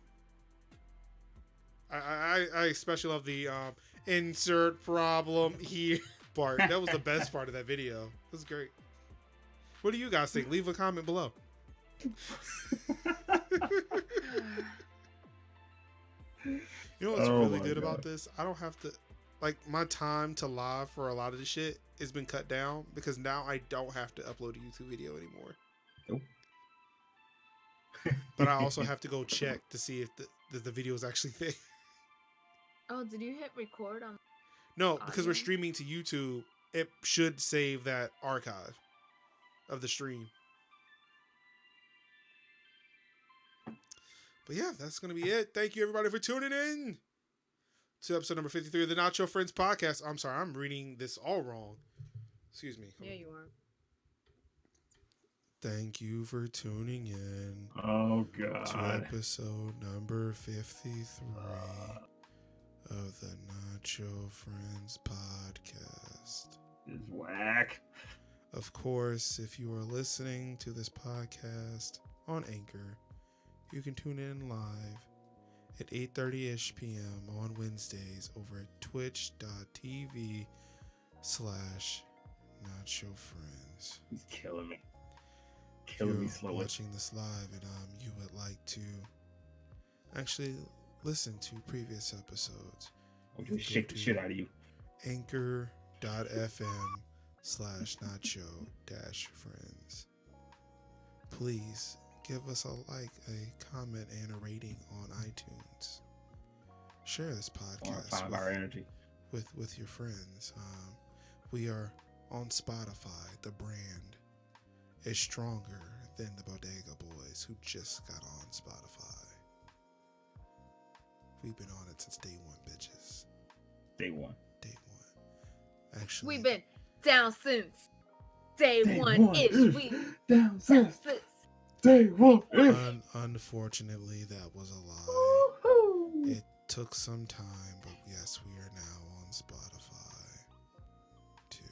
I especially love the insert problem here part. That was the best part of that video. It was great. What do you guys think? Leave a comment below. You know what's really good about this? I don't have to, like, my time to live for a lot of the shit has been cut down because now I don't have to upload a YouTube video anymore. Nope. But I also have to go check to see if the video is actually there. Oh, did you hit record on? No, because we're Audio? streaming to YouTube, it should save that archive of the stream. But yeah, that's going to be it. Thank you, everybody, for tuning in to episode number 53 of the Notcho Friends podcast. I'm sorry, I'm reading this all wrong. Excuse me. Yeah, you are. Thank you for tuning in Oh to God. episode number 53 of the Notcho Friends podcast. This is whack. Of course, if you are listening to this podcast on Anchor, you can tune in live at 8:30ish p.m. on Wednesdays over at twitch.tv/NotShowFriends. He's killing me. If Killing me you're slowly. watching this live and you would like to actually listen to previous episodes, I'm gonna shake the shit out of you. Anchor.fm/Nacho-Friends. Please give us a like, a comment, and a rating on iTunes. Share this podcast 5-hour energy. with your friends. We are on Spotify. The brand is stronger than the Bodega Boys, who just got on Spotify. We've been on it since day one, bitches. Day one. Day one. Actually, We've been down since day one ish. We down down since. day one. Unfortunately, that was a lie. It took some time, but yes, we are now on Spotify too.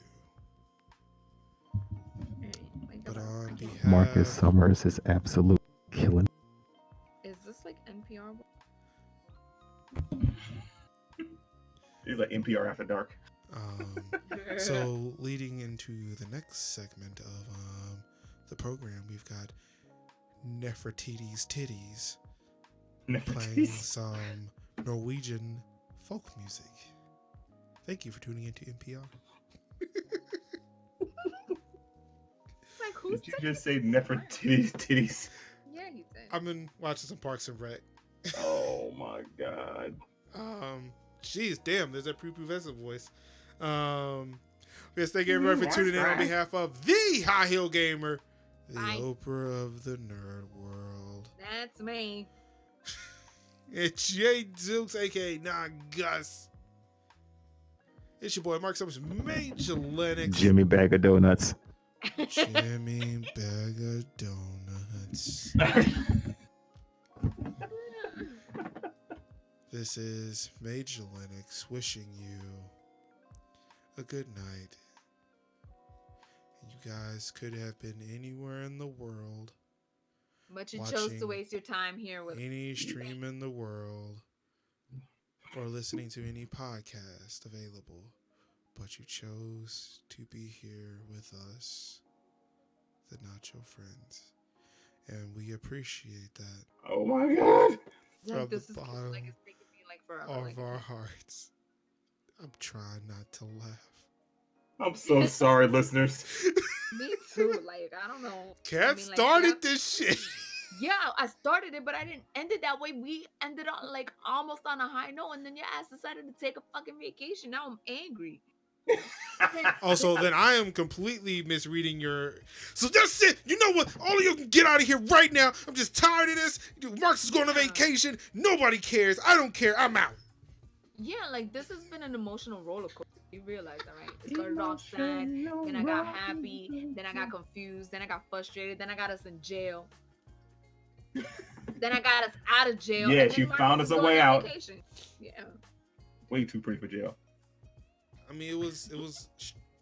But on behalf, Marcus Summers is absolute killing. Is this like NPR? It's like NPR After Dark. so leading into the next segment of the program, we've got Nefertiti's Titties playing some Norwegian folk music. Thank you for tuning into NPR. It's like, who's Did you just say Nefertiti's titties? Yeah, he did. I've been watching some Parks and Rec. Oh my God. Jeez, damn, there's that prepubescent voice. Yes, thank you everybody for tuning in on behalf of the High Heel Gamer, the Bye. Oprah of the nerd world. That's me. It's JayDukes, aka Not Gus. It's your boy Mark Summers, Major Linux. Jimmy Bag of Donuts. Jimmy Bag of Donuts. This is Major Linux wishing you a good night. You guys could have been anywhere in the world, But you chose to watching waste your time here with any stream in the world, or listening to any podcast available, but you chose to be here with us, the Nacho Friends, and we appreciate that. Oh my God. From like, this the is bottom like it's taking forever. of Like, our hearts. I'm trying not to laugh. I'm so sorry, listeners. me too. Like, I don't know. Cat I mean, like, started yeah, this shit. yeah, I started it, but I didn't end it that way. We ended on like almost on a high note, and then your ass decided to take a fucking vacation. Now I'm angry. Also, then I am completely misreading your. So that's it. You know what? All of you can get out of here right now. I'm just tired of this. Marcus is going on Yeah. vacation. Nobody cares. I don't care. I'm out. Yeah, like this has been an emotional roller coaster. You realize that, right? It started off sad, then I got happy, then I got confused, then I got frustrated, then I got us in jail, then I got us out of jail. Yes, and then you Marcus found is us a going way on out. Vacation. Yeah. Way too pretty for jail. I mean, it was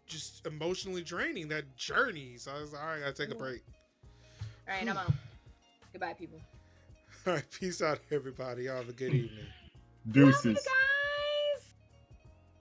just emotionally draining, that journey. So I was like, all right, I gotta take a break. All right, I'm out. Goodbye, people. All right, peace out, everybody. Y'all have a good evening. Love you Deuces. guys.